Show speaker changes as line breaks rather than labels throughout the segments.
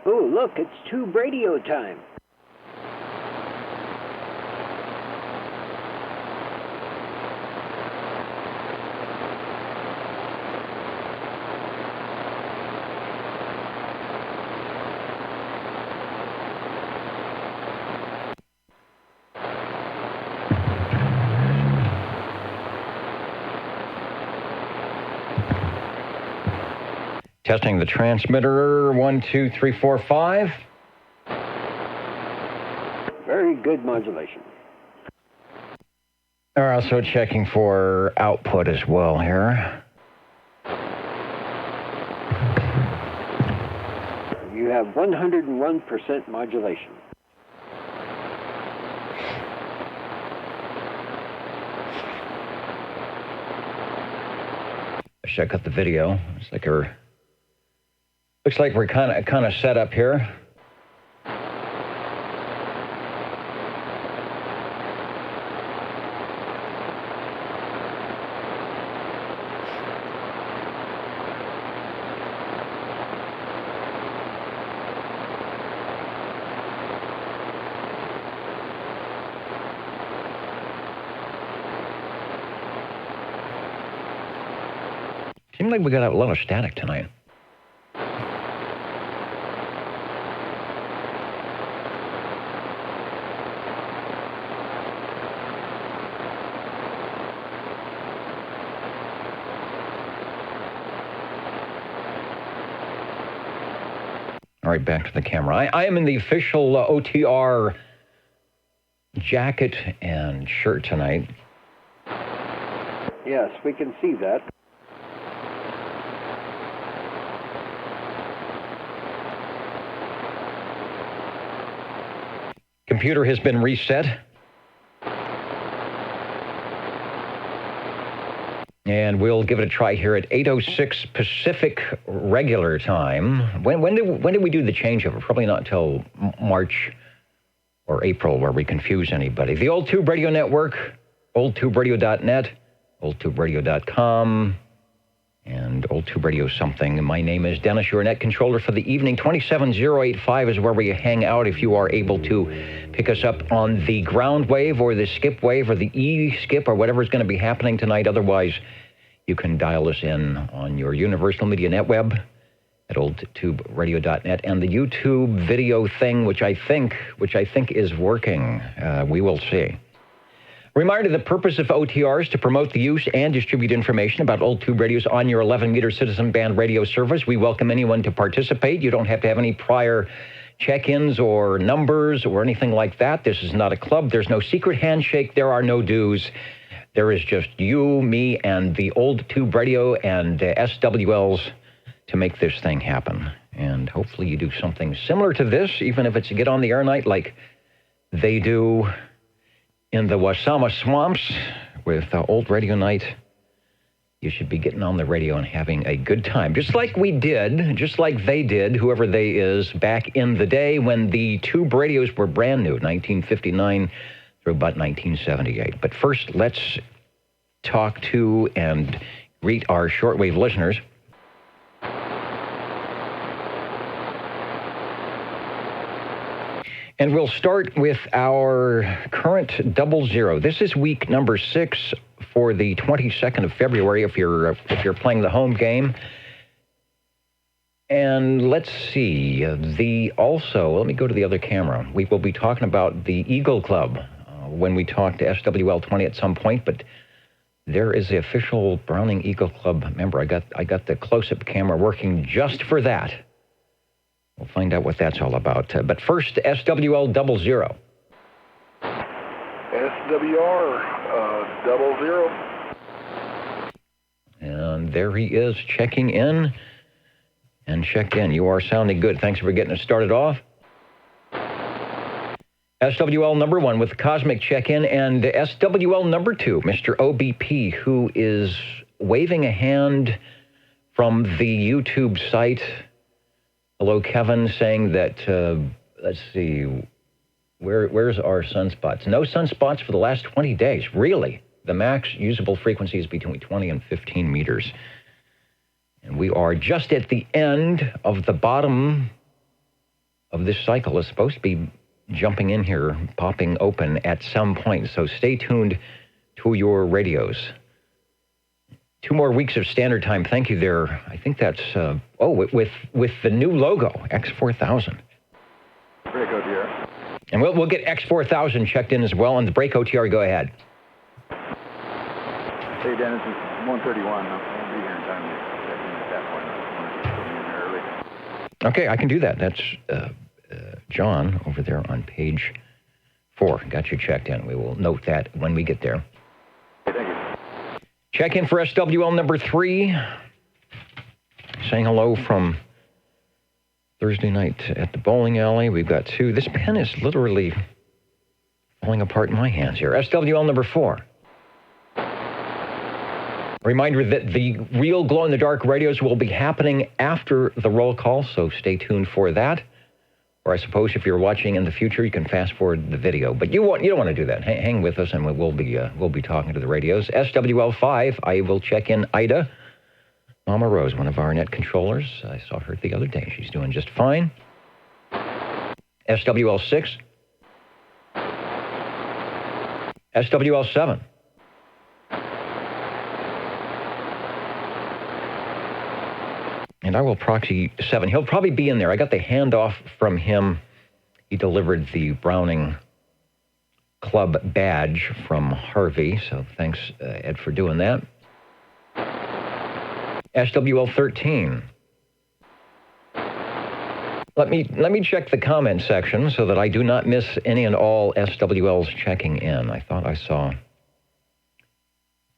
Oh, look, it's Tube Radio time.
Testing the transmitter, 1, 2, 3, 4, 5.
Very good modulation.
We're also checking for output as well here.
You have 101% modulation.
Check out the video. Looks like we're kind of set up here. Seems like we got a lot of static tonight. All right, back to the camera. I am in the official OTR jacket and shirt tonight.
Yes, we can see that.
Computer has been reset. And we'll give it a try here at 8:06 Pacific regular time. When did we do the changeover? Probably not until March or April, where we confuse anybody. The Old Tube Radio Network, oldtuberadio.net, oldtuberadio.com, and Old Tube Radio something. My name is Dennis, your net controller for the evening. 27085 is where we hang out if you are able to pick us up on the ground wave or the skip wave or the e-skip or whatever is going to be happening tonight. Otherwise, you can dial us in on your Universal Media Netweb at oldtuberadio.net and the YouTube video thing, which I think is working. We will see. Reminder, the purpose of OTR is to promote the use and distribute information about Old Tube Radio's on your 11-meter citizen band radio service. We welcome anyone to participate. You don't have to have any prior check-ins or numbers or anything like that. This is not a club. There's no secret handshake. There are no dues. There is just you, me, and the Old Tube Radio and SWLs to make this thing happen. And hopefully you do something similar to this, even if it's a get on the air night like they do in the Wasama Swamps with Old Radio Night. You should be getting on the radio and having a good time, just like we did, just like they did, whoever they is, back in the day when the tube radios were brand new, 1959 through about 1978. But first, let's talk to and greet our shortwave listeners. And we'll start with our current 00. This is week number 6 for the 22nd of February if you're playing the home game. And let's see, let me go to the other camera. We will be talking about the Eagle Club when we talk to SWL 20 at some point, but there is the official Browning Eagle Club member. I got the close-up camera working just for that. We'll find out what that's all about. But first, SWL 00.
SWR 00.
And there he is, checking in and checked in. You are sounding good. Thanks for getting us started off. SWL number 1 with Cosmic check-in, and SWL number 2, Mr. OBP, who is waving a hand from the YouTube site. Hello, Kevin, saying that, let's see, where's our sunspots? No sunspots for the last 20 days, really. The max usable frequency is between 20 and 15 meters. And we are just at the end of the bottom of this cycle is supposed to be jumping in here, popping open at some point. So stay tuned to your radios. 2 more weeks of standard time. Thank you there. I think that's, with the new logo, X4000.
Break OTR.
And we'll get X4000 checked in as well. And the break OTR, go ahead.
Hey, Dennis, it's 1:31. I won't be here in time to check in at that point. I want to put me in there early.
Okay, I can do that. That's John over there on page 4. Got you checked in. We will note that when we get there.
Thank you.
Check in for SWL number 3. Saying hello from Thursday night at the bowling alley. We've got 2. This pen is literally falling apart in my hands here. SWL number 4. Reminder that the real glow-in-the-dark radios will be happening after the roll call, so stay tuned for that. Or I suppose if you're watching in the future, you can fast forward the video. But you don't want to do that. Hang with us, and we'll be talking to the radios. SWL 5. I will check in Ida. Mama Rose, one of our net controllers. I saw her the other day. She's doing just fine. SWL 6. SWL 7. And I will proxy 7. He'll probably be in there. I got the handoff from him. He delivered the Browning Club badge from Harvey. So thanks, Ed, for doing that. SWL 13. Let me check the comment section so that I do not miss any and all SWLs checking in. I thought I saw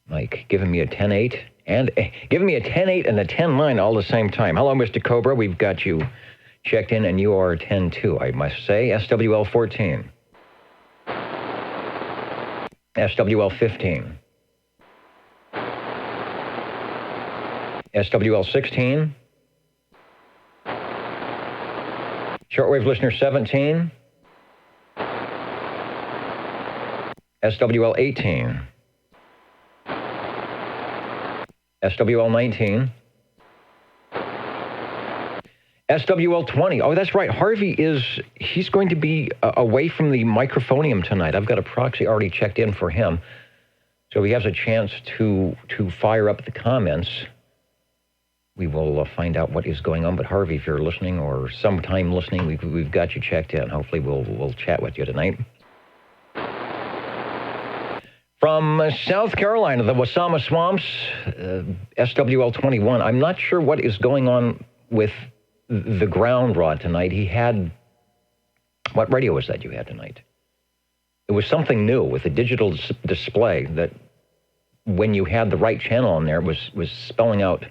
Mike giving me a 10-8 and giving me a 10-8 and a 10-9 all the same time. Hello, Mr. Cobra. We've got you checked in, and you are 10-2, I must say. SWL 14. SWL 15. SWL 16. Shortwave listener 17. SWL 18. SWL 19. SWL 20. Oh, that's right. He's going to be away from the microphonium tonight. I've got a proxy already checked in for him. So he has a chance to fire up the comments. We will find out what is going on. But Harvey, if you're listening or sometime listening, we've got you checked in. Hopefully we'll chat with you tonight. From South Carolina, the Wasama Swamps, SWL 21. I'm not sure what is going on with the ground rod tonight. He had, what radio was that you had tonight? It was something new with a digital display that when you had the right channel on there was spelling out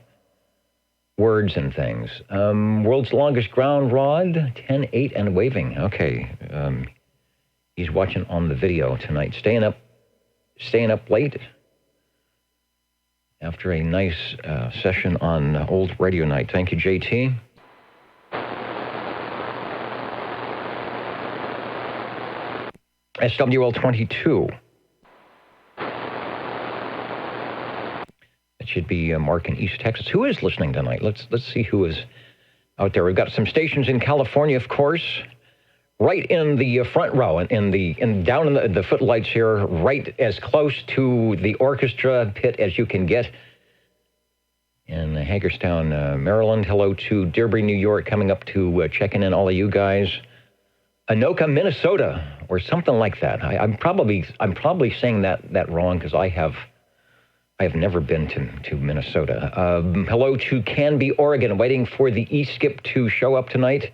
words and things. World's longest ground rod, 10-8 and waving. Okay, he's watching on the video tonight. Staying up late after a nice session on Old Radio Night. Thank you, JT. SWL 22. That should be Mark in East Texas. Who is listening tonight? Let's see who is out there. We've got some stations in California, of course. Right in the front row, down in the footlights here, right as close to the orchestra pit as you can get in Hagerstown, Maryland. Hello to Dearborn, New York, coming up to checking in all of you guys. Anoka, Minnesota, or something like that. I'm probably saying that wrong because I have never been to Minnesota. Hello to Canby, Oregon, waiting for the E-Skip to show up tonight.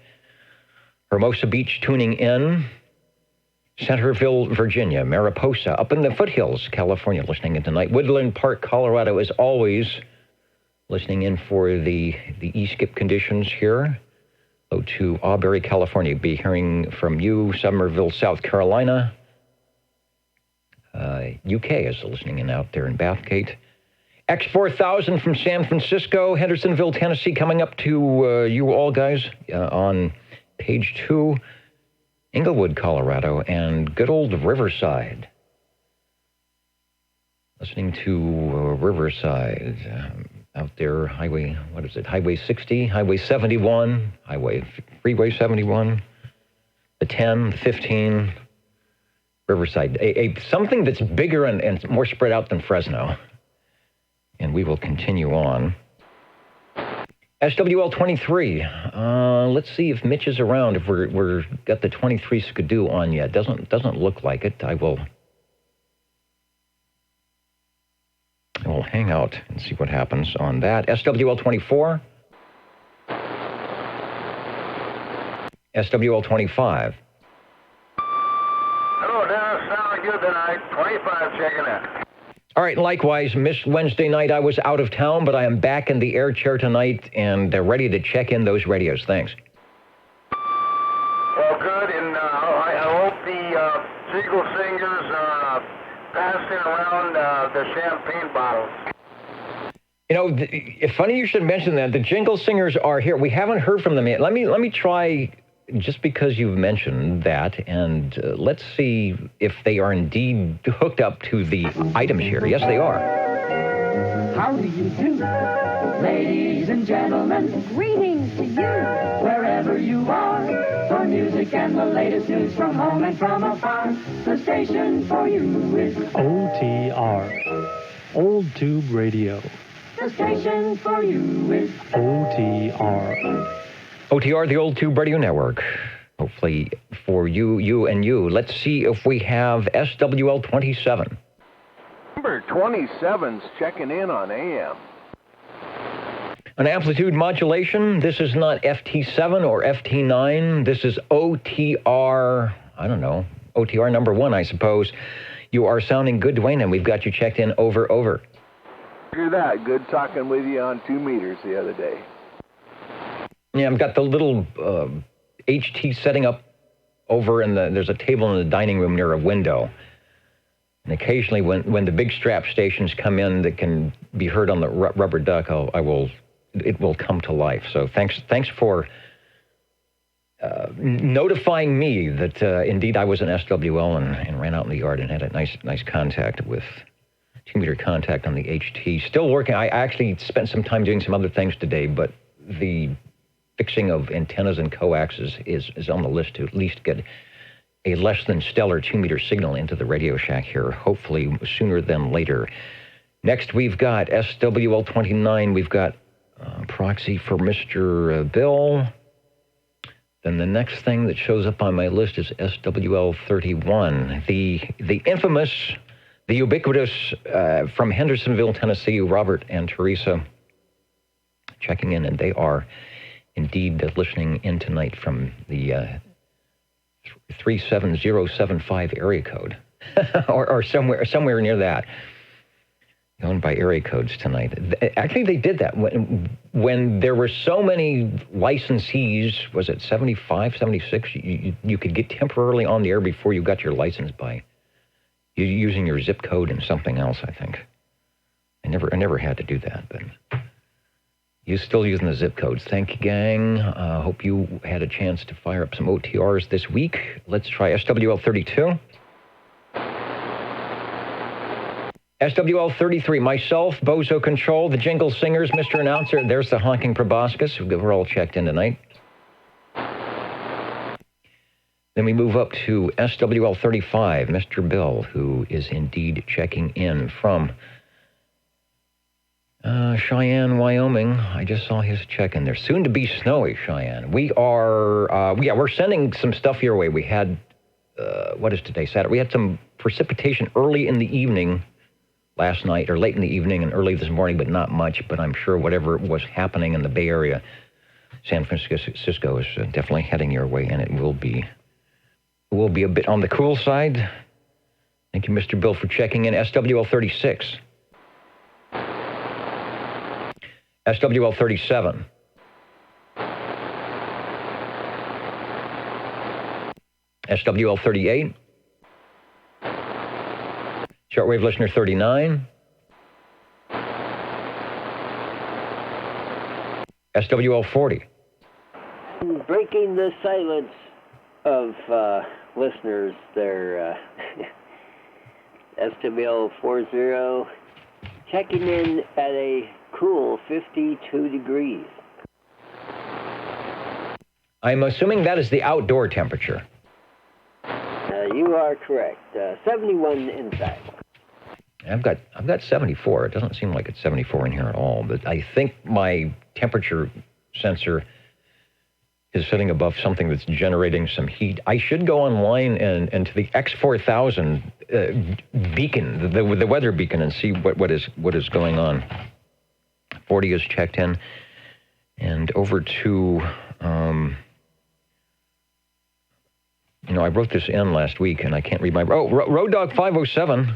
Hermosa Beach tuning in. Centerville, Virginia. Mariposa, up in the foothills, California, listening in tonight. Woodland Park, Colorado, as always, listening in for the E-Skip conditions here. Hello to Auberry, California. Be hearing from you. Somerville, South Carolina. UK is listening in out there in Bathgate. X4000 from San Francisco. Hendersonville, Tennessee, coming up to you all guys on page 2, Inglewood, Colorado, and good old Riverside. Listening to Riverside out there, Highway 60, Highway 71, Freeway 71. the 10, the 15, Riverside, something that's bigger and more spread out than Fresno. And we will continue on. SWL 23. Let's see if Mitch is around. If we're got the 23 Skidoo on yet. Doesn't look like it. I will hang out and see what happens on that. SWL 24. SWL 25.
Hello, Dennis. Sounding good tonight. 25 checking in.
All right, likewise, missed Wednesday night. I was out of town, but I am back in the air chair tonight and ready to check in those radios. Thanks.
Well, good, and I hope the Jingle Singers are passing around the champagne bottles.
You know, it's funny you should mention that. The Jingle Singers are here. We haven't heard from them yet. Let me try, just because you've mentioned that, and let's see if they are indeed hooked up to the items here. Yes, they are.
How do you do, ladies and gentlemen? Greetings to you, wherever you are. For music and the latest news from home and from afar, the station for you is
OTR, Old Tube Radio.
the station for you is
OTR.
OTR, the Old Tube Radio Network. Hopefully for you, and you. Let's see if we have SWL 27.
Number 27's checking in on AM.
An amplitude modulation. This is not FT7 or FT9. This is OTR, I don't know, OTR number 1, I suppose. You are sounding good, Dwayne, and we've got you checked in over.
Hear that. Good talking with you on 2 meters the other day.
Yeah, I've got the little HT setting up over there's a table in the dining room near a window. And occasionally when the big strap stations come in that can be heard on the rubber duck, it will come to life. So thanks for notifying me that indeed I was an SWL and ran out in the yard and had a nice contact with 2-meter contact on the HT. Still working. I actually spent some time doing some other things today, but the fixing of antennas and coaxes is on the list to at least get a less than stellar 2-meter signal into the Radio Shack here, hopefully sooner than later. Next, we've got SWL 29. We've got proxy for Mr. Bill. Then the next thing that shows up on my list is SWL 31. The infamous, the ubiquitous from Hendersonville, Tennessee, Robert and Teresa checking in, and they are indeed listening in tonight from the 37075 area code, or somewhere near that. Owned by area codes tonight. Actually, they did that when there were so many licensees. Was it 75, 76? You could get temporarily on the air before you got your license by using your zip code and something else, I think. I never had to do that, but you're still using the zip codes. Thank you, gang. Hope you had a chance to fire up some OTRs this week. Let's try SWL 32. SWL 33, myself, Bozo Control, the Jingle Singers, Mr. Announcer. There's the honking proboscis. We're all checked in tonight. Then we move up to SWL 35, Mr. Bill, who is indeed checking in from Cheyenne, Wyoming. I just saw his check-in there. Soon to be snowy, Cheyenne. We're sending some stuff your way. We had, what is today, Saturday? We had some precipitation early in the evening last night, or late in the evening and early this morning, but not much. But I'm sure whatever was happening in the Bay Area, San Francisco is definitely heading your way, and it will be a bit on the cool side. Thank you, Mr. Bill, for checking in. SWL 36. SWL 37. SWL 38. Shortwave listener 39. SWL 40.
Breaking the silence of listeners there. SWL 40 checking in at a cool 52 degrees.
I'm assuming that is the outdoor temperature.
You are correct. 71 in fact.
I've got 74. It doesn't seem like it's 74 in here at all, but I think my temperature sensor is sitting above something that's generating some heat. I should go online and to the X4000 beacon, the weather beacon, and see what is going on. 40 is checked in, and over to I wrote this in last week, and I can't read my Road Dog 507.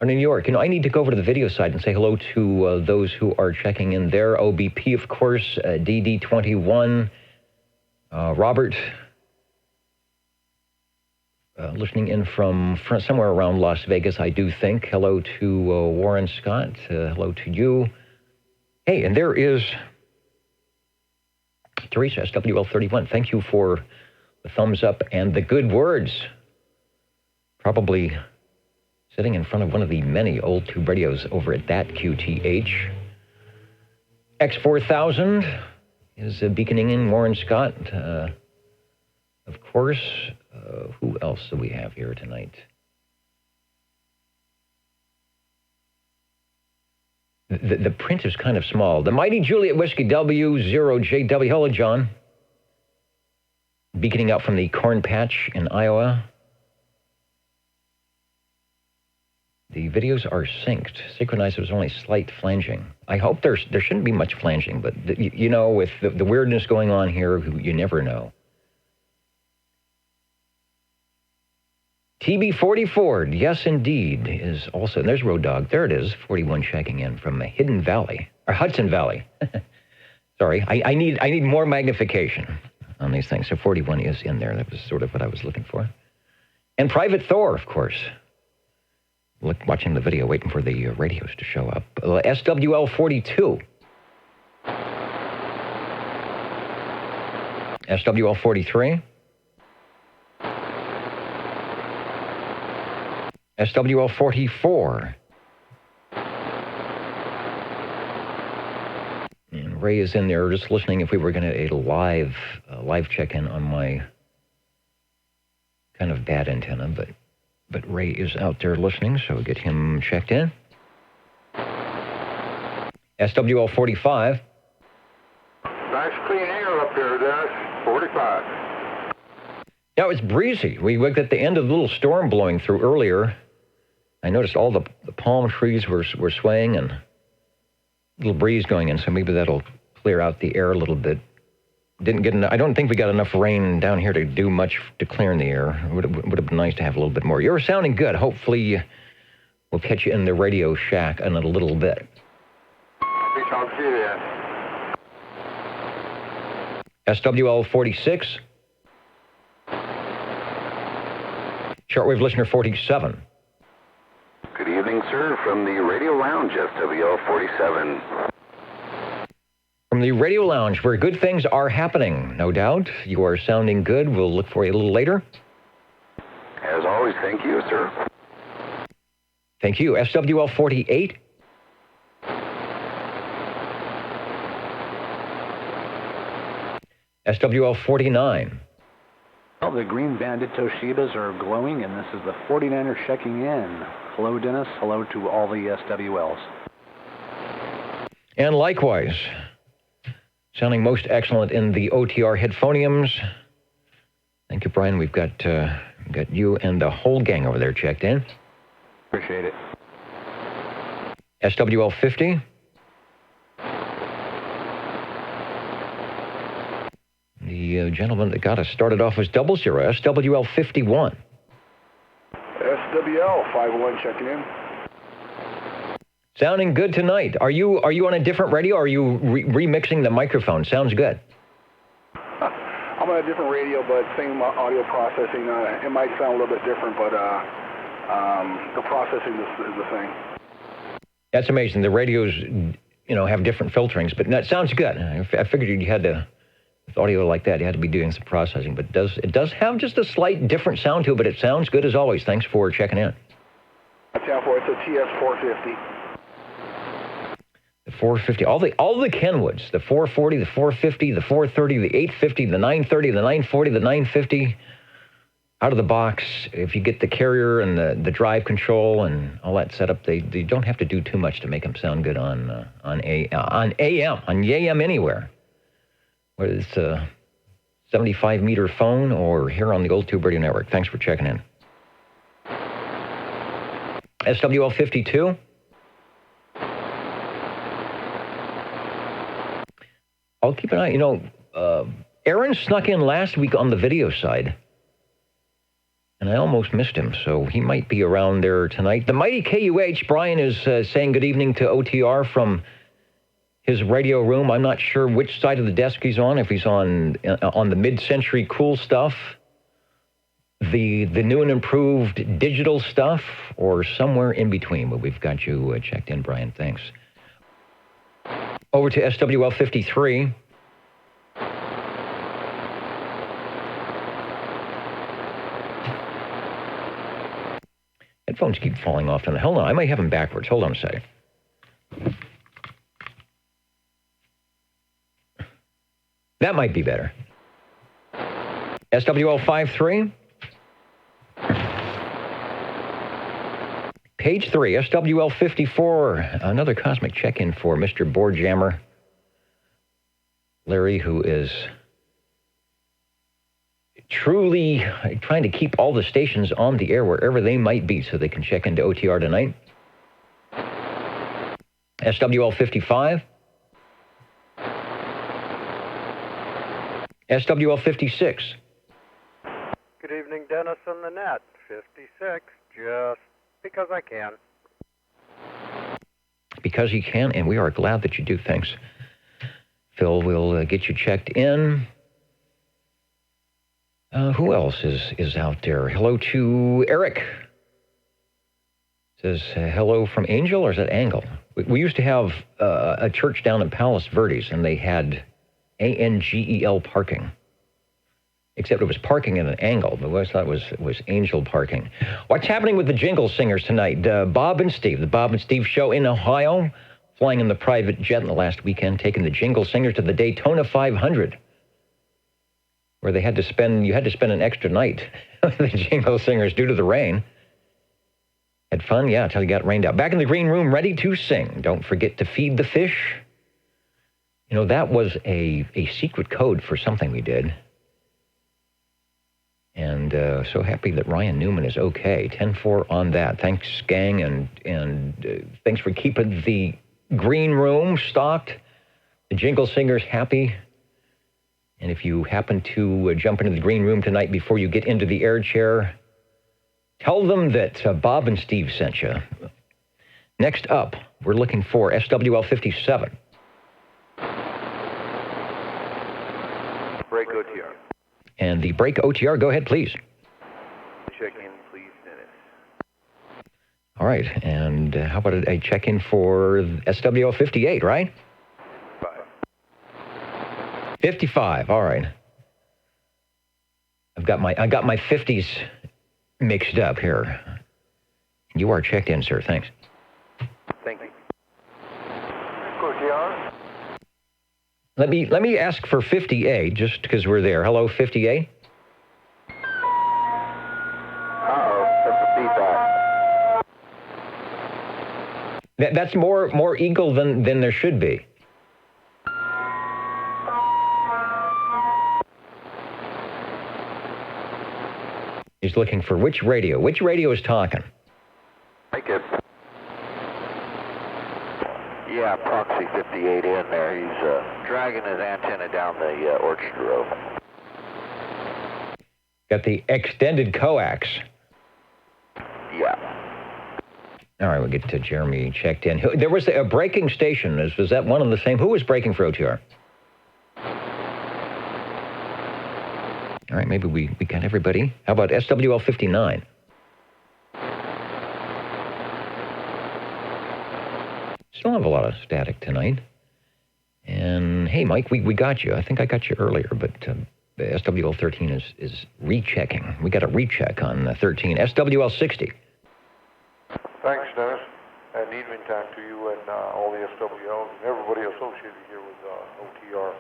New York. I need to go over to the video side and say hello to those who are checking in there. OBP, of course, DD21, Robert, listening in from somewhere around Las Vegas, I do think. Hello to Warren Scott. Hello to you. Hey, and there is Teresa, SWL31. Thank you for the thumbs up and the good words. Probably sitting in front of one of the many old tube radios over at that QTH. X4000 is beaconing in Warren Scott. Of course, who else do we have here tonight? The print is kind of small. The Mighty Juliet Whiskey W0JW. Hello, John. Beaconing out from the Corn Patch in Iowa. The videos are synced. Synchronized, there's only slight flanging. I hope there shouldn't be much flanging, but with the weirdness going on here, you never know. TB40 Ford, yes indeed, is also, and there's Road Dog, there it is, 41 checking in from Hidden Valley, or Hudson Valley. Sorry, I need more magnification on these things, so 41 is in there. That was sort of what I was looking for. And Private Thor, of course. Watching the video, waiting for the radios to show up. SWL42. SWL43. SWL44. And Ray is in there just listening if we were going to a live check-in on my kind of bad antenna, but Ray is out there listening, so we'll get him checked in. SWL45.
Nice clean air up there, Dennis. 45.
Now, it's breezy. We looked at the end of the little storm blowing through earlier. I noticed all the palm trees were swaying and a little breeze going in, so maybe that'll clear out the air a little bit. I don't think we got enough rain down here to do much to clear in the air. It would have been nice to have a little bit more. You're sounding good. Hopefully, we'll catch you in the Radio Shack in a little bit.
Talk to you then.
SWL46. Shortwave listener 47.
Good evening, sir, from the Radio Lounge, SWL47.
From the Radio Lounge, where good things are happening, no doubt. You are sounding good. We'll look for you a little later.
As always, thank you, sir.
Thank you. SWL48. SWL49.
Well, the green banded Toshibas are glowing, and this is the 49er checking in. Hello, Dennis. Hello to all the SWLs.
And likewise, sounding most excellent in the OTR headphoniums. Thank you, Brian. We've got you and the whole gang over there checked in.
Appreciate it.
SWL50. The gentleman that got us started off was 00, SWL51.
SWL51 checking in.
Sounding good tonight. Are you on a different radio, or are you remixing the microphone? Sounds good.
I'm on a different radio, but same audio processing. It might sound a little bit different, but the processing is the same.
That's amazing. The radios, have different filterings, but that sounds good. I figured you had to, with audio like that, you had to be doing some processing, but it does have just a slight different sound to it, but it sounds good as always. Thanks for checking in.
It's a TS450.
The 450, all the Kenwoods, the 440, the 450, the 430, the 850, the 930, the 940, the 950. out of the box, if you get the carrier and the drive control and all that set up, they don't have to do too much to make them sound good on AM, on AM anywhere. Whether it's a 75-meter phone or here on the Old Tube Radio Network. Thanks for checking in. SWL 52. I'll keep an eye. Aaron snuck in last week on the video side, and I almost missed him, so he might be around there tonight. The mighty KUH, Brian is saying good evening to OTR from his radio room. I'm not sure which side of the desk he's on, if he's on the mid-century cool stuff, the new and improved digital stuff, or somewhere in between. But we've got you checked in, Brian. Thanks. Over to SWL 53. Headphones keep falling off. Hold on, I might have them backwards. Hold on a second. That might be better. SWL 53. Page 3, SWL 54. Another cosmic check-in for Mr. Board Jammer Larry, who is truly trying to keep all the stations on the air wherever they might be so they can check into OTR tonight. SWL 55. SWL 56.
Good evening, Dennis on the net. 56, just because I can.
Because you can, and we are glad that you do. Thanks. Phil will get you checked in. Who else is out there? Hello to Eric. Says hello from Angel, or is that Angle? We used to have a church down in Palos Verdes, and they had ANGEL parking. Except it was parking at an angle, but I always thought it was Angel parking. What's happening with the Jingle Singers tonight? Bob and Steve, the Bob and Steve show in Ohio, flying in the private jet in the last weekend, taking the Jingle Singers to the Daytona 500. Where you had to spend an extra night with the Jingle Singers due to the rain. Had fun, yeah, until you got rained out. Back in the green room, ready to sing. Don't forget to feed the fish. That was a secret code for something we did. And so happy that Ryan Newman is okay. 10-4 on that. Thanks, gang, and thanks for keeping the green room stocked. The Jingle Singers happy. And if you happen to jump into the green room tonight before you get into the air chair, tell them that Bob and Steve sent you. Next up, we're looking for SWL 57.
Break OTR.
And the break OTR, go ahead, please.
Check in, please, Dennis.
All right, and how about a check-in for SWL 58, right? 55, all right. I got my 50s mixed up here. You are checked in, sir. Thanks.
Thank you.
OTR.
Let me ask for 58, just because we're there. Hello, 58?
That's a feedback.
That's more eagle than there should be. He's looking for which radio? Which radio is talking?
I guess. Yeah, Proxy 58 in there. He's dragging his antenna down the Orchard Road.
Got the extended coax.
Yeah.
All right, we'll get to Jeremy checked in. There was a breaking station. Was that one of the same? Who was breaking for OTR? All right, maybe we got everybody. How about SWL 59? Still have a lot of static tonight. And hey, Mike, we got you. I think I got you earlier, but the SWL 13 is rechecking. We got a recheck on 13. SWL 60.
Thanks, Dennis. And evening time to you and all the SWLs and everybody associated here with OTR.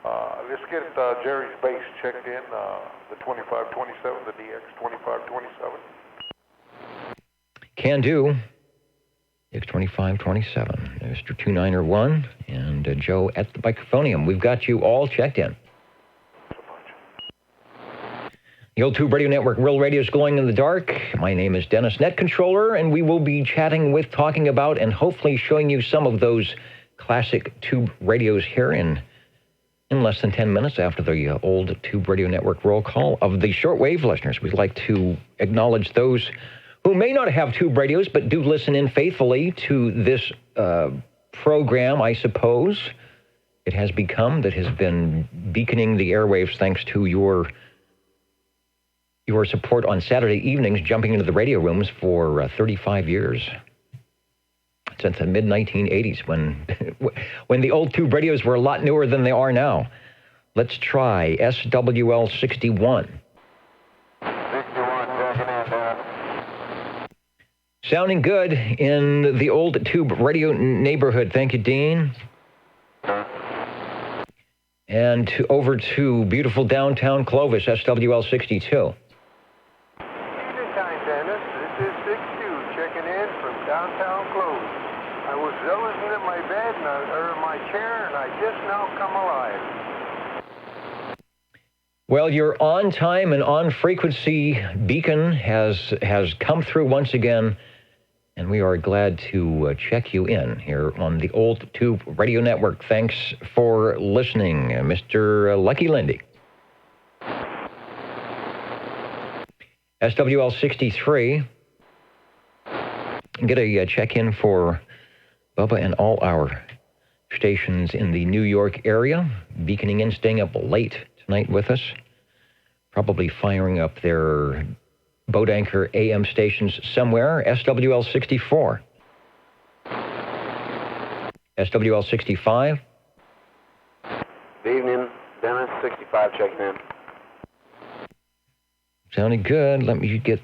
Let's get Jerry's bass checked in, the 2527, the DX 2527.
Can do. X2527, Mr. 291, and Joe at the microphonium. We've got you all checked in. The Old Tube Radio Network, Real Radio's glowing in the dark. My name is Dennis, Net Controller, and we will be talking about, and hopefully showing you some of those classic tube radios here in less than 10 minutes after the Old Tube Radio Network roll call of the shortwave listeners. We'd like to acknowledge those who may not have tube radios, but do listen in faithfully to this program, I suppose. It has become, that has been beaconing the airwaves thanks to your support on Saturday evenings, jumping into the radio rooms for 35 years. Since the mid-1980s, when the old tube radios were a lot newer than they are now. Let's try SWL 61.
61, checking in, Dennis.
Sounding good in the old tube radio neighborhood. Thank you, Dean. And over to beautiful downtown Clovis, SWL 62.
Evening time, Dennis. This is 62, checking in from downtown Clovis. I was listening at my bed, or my chair, and I just now come alive.
Well, your on time and on frequency beacon has come through once again, and we are glad to check you in here on the Old Tube Radio Network. Thanks for listening, Mr. Lucky Lindy. SWL 63. Get a check-in for Bubba and all our stations in the New York area, beaconing in, staying up late tonight with us, probably firing up their boat anchor AM stations somewhere. SWL 64. SWL 65.
Good evening, Dennis, 65 checking in.
Sounding good. Let me get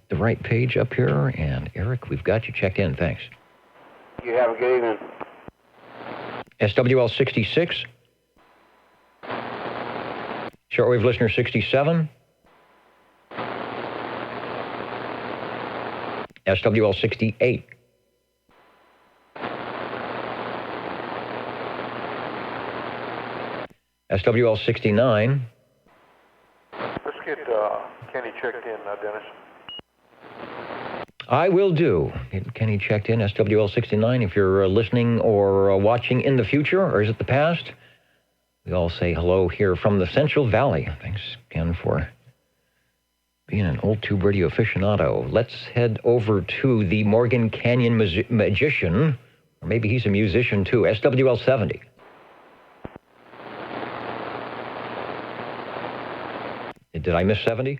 the right page up here. And Eric, we've got you checked in. Thanks.
You have a good evening.
SWL 66. Shortwave listener 67. SWL 68. SWL 69.
Let's get Kenny checked in, Dennis.
I will do. Get Kenny checked in, SWL 69. If you're listening or watching in the future, or is it the past? We all say hello here from the Central Valley. Thanks, Ken, for being an old tube radio aficionado. Let's head over to the Morgan Canyon magician, or maybe he's a musician too, SWL 70. Did I miss 70?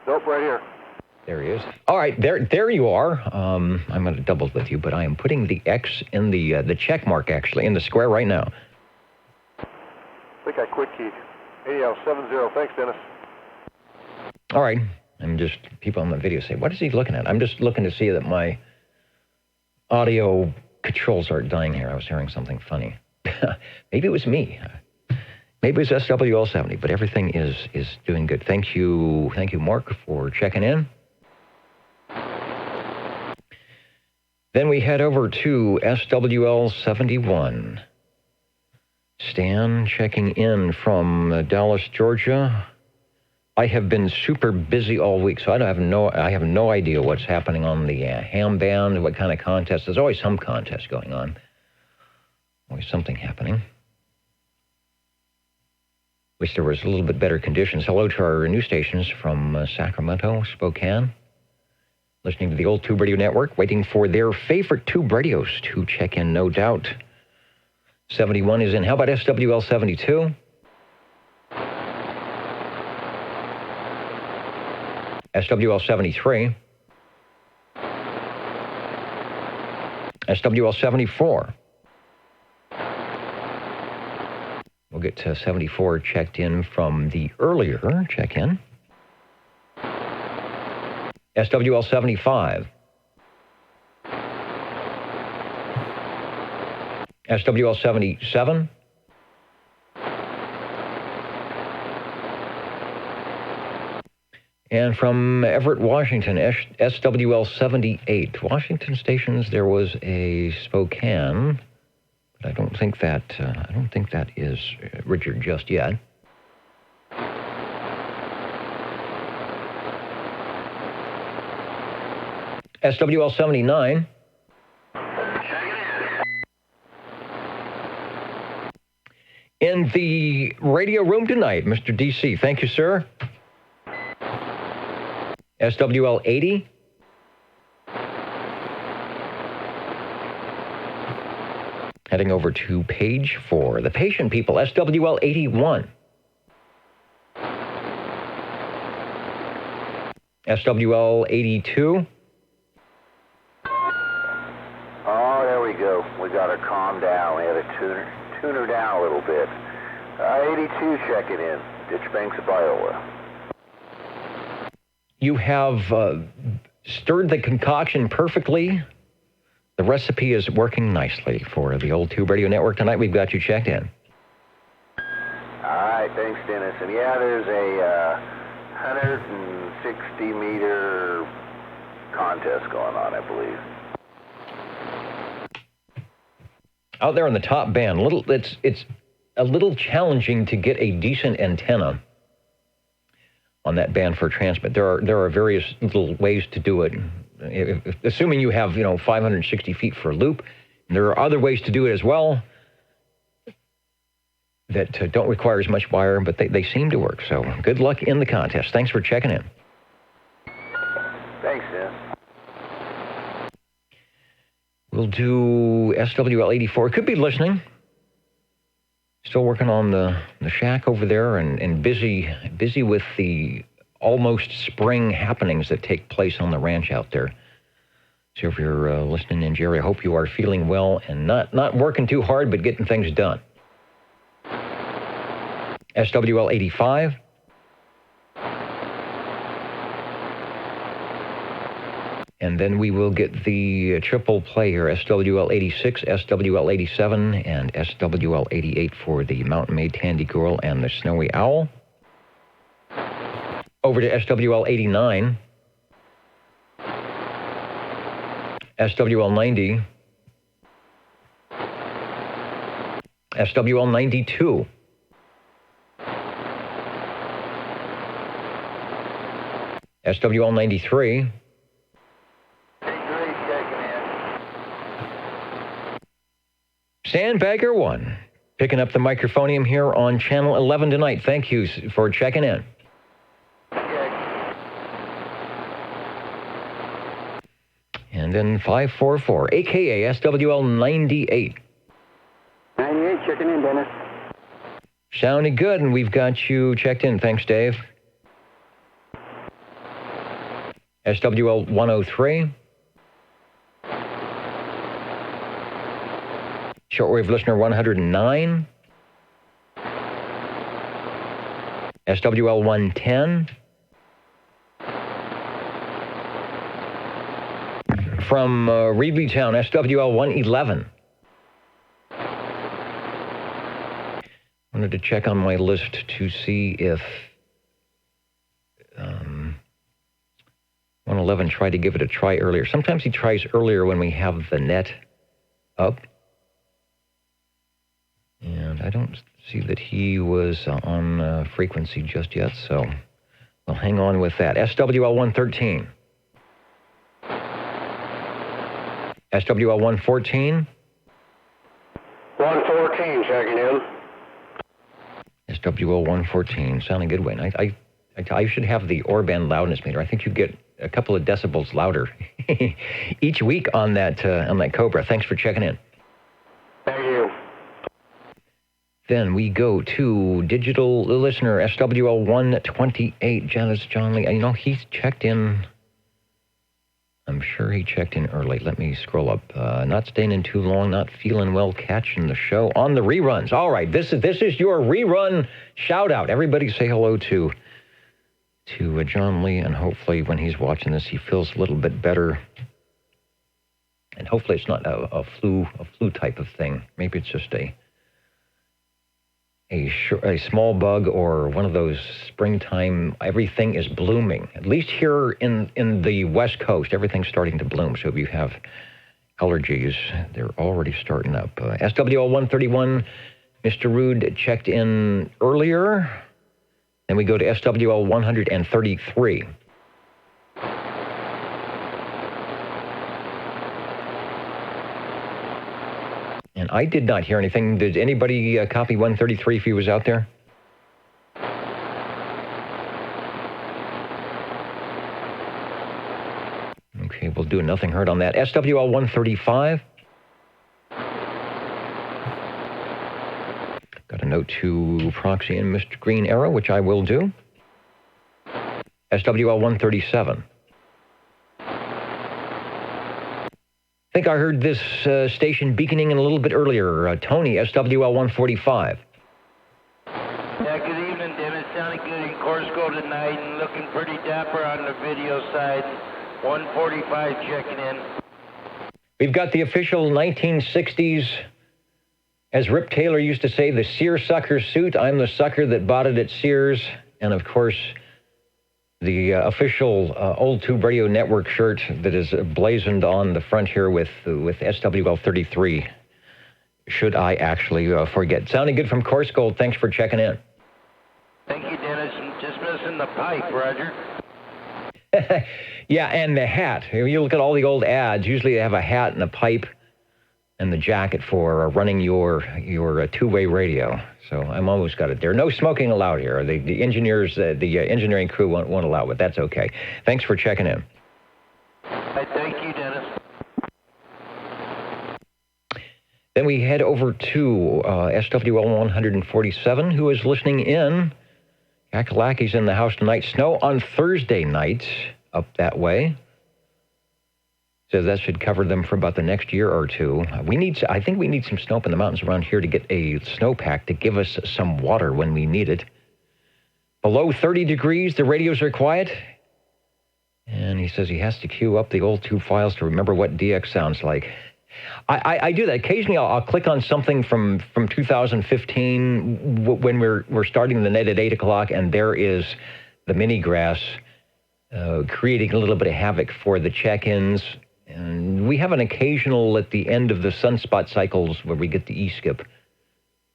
Nope, right here.
There he is. All right, there you are. I'm going to double with you, but I am putting the X in the check mark, actually, in the square right now.
I think I quick keyed. AL 70, thanks, Dennis.
All right. I'm just, people on the video say, what is he looking at? I'm just looking to see that my audio controls aren't dying here. I was hearing something funny. Maybe it was me. Maybe it was SWL 70, but everything is doing good. Thank you, Mark, for checking in. Then we head over to SWL 71. Stan checking in from Dallas, Georgia. I have been super busy all week, so I have no idea what's happening on the ham band, what kind of contest. There's always some contest going on. Always something happening. Wish there was a little bit better conditions. Hello to our new stations from Sacramento, Spokane. Listening to the Old Tube Radio Network, waiting for their favorite tube radios to check in, no doubt. 71 is in. How about SWL 72? SWL 73. SWL 74. We'll get to 74 checked in from the earlier check-in. SWL 75. SWL 77. And from Everett, Washington, SWL 78. Washington stations, there was a Spokane, but I don't think that is Richard just yet. SWL 79. In the radio room tonight, Mr. DC. Thank you, sir. SWL 80. Heading over to page 4. The patient people, SWL 81. SWL 82.
Oh, there we go. We got her calmed down. We had to tune her down a little bit. 82 checking in. Ditch Banks of Iowa.
You have stirred the concoction perfectly. The recipe is working nicely for the Old Tube Radio Network tonight. We've got you checked in.
All right, thanks, Dennis. And yeah, there's a 160-meter contest going on, I believe.
Out there in the top band, it's a little challenging to get a decent antenna on that band for transmit. There are various little ways to do it. Assuming you have 560 feet for a loop, and there are other ways to do it as well that don't require as much wire, but they seem to work. So good luck in the contest. Thanks for checking in.
Thanks, Dennis.
We'll do SWL 84. Could be listening. Still working on the shack over there and busy with the almost spring happenings that take place on the ranch out there. So if you're listening in, Jerry, I hope you are feeling well and not working too hard, but getting things done. SWL 85. And then we will get the triple play here, SWL 86, SWL 87, and SWL 88 for the Mountain Maid Tandy Girl and the Snowy Owl. Over to SWL 89, SWL 90, SWL 92, SWL 93, Sandbagger 1, picking up the microphonium here on Channel 11 tonight. Thank you for checking in. And then 544, a.k.a. SWL 98.
98, checking in, Dennis.
Sounding good, and we've got you checked in. Thanks, Dave. SWL 103. Shortwave listener 109. SWL 110. From Reedleytown, SWL 111. Wanted to check on my list to see if 111 tried to give it a try earlier. Sometimes he tries earlier when we have the net up. And I don't see that he was on frequency just yet, so we'll hang on with that. SWL 113. SWL 114.
114, checking in.
SWL 114, sounding good, Wayne. I should have the Orban loudness meter. I think you get a couple of decibels louder each week on that Cobra. Thanks for checking in.
Thank you.
Then we go to digital listener SWL 128, Janice John Lee. He's checked in. I'm sure he checked in early. Let me scroll up. Not staying in too long, not feeling well, catching the show on the reruns. All right, this is your rerun shout out. Everybody say hello to John Lee, and hopefully when he's watching this, he feels a little bit better. And hopefully it's not a flu type of thing. Maybe it's just a a small bug or one of those springtime, everything is blooming. At least here in the West Coast, everything's starting to bloom. So if you have allergies, they're already starting up. SWL 131, Mr. Rude checked in earlier. Then we go to SWL 133. And I did not hear anything. Did anybody copy 133 if he was out there? Okay, we'll do a nothing heard on that. SWL 135. Got a note to proxy in Mr. Green Arrow, which I will do. SWL 137. I think I heard this station beaconing in a little bit earlier. Tony, SWL 145.
Yeah, good evening, Dennis. Sounding good in Corsco tonight and looking pretty dapper on the video side. 145 checking in.
We've got the official 1960s, as Rip Taylor used to say, the seersucker suit. I'm the sucker that bought it at Sears. And of course, the official Old Tube Radio Network shirt that is blazoned on the front here with SWL 33. Should I actually forget? Sounding good from Course Gold. Thanks for checking in.
Thank you, Dennis. Just missing the pipe, Roger.
Yeah, and the hat. You look at all the old ads. Usually they have a hat and a pipe and the jacket for running your two-way radio. So I'm almost got it there. No smoking allowed here. The engineers, the engineering crew won't allow it. That's okay. Thanks for checking in.
Thank you, Dennis.
Then we head over to SWL 147, who is listening in. Kakalaki's in the house tonight. Snow on Thursday night up that way. So that should cover them for about the next year or two. I think we need some snow up in the mountains around here to get a snowpack to give us some water when we need it. Below 30 degrees, the radios are quiet. And he says he has to queue up the old tube files to remember what DX sounds like. I do that. Occasionally I'll click on something from 2015 when we're starting the net at 8 o'clock, and there is the mini grass creating a little bit of havoc for the check-ins. And we have an occasional at the end of the sunspot cycles where we get the E-skip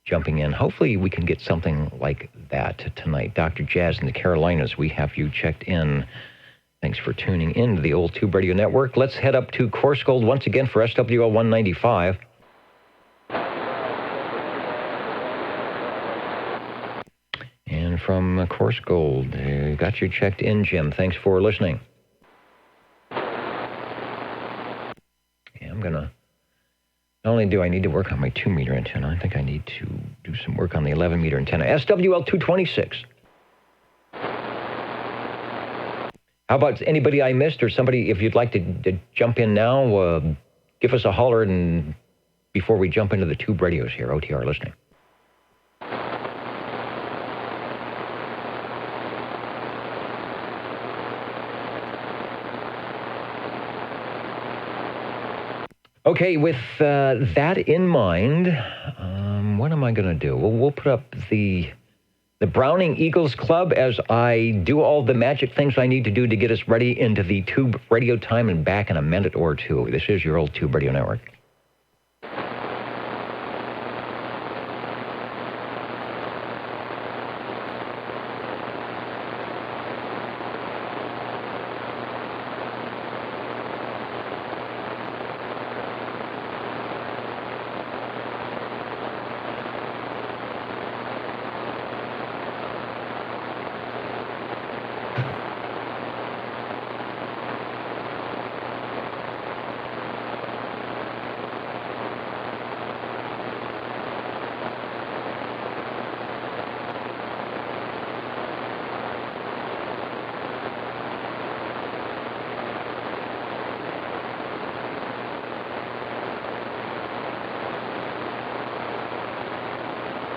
jumping in. Hopefully we can get something like that tonight. Dr. Jazz in the Carolinas, we have you checked in. Thanks for tuning in to the Old Tube Radio Network. Let's head up to Course Gold once again for SWL 195. And from Course Gold, got you checked in, Jim. Thanks for listening. I'm going to, not only do I need to work on my 2-meter antenna, I think I need to do some work on the 11-meter antenna. SWL 226. How about anybody I missed or somebody, if you'd like to jump in now, give us a holler and before we jump into the tube radios here, OTR listening. Okay, with that in mind, what am I going to do? Well, we'll put up the Browning Eagles Club as I do all the magic things I need to do to get us ready into the tube radio time and back in a minute or two. This is your Old Tube Radio Network.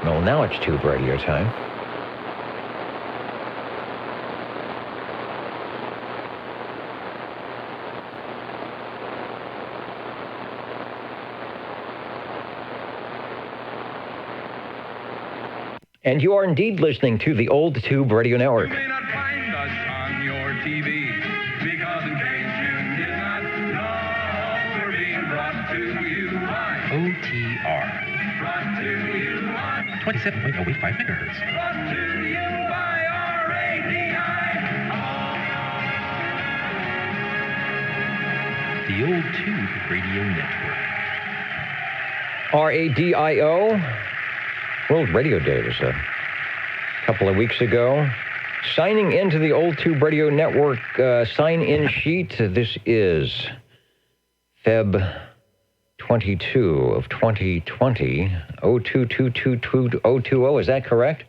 Well, now it's tube radio time. And you are indeed listening to the Old Tube Radio Network.
You may not find us on your TV, because in case you did not know, we're being brought to you by
OTR.
Brought to you by
27.085 megahertz.
Brought to you by RADI.
The Old Tube Radio Network.
RADIO. World Radio Day was a couple of weeks ago. Signing into the Old Tube Radio Network sign-in sheet. This is Feb 22 of 2020. 022222020. Is that correct?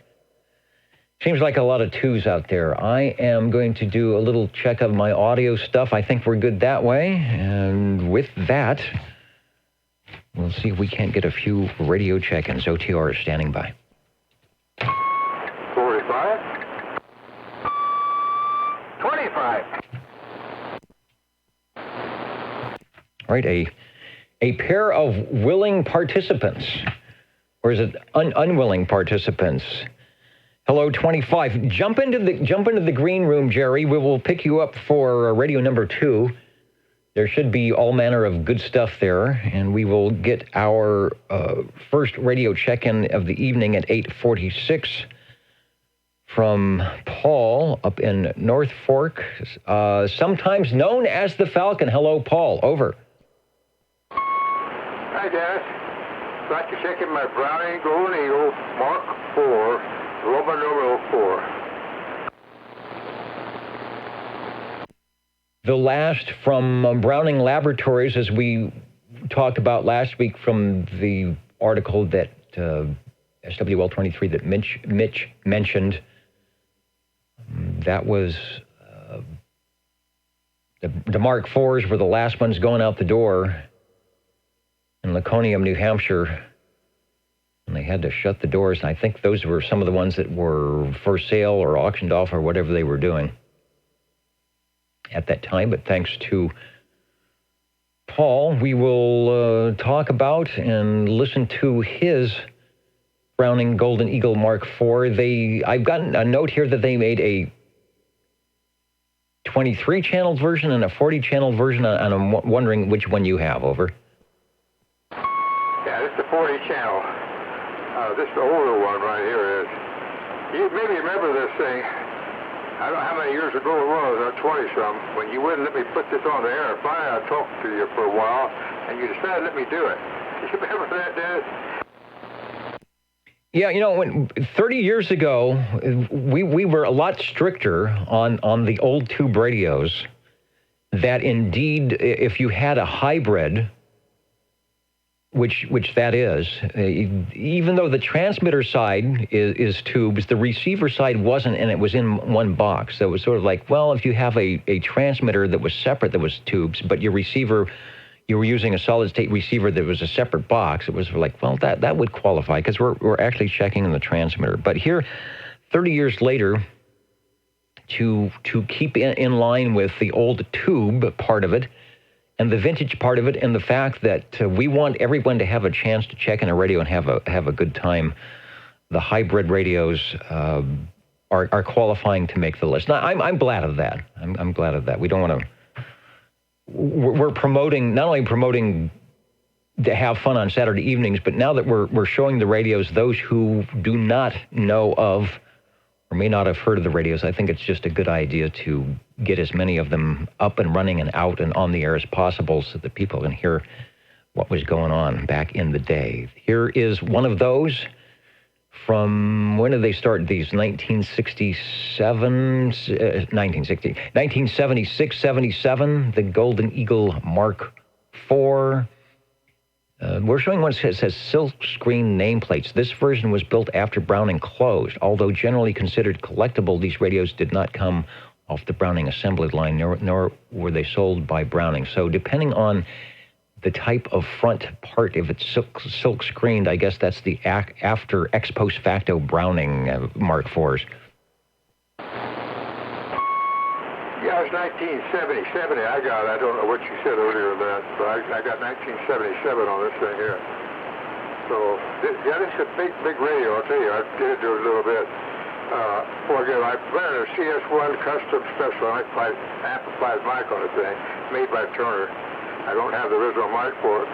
Seems like a lot of twos out there. I am going to do a little check of my audio stuff. I think we're good that way. And with that, we'll see if we can't get a few radio check-ins. OTR is standing by.
45. 25.
All right, a pair of willing participants, or is it unwilling participants? Hello, 25. Jump into the green room, Jerry. We will pick you up for radio number 2. There should be all manner of good stuff there, and we will get our first radio check-in of the evening at 8:46 from Paul up in North Fork, sometimes known as the Falcon. Hello, Paul. Over.
Hi, Dennis. I'd like to check in my Browning Golden Eagle Mark IV, Roman numeral 4.
The last from Browning Laboratories, as we talked about last week from the article that SWL-23 that Mitch mentioned, that was the Mark IVs were the last ones going out the door in Laconium, New Hampshire, and they had to shut the doors. And I think those were some of the ones that were for sale or auctioned off or whatever they were doing at that time. But thanks to Paul, we will talk about and listen to his Browning Golden Eagle Mark IV. I've gotten a note here that they made a 23-channel version and a 40-channel version, and I'm wondering which one you have. Over.
Yeah, this is the 40 channel. This is the older one right here. You maybe remember this thing. I don't know how many years ago it was, 20-some, when you wouldn't let me put this on the air. Finally, I talked to you for a while, and you decided to let me do it. You remember that, Dennis?
Yeah, you know, when 30 years ago, we were a lot stricter on the old tube radios, that indeed, if you had a hybrid, which that is, even though the transmitter side is tubes, the receiver side wasn't, and it was in one box. So it was sort of like, well, if you have a transmitter that was separate, that was tubes, but your receiver, you were using a solid-state receiver that was a separate box, it was like, well, that would qualify, because we're actually checking in the transmitter. But here, 30 years later, to keep in line with the old tube part of it, and the vintage part of it, and the fact that we want everyone to have a chance to check in a radio and have a good time, the hybrid radios are qualifying to make the list. Now, I'm glad of that. I'm glad of that. We don't want to. We're promoting, not only promoting to have fun on Saturday evenings, but now that we're showing the radios, those who do not know of or may not have heard of the radios, I think it's just a good idea to get as many of them up and running and out and on the air as possible so that people can hear what was going on back in the day. Here is one of those from, when did they start these? 1976, 77, the Golden Eagle Mark IV. We're showing one that says silk screen nameplates. This version was built after Browning closed. Although generally considered collectible, these radios did not come off the Browning assembly line, nor were they sold by Browning. So depending on the type of front part, if it's silk screened, I guess that's the after ex post facto Browning Mark IVs.
Yeah, it was 1977. I got it. I don't know what you said earlier than that, but I got 1977 on this thing here. So, this is a big radio, I'll tell you. I did it a little bit. Again, I rented a CS1 custom special amplified mic on the thing, made by Turner. I don't have the original mic for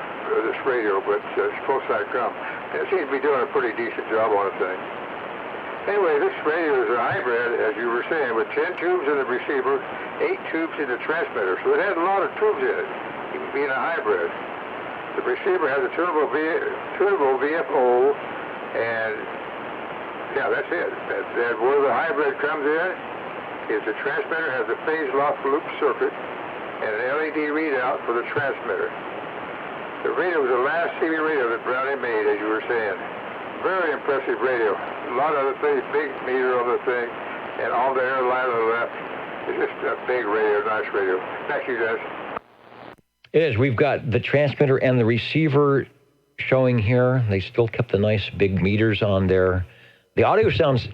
this radio, but it's close as I come. It seems to be doing a pretty decent job on the thing. Anyway, this radio is a hybrid, as you were saying, with 10 tubes in the receiver, 8 tubes in the transmitter. So it had a lot of tubes in it, even being a hybrid. The receiver has a tunable VFO, and yeah, that's it. That's where the hybrid comes in is the transmitter has a phase lock loop circuit and an LED readout for the transmitter. The radio was the last CB radio that Brownie made, as you were saying. Very impressive radio. A lot of other things, big meter on the thing, and all the airline on the left. It's just a big radio, nice radio. Thank you, guys.
It is. We've got the transmitter and the receiver showing here. They still kept the nice big meters on there. The audio sounds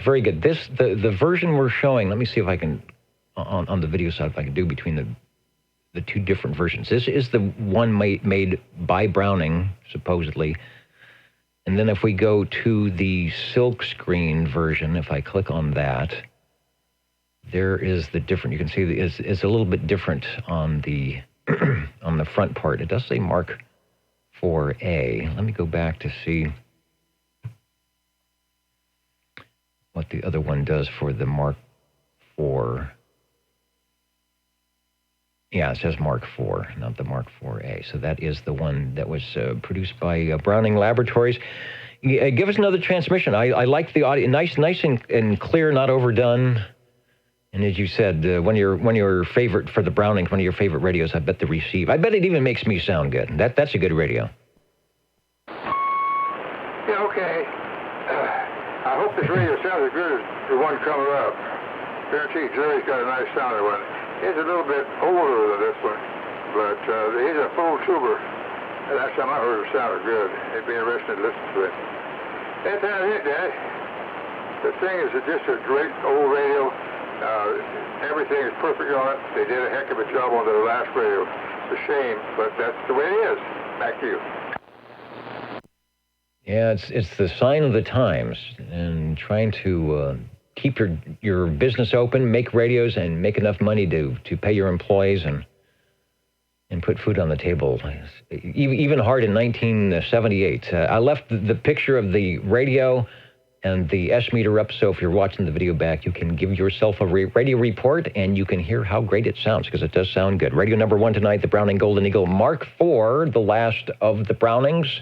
very good. The version we're showing, let me see if I can, on the video side, if I can do between the two different versions. This is the one made by Browning, supposedly. And then if we go to the silkscreen version, if I click on that, there is the different, you can see it's a little bit different on the on the front part. It does say Mark 4A. Let me go back to see what the other one does for the Mark 4. Yeah, it says Mark 4, not the Mark 4A. So that is the one that was produced by Browning Laboratories. Give us another transmission. I like the audio, nice and clear, not overdone. And as you said, one of your favorite for the Brownings, one of your favorite radios. I bet the receive. I bet it even makes me sound good. That's a good radio.
Yeah, okay. I hope this radio sounds as good as the one coming up. Guarantee Jerry's got a nice sounding one. It's a little bit older than this one, but he's a full tuber. And last time I heard it sounded good. It'd be interesting to listen to it. That's how it is, Dad. The thing is just a great old radio. Everything is perfect on it. They did a heck of a job on their last radio. It's a shame, but that's the way it is. Back to you.
Yeah, it's the sign of the times, and trying to keep your business open, make radios, and make enough money to pay your employees and put food on the table. Even hard in 1978. I left the picture of the radio and the S-meter up, so if you're watching the video back, you can give yourself a radio report, and you can hear how great it sounds, because it does sound good. Radio number 1 tonight, the Browning Golden Eagle Mark IV, the last of the Brownings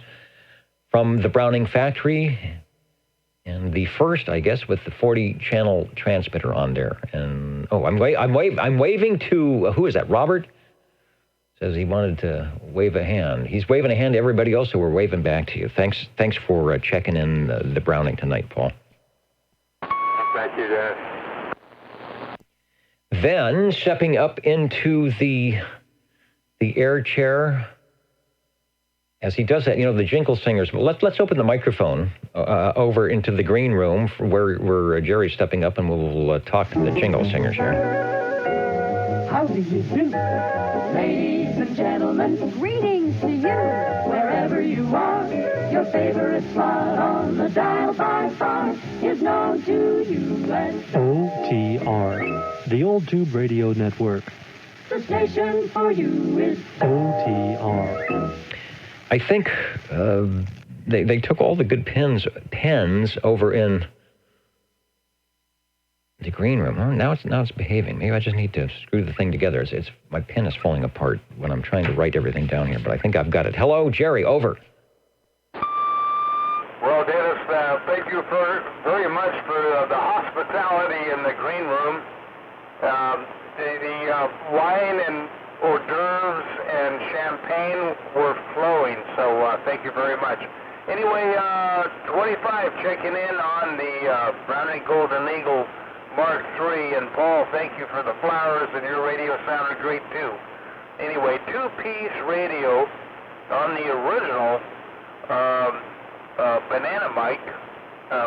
from the Browning factory, and the first, I guess, with the 40-channel transmitter on there. And I'm waving to who is that? Robert says he wanted to wave a hand. He's waving a hand to everybody else, so we're waving back to you. Thanks for checking in the Browning tonight, Paul.
Thank you, Dad.
Then stepping up into the air chair. As he does that, the jingle singers. Well, let's open the microphone over into the green room where Jerry's stepping up, and we'll talk to the jingle singers here.
How do you do, ladies and gentlemen? Greetings to you, wherever you are. Your favorite slot on the dial by far is known to you as
OTR, the Old Tube Radio Network.
The station for you is
OTR.
I think they took all the good pens over in the green room. Oh, now it's behaving. Maybe I just need to screw the thing together. It's my pen is falling apart when I'm trying to write everything down here, but I think I've got it. Hello, Jerry, over.
Well, Dennis, thank you very much for the hospitality in the green room. The wine and hors d'oeuvres and champagne were flowing, so thank you very much. Anyway, 25 checking in on the Browning Golden Eagle Mark III, and Paul, thank you for the flowers, and your radio sounded great too. Anyway, two-piece radio on the original banana mic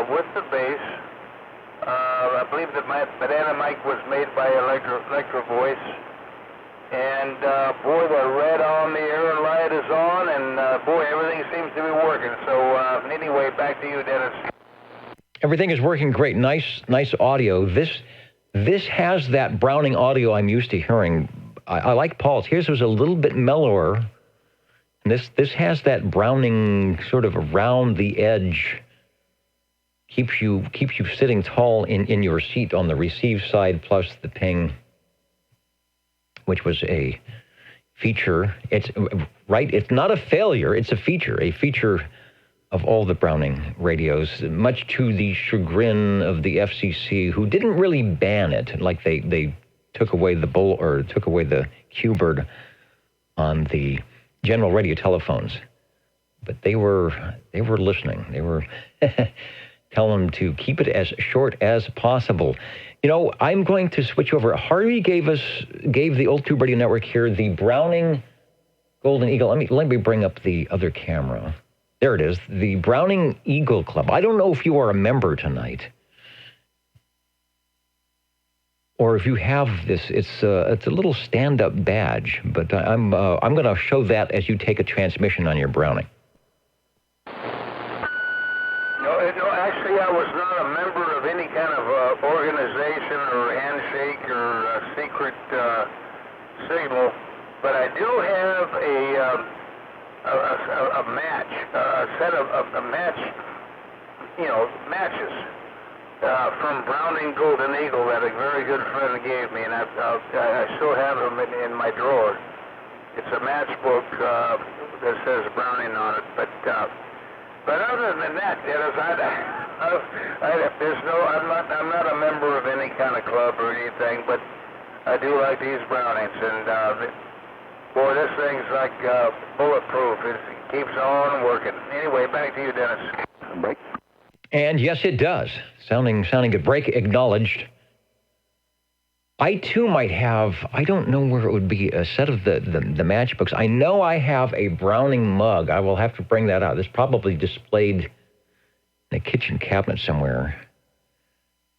with the bass. I believe that my banana mic was made by Electro Voice. And boy, the red on the air light is on, and boy, everything seems to be working. So anyway, back to you, Dennis.
Everything is working great. Nice audio. This has that Browning audio I'm used to hearing. I like Paul's. His was a little bit mellower. And this has that Browning sort of around the edge. Keeps you sitting tall in your seat on the receive side, plus the ping, which was a feature. It's right. It's not a failure. It's a feature of all the Browning radios, much to the chagrin of the FCC, who didn't really ban it. Like they took away the Q-Bird on the general radio telephones, but they were listening. They were telling them to keep it as short as possible. You know, I'm going to switch over. Harvey gave the Old Tube Radio Network here the Browning Golden Eagle. Let me bring up the other camera. There it is, the Browning Eagle Club. I don't know if you are a member tonight, or if you have this. It's a little stand-up badge, but I'm going to show that as you take a transmission on your Browning.
No, actually, I was not a member of any kind of organization or handshake or secret signal, but I do have a match, a set of matches from Browning Golden Eagle that a very good friend gave me, and I still have them in my drawer. It's a matchbook that says Browning on it, but other than that, Dennis, I'm not a member of any kind of club or anything, but I do like these Brownings, and boy, this thing's like bulletproof. It keeps on working. Anyway, back to you, Dennis.
Break.
And yes, it does. Sounding good. Break acknowledged. I too might have, I don't know where it would be, a set of the matchbooks. I know I have a Browning mug. I will have to bring that out. It's probably displayed in a kitchen cabinet somewhere.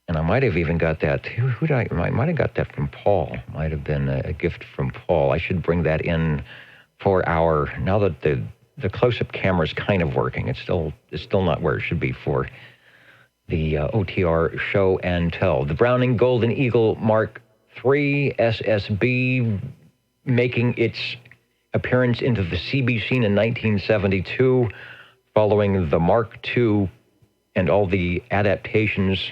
And I might have even got that. I might have got that from Paul. Might have been a gift from Paul. I should bring that in for now that the close-up camera is kind of working. It's still not where it should be for the OTR show and tell. The Browning Golden Eagle Mark III SSB, making its appearance into the CB scene in 1972, following the Mark II and all the adaptations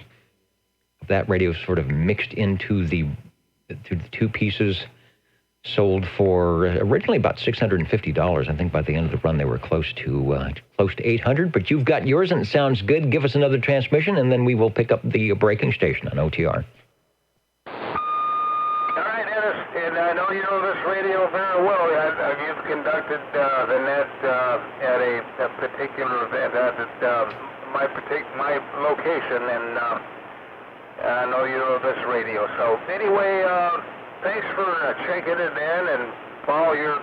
of that radio sort of mixed into the two pieces. Sold for originally about $650. I think by the end of the run they were close to $800. But you've got yours and it sounds good. Give us another transmission and then we will pick up the breaking station on OTR.
All right, Dennis, and I know you know this radio very well. You've conducted the net at a particular event at my location, and I know you know this radio. So anyway. Thanks for checking it in, and Paul, your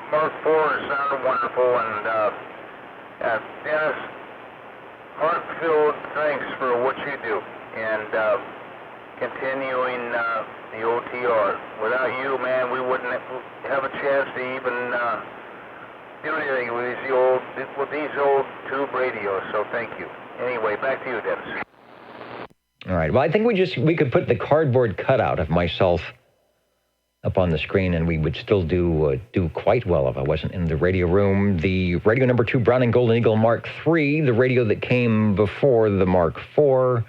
Mark IV sounded wonderful, and Dennis, heartfelt thanks for what you do, and continuing the OTR. Without you, man, we wouldn't have a chance to even do anything with these old tube radios. So thank you. Anyway, back to you, Dennis.
All right. Well, I think we could put the cardboard cutout of myself up on the screen, and we would still do quite well if I wasn't in the radio room. The radio number 2 Browning Golden Eagle Mark III, the radio that came before the Mark IV,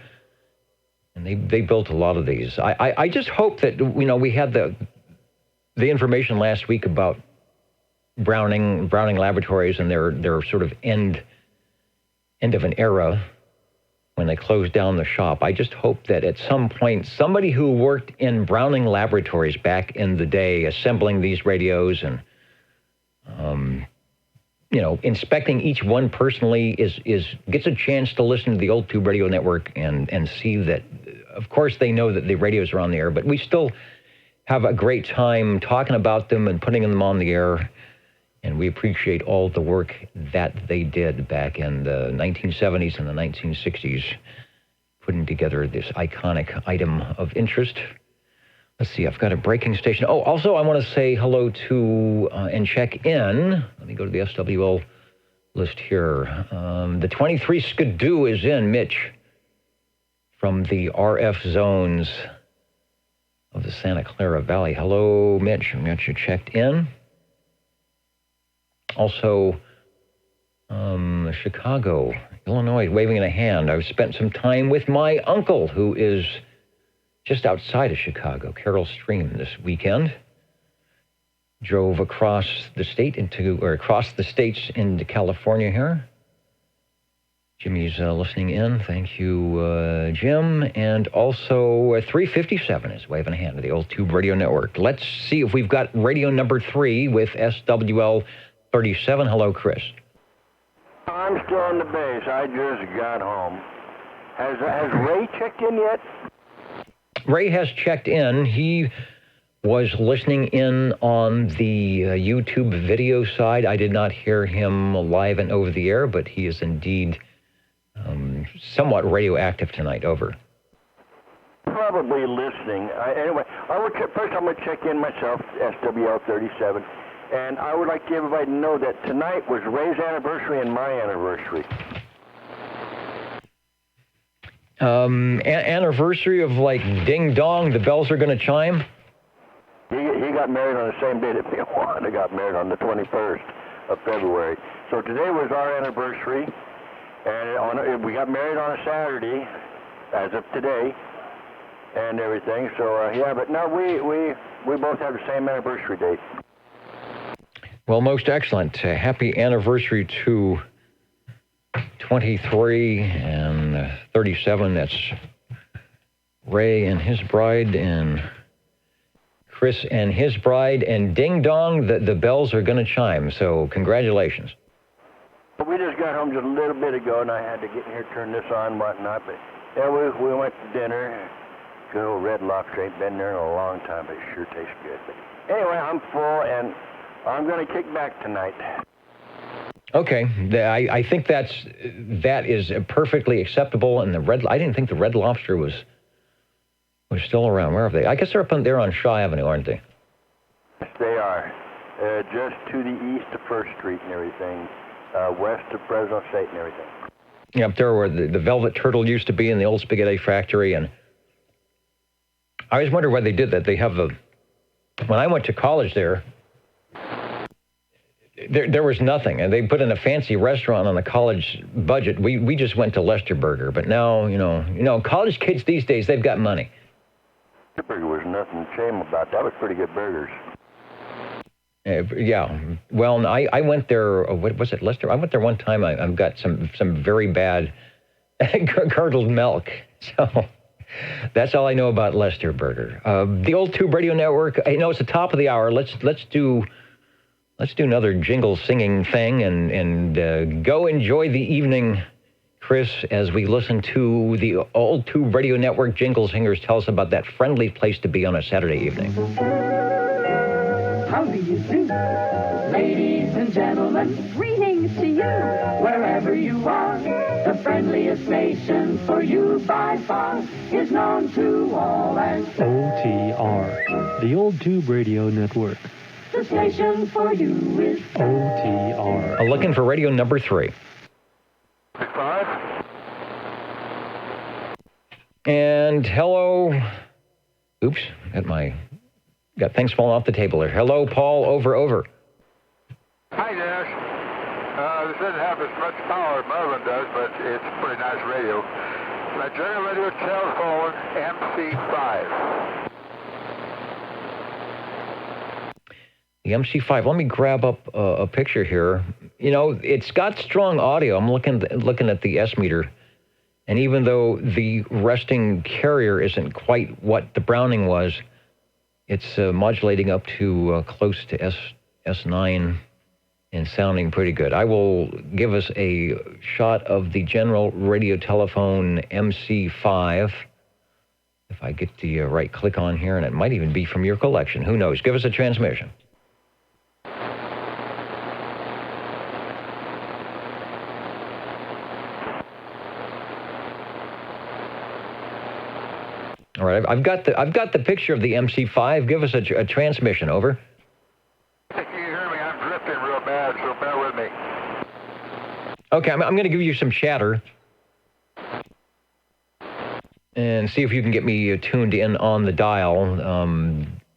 and they built a lot of these. I just hope that we had the information last week about Browning Laboratories and their sort of end of an era. When they closed down the shop. I just hope that at some point, somebody who worked in Browning Laboratories back in the day, assembling these radios and, inspecting each one personally gets a chance to listen to the Old Tube Radio Network and see that, of course, they know that the radios are on the air, but we still have a great time talking about them and putting them on the air. And we appreciate all the work that they did back in the 1970s and the 1960s, putting together this iconic item of interest. Let's see, I've got a breaking station. Oh, also, I want to say hello to and check in. Let me go to the SWL list here. The 23 Skidoo is in, Mitch, from the RF zones of the Santa Clara Valley. Hello, Mitch. I got you checked in. Also, Chicago, Illinois, waving in a hand. I've spent some time with my uncle, who is just outside of Chicago, Carroll Stream, this weekend. Drove across the states into California here. Jimmy's listening in. Thank you, Jim. And also 357 is waving a hand to the Old Tube Radio Network. Let's see if we've got radio number 3 with SWL 37. Hello, Chris.
I'm still on the base. I just got home. Has Ray checked in yet?
Ray has checked in. He was listening in on the YouTube video side. I did not hear him live and over the air, but he is indeed somewhat radioactive tonight. Over.
Probably listening. Anyway, first I'm going to check in myself, SWL 37, and I would like everybody to know that tonight was Ray's anniversary and my anniversary.
Anniversary of like ding dong, the bells are going to chime?
He got married on the same day that me and Wanda got married, on the 21st of February. So today was our anniversary, and we got married on a Saturday, as of today, and everything. So yeah, but no, we both have the same anniversary date.
Well, most excellent. Happy anniversary to 23 and 37. That's Ray and his bride, and Chris and his bride, and ding dong, the bells are going to chime. So congratulations.
We just got home just a little bit ago, and I had to get in here, turn this on, and whatnot. But yeah, we went to dinner. Good old Red Lobster. Ain't been there in a long time, but it sure tastes good. But anyway, I'm full, and I'm going to kick back tonight.
Okay, I think that is perfectly acceptable. And I didn't think the Red Lobster was still around. Where are they? I guess they're up there on Shaw Avenue, aren't they?
Yes, they are. Just to the east of First Street and everything, west of Fresno State and everything.
Yeah, up there where the Velvet Turtle used to be in the old spaghetti factory. And I always wondered why they did that. They have when I went to college there was nothing, and they put in a fancy restaurant on the college budget. We just went to Lester Burger, but now, you know, college kids these days, they've got money.
The burger was nothing to shame about. That was pretty good burgers.
Yeah. Well, I went there, what was it, Lester? I went there one time. I've got some very bad curdled milk. So that's all I know about Lester Burger. The Old Tube Radio Network, I know it's the top of the hour. Let's do another jingle singing thing and go enjoy the evening, Chris, as we listen to the Old Tube Radio Network jingle singers tell us about that friendly place to be on a Saturday evening.
How do you do? Ladies and gentlemen, greetings to you. Wherever you are, the friendliest station for you by far is known to all as
OTR, the Old Tube Radio Network.
The station for you is
OTR.
Looking for radio number 3.
5.
And hello. Oops, got things falling off the table here. Hello, Paul. Over.
Hi, Dennis. This doesn't have as much power as Merlin does, but it's pretty nice radio. My general radio telephone MC5.
The MC5. Let me grab up a picture here. You know, it's got strong audio. I'm looking at the S meter, and even though the resting carrier isn't quite what the Browning was, it's modulating up to close to S9 and sounding pretty good. I will give us a shot of the general radio telephone MC5. If I get the right click on here, and it might even be from your collection. Who knows? Give us a transmission. All right, I've got the picture of the MC5. Give us a transmission. Over.
If you hear me, I'm drifting real bad, so bear with me.
Okay, I'm going to give you some chatter and see if you can get me tuned in on the dial.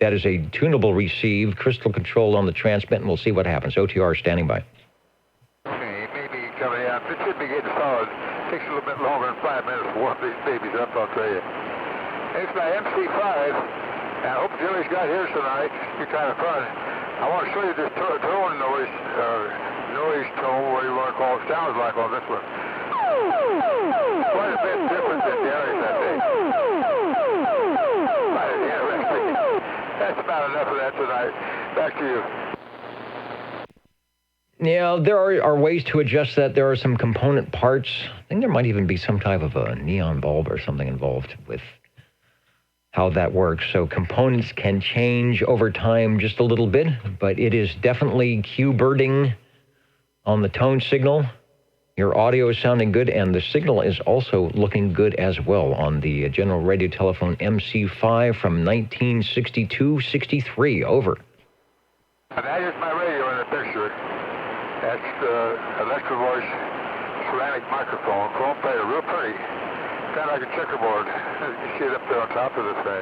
That is a tunable receive, crystal control on the transmit, and we'll see what happens. OTR standing by.
Okay, maybe coming out. It should be getting solid. Takes a little bit longer than 5 minutes to warm these babies up, I'll tell you. It's my MC5. I hope Jimmy's got his tonight. It'll be kind of fun. I want to show you this tone noise tone, what you want to call it, sounds like on this one. Quite a bit different than Gary's, I think. Quite interesting. That's about enough of that tonight. Back to you.
Yeah, there are ways to adjust that. There are some component parts. I think there might even be some type of a neon bulb or something involved with how that works. So components can change over time just a little bit, but it is definitely Q-birding on the tone signal. Your audio is sounding good, and the signal is also looking good as well on the General Radio Telephone MC5 from 1962-63. Over.
And that is my radio in the picture. That's the Electro Voice ceramic microphone. Chrome plated, real pretty. Kind of like a checkerboard. You see it up there on top of the thing.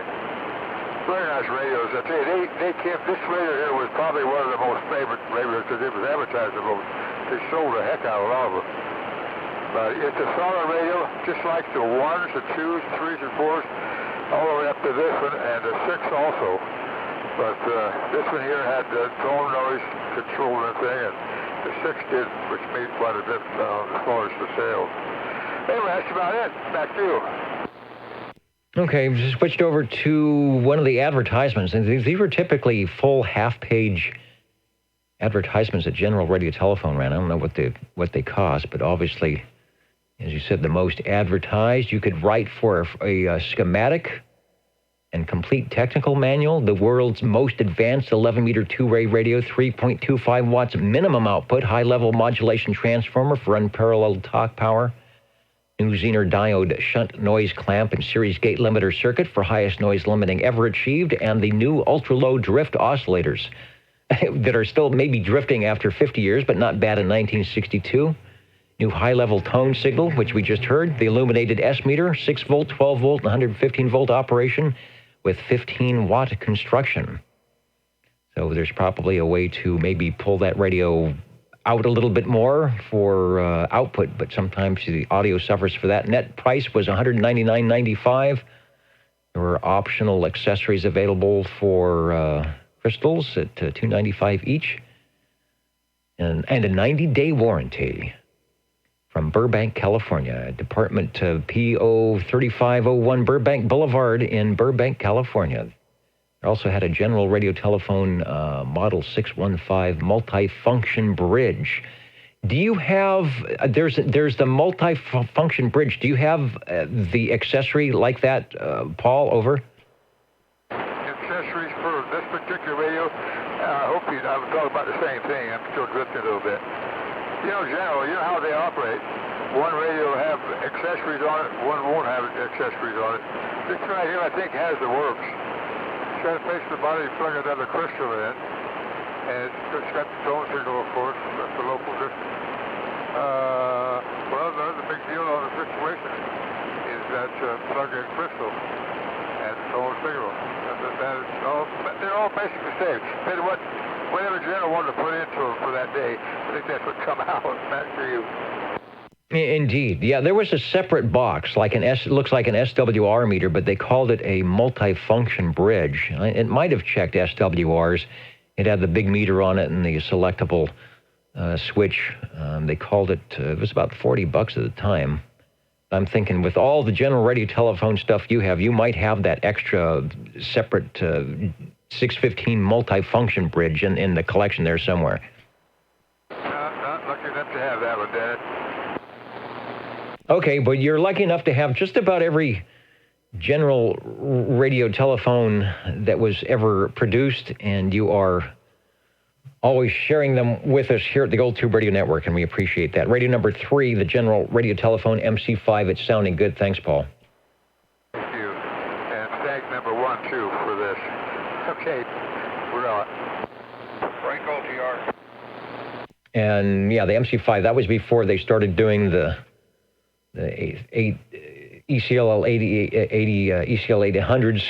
Very nice radios. I tell you, this radio here was probably one of the most favorite radios because it was advertised the most. They sold the heck out of a lot of them. But it's a solid radio, just like the 1s, the 2s, 3s, and 4s, all the way up to this one, and the 6 also. But this one here had the tone noise control and everything, and the 6 did, which made quite a bit as far as the sales. Anyway, that's about it. Back to you.
Okay, we just switched over to one of the advertisements. And these were typically full half-page advertisements that General Radio Telephone ran. I don't know what they cost, but obviously, as you said, the most advertised. You could write for a schematic and complete technical manual, the world's most advanced 11-meter two-way radio, 3.25 watts minimum output, high-level modulation transformer for unparalleled talk power, new Zener diode shunt noise clamp and series gate limiter circuit for highest noise limiting ever achieved, and the new ultra-low drift oscillators that are still maybe drifting after 50 years, but not bad in 1962. New high-level tone signal, which we just heard, the illuminated S-meter, 6-volt, 12-volt, and 115-volt operation with 15-watt construction. So there's probably a way to maybe pull that radio out a little bit more for output, but sometimes the audio suffers for that. Net price was $199.95. There were optional accessories available for crystals at $295 each, and a 90-day warranty from Burbank, California, Department PO 3501 Burbank Boulevard in Burbank, California. They also had a General Radio Telephone Model 615 multifunction bridge. Do you have, there's the multifunction bridge. Do you have the accessory like that, Paul? Over.
Accessories for this particular radio, I hope I was talking about the same thing. I'm still drifting a little bit. You know, General, you know how they operate. One radio will have accessories on it, one won't have accessories on it. This right here, I think, has the works. Try to face the body, plug another crystal in, and it's got the tone signal, of course. That's the local distance. Well, the big deal on the situation is that plug-in crystal and tone signal. They're all basically the same. Whatever General wanted to put into them for that day, I think that's what come out. Back to you.
Indeed. Yeah, there was a separate box, like it looks like an SWR meter, but they called it a multifunction bridge. It might have checked SWRs. It had the big meter on it and the selectable switch. They called it, it was about $40 at the time. I'm thinking with all the General Radio Telephone stuff you have, you might have that extra separate 615 multifunction bridge in the collection there somewhere.
Not lucky enough to have that one, Dad.
Okay, but you're lucky enough to have just about every General Radio Telephone that was ever produced, and you are always sharing them with us here at the Gold Tube Radio Network, and we appreciate that. Radio number 3, the General Radio Telephone MC5. It's sounding good. Thanks, Paul.
Thank you. And
And yeah, the MC5, that was before they started doing the ECL 800s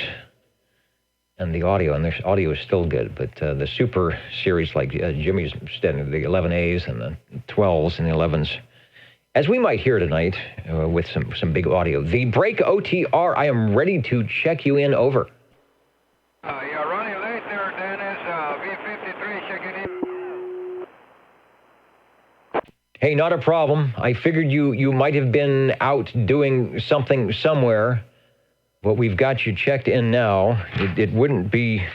and the audio. And their audio is still good, but the Super series, like Jimmy's said, the 11As and the 12s and the 11s, as we might hear tonight with some big audio. The break OTR, I am ready to check you in, over.
Yeah, running late there, Dennis. V53 checking in.
Hey, not a problem. I figured you might have been out doing something somewhere, but we've got you checked in now. It wouldn't be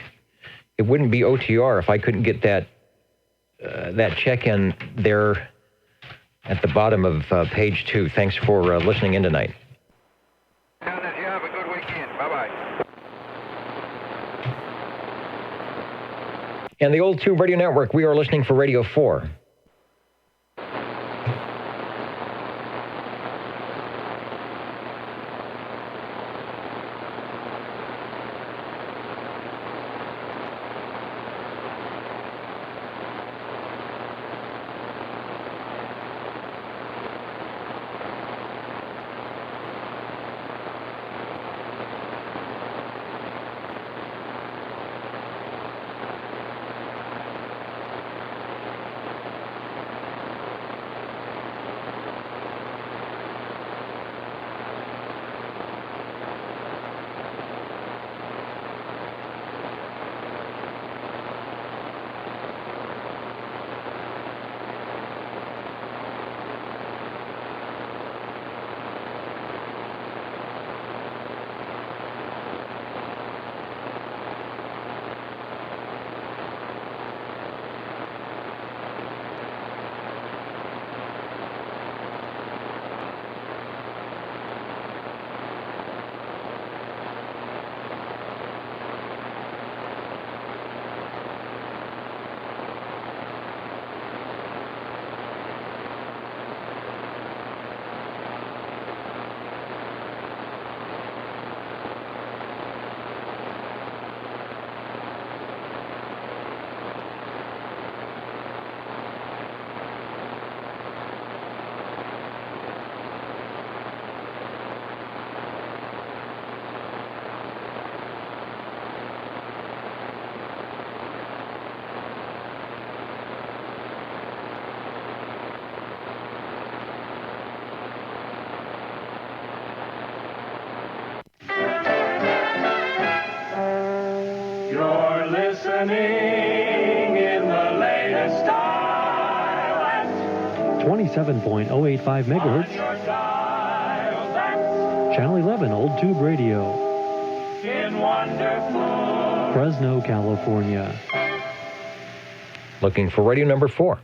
OTR if I couldn't get that check-in there at the bottom of page 2. Thanks for listening in tonight.
Dennis, you have a good weekend. Bye-bye.
And the Old Tube Radio Network, we are listening for Radio 4.
You're listening in the latest style. That's
27.085 megahertz.
your dial. That's
Channel 11, Old Tube Radio,
in wonderful.
Fresno, California.
Looking for radio number 4.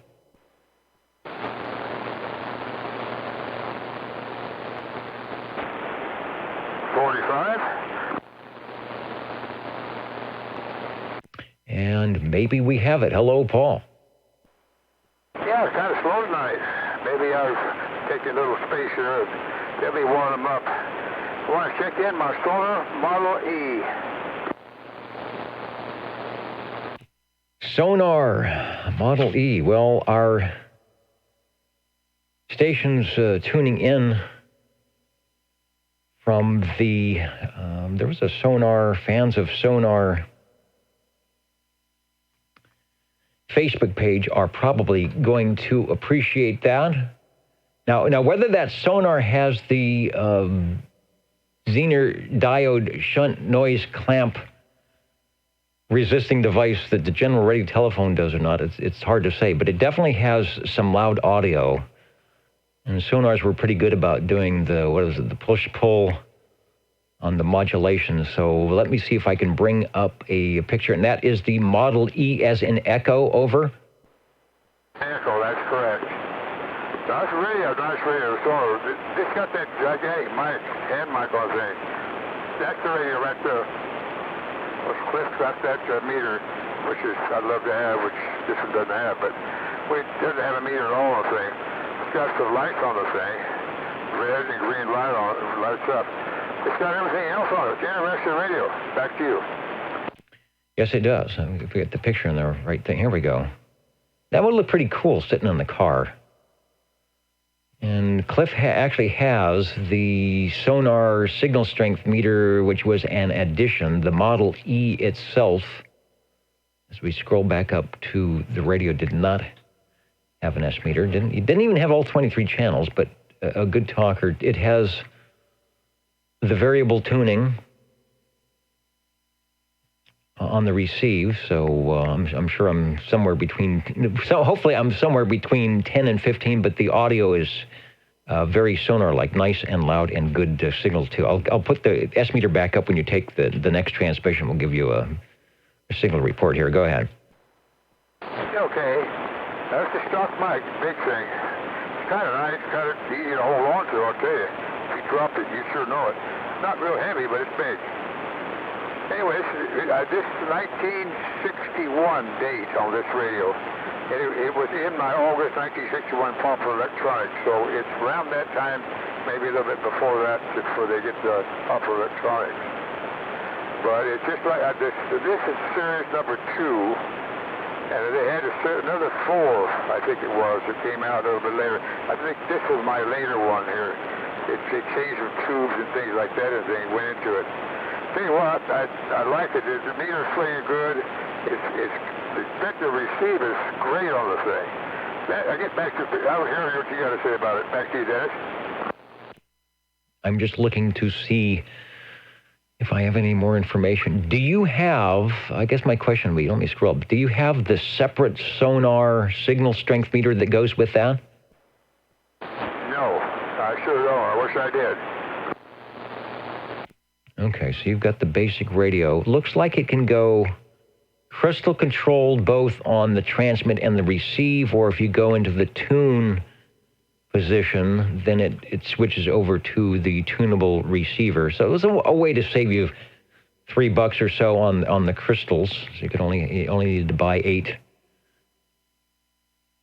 And maybe we have it. Hello, Paul.
Yeah, it's kind of slow tonight. Maybe I'll take a little space here. Let me warm them up. I want to check in my Sonar Model E.
Sonar Model E. Well, our station's tuning in from the, there was a Sonar, fans of Sonar Facebook page are probably going to appreciate that. Now whether that Sonar has the Zener diode shunt noise clamp resisting device that the general radio telephone does or not, it's hard to say, but it definitely has some loud audio. And Sonars were pretty good about doing the push-pull on the modulation. So let me see if I can bring up a picture. And that is the Model E as in Echo, over.
Echo, that's correct. Nice radio. So it's got that gigantic mic, hand mic on thing. That's the radio right there. Well, Cliff's got that meter, which is I'd love to have, which this one doesn't have, but we doesn't have a meter at all on the thing. It's got some lights on the thing, red and green light on it, it lights up. It's got everything else on it. It's interesting radio. Back to you.
Yes, it does. If we get the picture in the right thing, here we go. That would look pretty cool sitting in the car. And Cliff actually has the sonar signal strength meter, which was an addition. The Model E itself, as we scroll back up to the radio, did not have an S meter. It didn't even have all 23 channels, but a good talker. It has the variable tuning on the receive, so I'm sure I'm somewhere between. So hopefully I'm somewhere between 10 and 15, but the audio is very sonar-like, nice and loud and good signal too. I'll put the S meter back up when you take the next transmission. We'll give you a signal report here. Go ahead.
Okay, that's the stock mic, big thing. It's kind of nice, kind of easy to hold on to, I'll tell you. If you drop it, you sure know it. Not real heavy, but it's big. Anyway, this is 1961 date on this radio. It was in my August 1961 Popular Electronics, so it's around that time, maybe a little bit before that, before they get the Popular Electronics. But it's just like this is series number 2, and they had another 4, I think it was, that came out a little bit later. I think this was my later one here. It changed some tubes and things like that as they went into it. Tell you what, I like it. The meter's swinging good. The receive is great on the thing. I get back to, I was hearing what you got to say about it. Back to you, Dennis.
I'm just looking to see if I have any more information. Do you have, I guess my question would be, let me scroll up. Do you have the separate sonar signal strength meter that goes with that?
No, I sure don't. I wish I did.
Okay, so you've got the basic radio. Looks like it can go crystal controlled both on the transmit and the receive, or if you go into the tune position, then it switches over to the tunable receiver. So it was a way to save you $3 or so on the crystals. So you could only needed to buy 8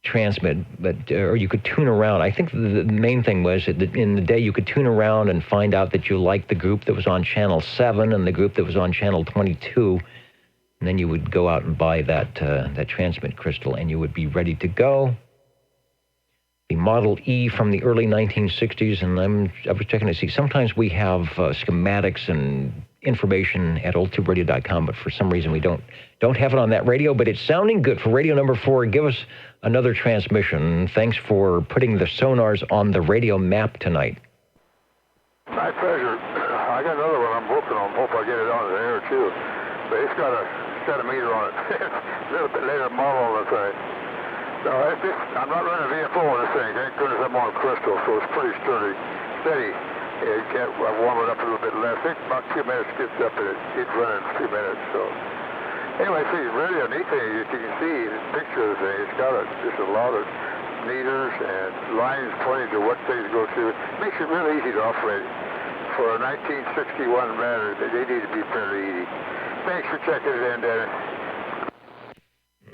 transmit, but or you could tune around. I think the main thing was that in the day you could tune around and find out that you liked the group that was on channel 7 and the group that was on channel 22, and then you would go out and buy that transmit crystal, and you would be ready to go. The Model E from the early 1960s, and I was checking to see. Sometimes we have schematics and information at oldtuberadio.com, but for some reason we don't have it on that radio. But it's sounding good for radio number 4. Give us another transmission. Thanks for putting the sonars on the radio map tonight.
My pleasure. I got another one I'm working on. Hope I get it on the air too. But it's got a meter on it. A little bit later model on the thing. No, I'm not running a VFO on this thing. Thank goodness I'm on crystal, so it's pretty sturdy, steady. You can't warm it up a little bit less. I think about 2 minutes gets up and it's running 2 minutes. So anyway, see, really a neat thing. As you can see the picture of the thing, it's got just a lot of meters and lines pointing to what things go to. It makes it really easy to operate. For a 1961 battery, they need to be fairly easy. Thanks for checking it in, Dennis.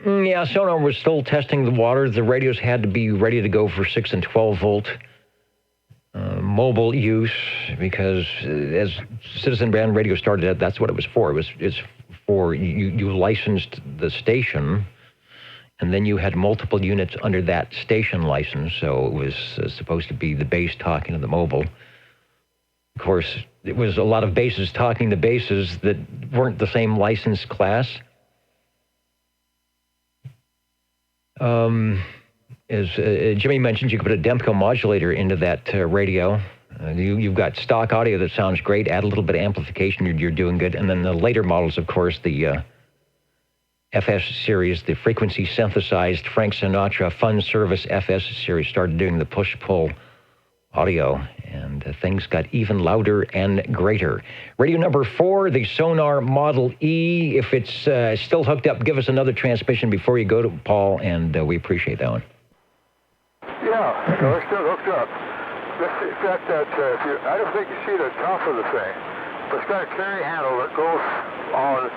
Yeah, sonar was still testing the water. The radios had to be ready to go for 6 and 12 volt mobile use, because as Citizen Band Radio started, that's what it was for. It's for you licensed the station, and then you had multiple units under that station license. So it was supposed to be the base talking to the mobile. Of course, it was a lot of bases talking to bases that weren't the same license class. As Jimmy mentioned, you could put a Demko modulator into that radio. You've got stock audio that sounds great. Add a little bit of amplification, you're doing good. And then the later models, of course, the FS series, the frequency synthesized Frank Sinatra Fun Service FS series, started doing the push-pull audio, and things got even louder and greater. Radio number 4, the Sonar Model E. If it's still hooked up, give us another transmission before you go to Paul, and we appreciate that one.
Yeah, no, it's still hooked up. It's got that, I don't think you see the top of the thing, but it's got a carry handle that goes on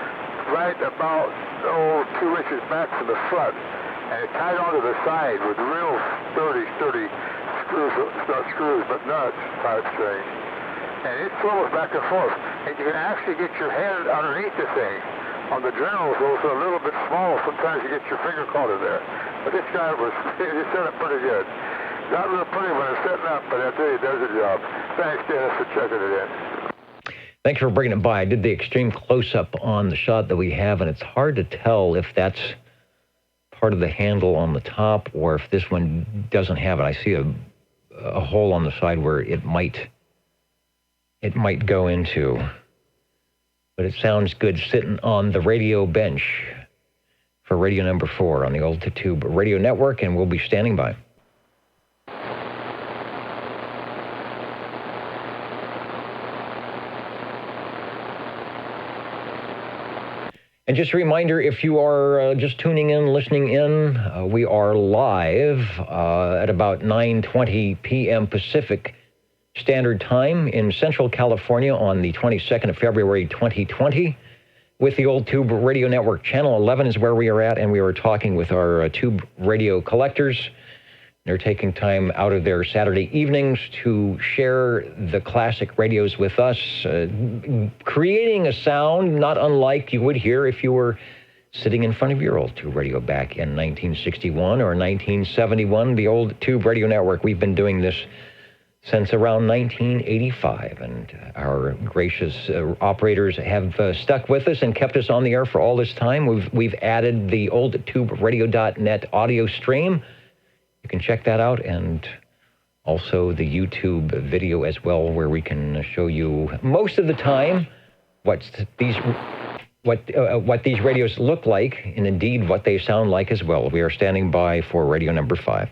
right about, 2 inches back from the front, and it's tied onto the side with real sturdy screws, not screws, but nuts type thing. And it flows back and forth, and you can actually get your hand underneath the thing. On the journals, those are a little bit small. Sometimes you get your finger caught in there. But this guy he set it pretty good. Not real pretty when it's setting up, but I tell you, it does the job. Thanks, Dennis, for checking it in.
Thanks for bringing it by. I did the extreme close-up on the shot that we have, and it's hard to tell if that's part of the handle on the top or if this one doesn't have it. I see a hole on the side where it might go into. But it sounds good sitting on the radio bench for radio number 4 on the Old Tube Radio Network, and we'll be standing by. And just a reminder, if you are just tuning in, listening in, we are live at about 9:20 p.m. Pacific Standard Time in Central California on the 22nd of February, 2020. With the Old Tube Radio Network. Channel 11 is where we are at, and we are talking with our tube radio collectors. They're taking time out of their Saturday evenings to share the classic radios with us, creating a sound not unlike you would hear if you were sitting in front of your old tube radio back in 1961 or 1971, the Old Tube Radio Network. We've been doing this since around 1985, and our gracious operators have stuck with us and kept us on the air for all this time. We've added the oldtuberadio.net audio stream. You can check that out, and also the YouTube video as well, where we can show you most of the time what these radios look like, and indeed what they sound like as well. We are standing by for radio number 5.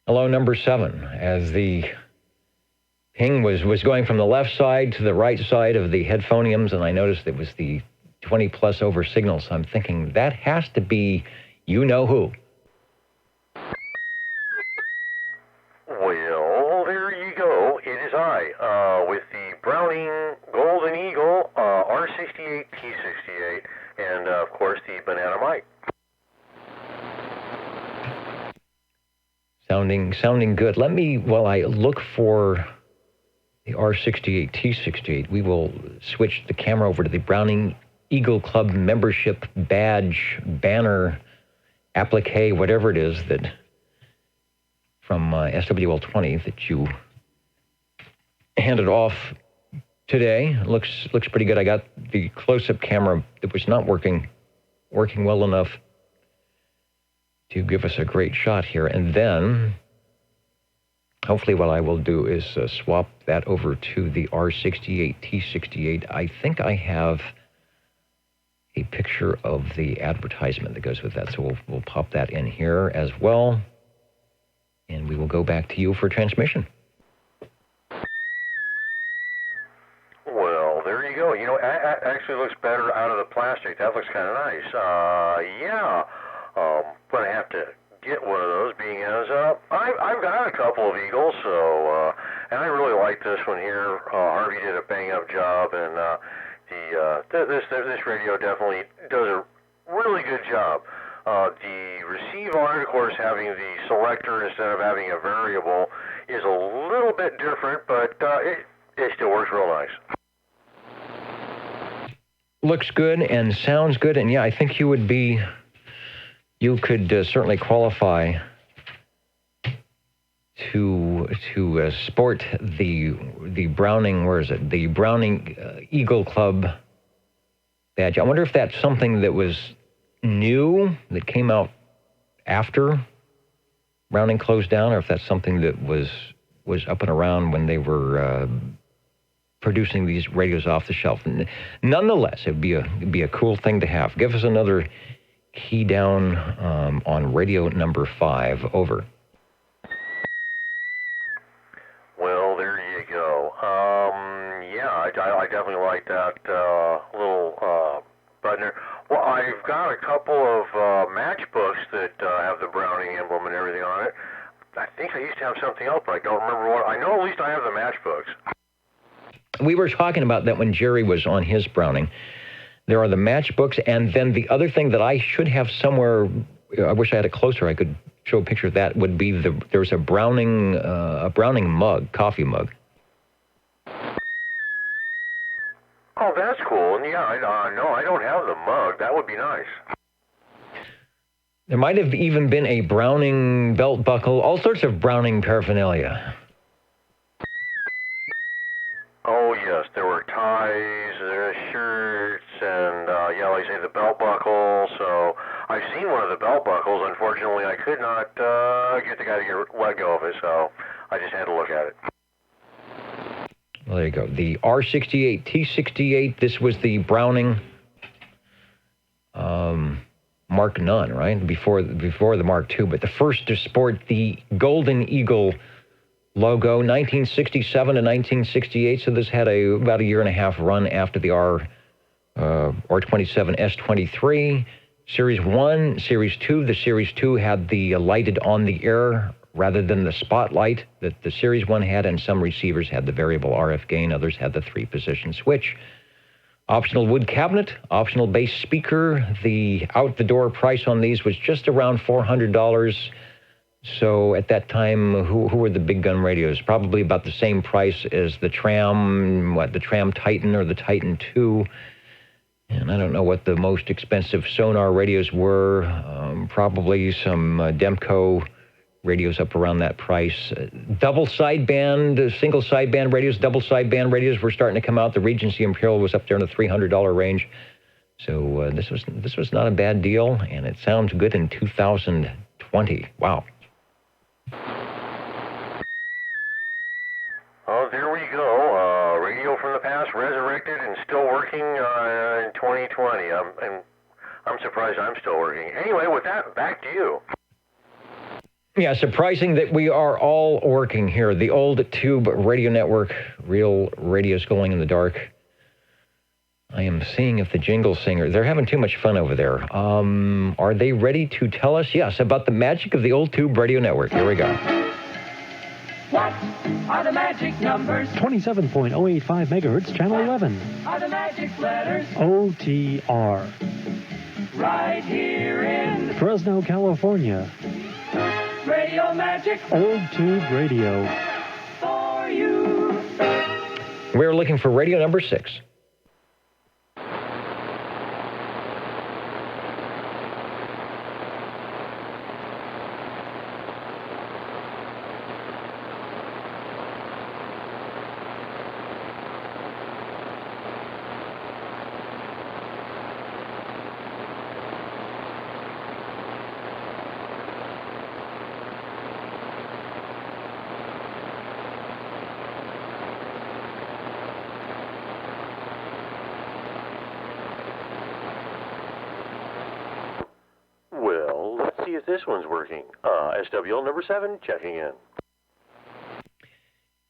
Hello, number 7. As the ping was going from the left side to the right side of the headphoniums, and I noticed it was the 20-plus over signal, so I'm thinking that has to be you-know-who.
Well, there you go. It is I, with the Browning Golden Eagle R68 T68, and, of course, the Banana Mike.
Sounding good. Let me, while I look for the R68 T68, we will switch the camera over to the Browning Eagle Club membership badge, banner, applique, whatever it is that from SWL20 that you handed off today. Looks pretty good. I got the close-up camera that was not working well enough to give us a great shot here. And then, hopefully what I will do is swap that over to the R68 T68. I think I have a picture of the advertisement that goes with that, so we'll pop that in here as well. And we will go back to you for transmission.
Well, there you go. You know, it actually looks better out of the plastic. That looks kind of nice. Yeah. But I have to get one of those, being as I've got a couple of Eagles, so and I really like this one here. Harvey did a bang-up job, and this radio definitely does a really good job. The receive on, of course, having the selector instead of having a variable is a little bit different, but it still works real nice.
Looks good and sounds good, and yeah, I think you could certainly qualify to sport the Browning, where is it? The Browning Eagle Club badge. I wonder if that's something that was new, that came out after Browning closed down, or if that's something that was up and around when they were producing these radios off the shelf. Nonetheless, it'd be a cool thing to have. Give us another key down on radio number 5. Over.
Well, there you go. Yeah, I definitely like that.
little button there. Well, I've got a couple of matchbooks that have the Browning emblem and everything on it. I think I used to have something else, but I don't remember what. I know at least I have the matchbooks.
We were talking about that when Jerry was on his Browning. There are the matchbooks, and then the other thing that I should have somewhere, I wish I had it closer, I could show a picture of that, would be there's a Browning mug, coffee mug.
Oh, that's cool. And yeah, no, I don't have the mug. That would be nice.
There might have even been a Browning belt buckle, all sorts of Browning paraphernalia.
Oh, yes, there were ties, there were shirts, and, yeah, like I say, the belt buckle. So I've seen one of the belt buckles. Unfortunately, I could not get the guy to let go of it, so I just had to look at it.
Well, there you go. The R68, T68, this was the Browning Mark None, right? Before the Mark II, but the first to sport the Golden Eagle logo, 1967 to 1968. So this had about a year and a half run after the R27 S23. Series 1, Series 2. The Series 2 had the lighted on the air rather than the spotlight that the Series 1 had, and some receivers had the variable RF gain, others had the 3-position switch. Optional wood cabinet, optional bass speaker. The out-the-door price on these was just around $400. So at that time, who were the big gun radios? Probably about the same price as the Tram, the Tram Titan or the Titan II. And I don't know what the most expensive Sonar radios were. Probably some Demco radios up around that price. Double sideband, single sideband radios, double sideband radios were starting to come out. The Regency Imperial was up there in the $300 range. So this was not a bad deal, and it sounds good in 2020. Wow.
Oh, there we go. Radio from the past, resurrected and still working in 2020. I'm surprised I'm still working. Anyway, with that, back to you.
Yeah, surprising that we are all working here. The old tube radio network, real radios glowing in the dark. I am seeing if the jingle singer, they're having too much fun over there. Are they ready to tell us? Yes, about the magic of the old tube radio network. Here we go.
What are the magic numbers?
27.085 megahertz, channel 11.
Are the magic letters?
OTR.
Right here in
Fresno, California.
Radio Magic.
Old Tube Radio.
For you.
We're looking for radio number 6.
See if this one's working. SWL number 7, checking in.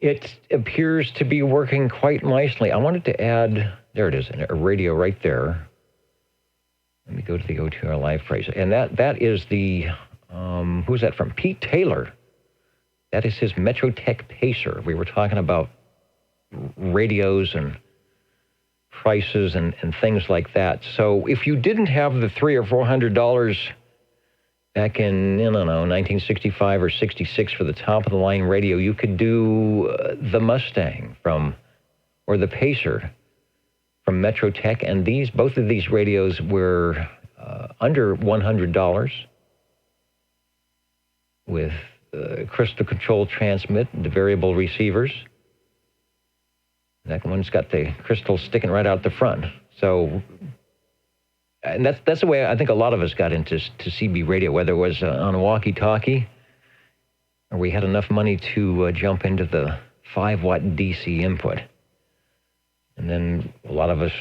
It appears to be working quite nicely. I wanted to add, there it is, a radio right there. Let me go to the OTR live phrase. And that is the, who's that from? Pete Taylor. That is his Metrotech Pacer. We were talking about radios and prices and things like that. So if you didn't have the $300 or $400 back in, I don't know, 1965 or 66 for the top-of-the-line radio, you could do the Mustang or the Pacer from Metrotech, and both of these radios were under $100 with crystal control transmit, the variable receivers. That one's got the crystal sticking right out the front. So, and that's the way I think a lot of us got into CB radio, whether it was on a walkie-talkie or we had enough money to jump into the 5-watt DC input. And then a lot of us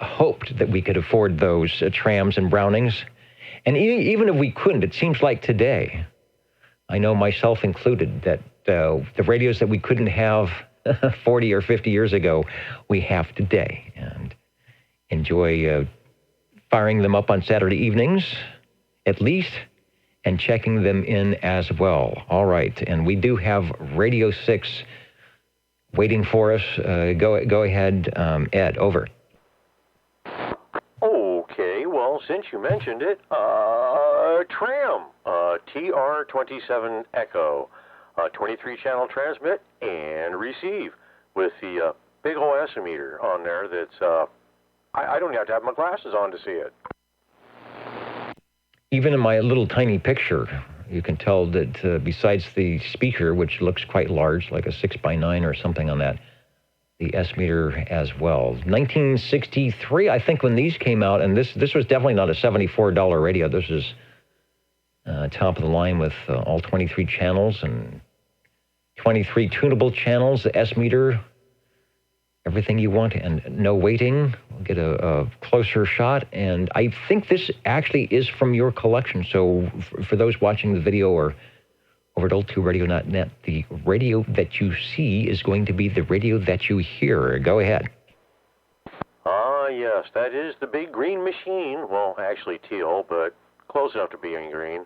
hoped that we could afford those Trams and Brownings. And even if we couldn't, it seems like today, I know myself included, that the radios that we couldn't have 40 or 50 years ago, we have today. And enjoy firing them up on Saturday evenings, at least, and checking them in as well. All right, and we do have Radio 6 waiting for us. Go ahead, Ed, over.
Okay, well, since you mentioned it, Tram, TR27 Echo, 23-channel transmit and receive with the big ol' estimeter on there that's, I don't have to have my glasses on to see it.
Even in my little tiny picture, you can tell that besides the speaker, which looks quite large, like a 6x9 or something on that, the S-meter as well. 1963, I think, when these came out, and this was definitely not a $74 radio. This is top of the line with all 23 channels and 23 tunable channels, the S-meter, everything you want, and no waiting. We'll get a closer shot, and I think this actually is from your collection. So for those watching the video or over at old2radio.net, the radio that you see is going to be the radio that you hear. Go ahead.
Yes, that is the big green machine. Well, actually teal, but close enough to being green.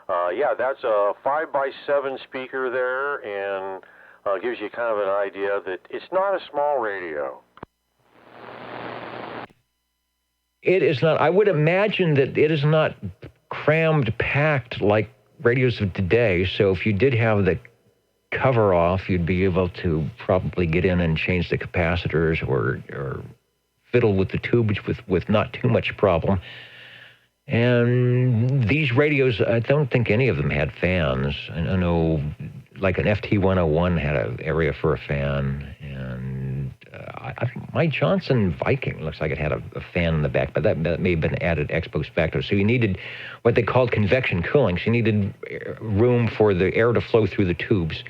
Yeah, that's a 5x7 speaker there, and gives you kind of an idea that it's not a small radio.
It is not. I would imagine that it is not crammed, packed like radios of today. So if you did have the cover off, you'd be able to probably get in and change the capacitors or fiddle with the tubes with not too much problem. And these radios, I don't think any of them had fans. I know like an FT101 had an area for a fan, and my Johnson Viking looks like it had a fan in the back, but that may have been added ex post facto. So you needed what they called convection cooling. So you needed room for the air to flow through the tubes,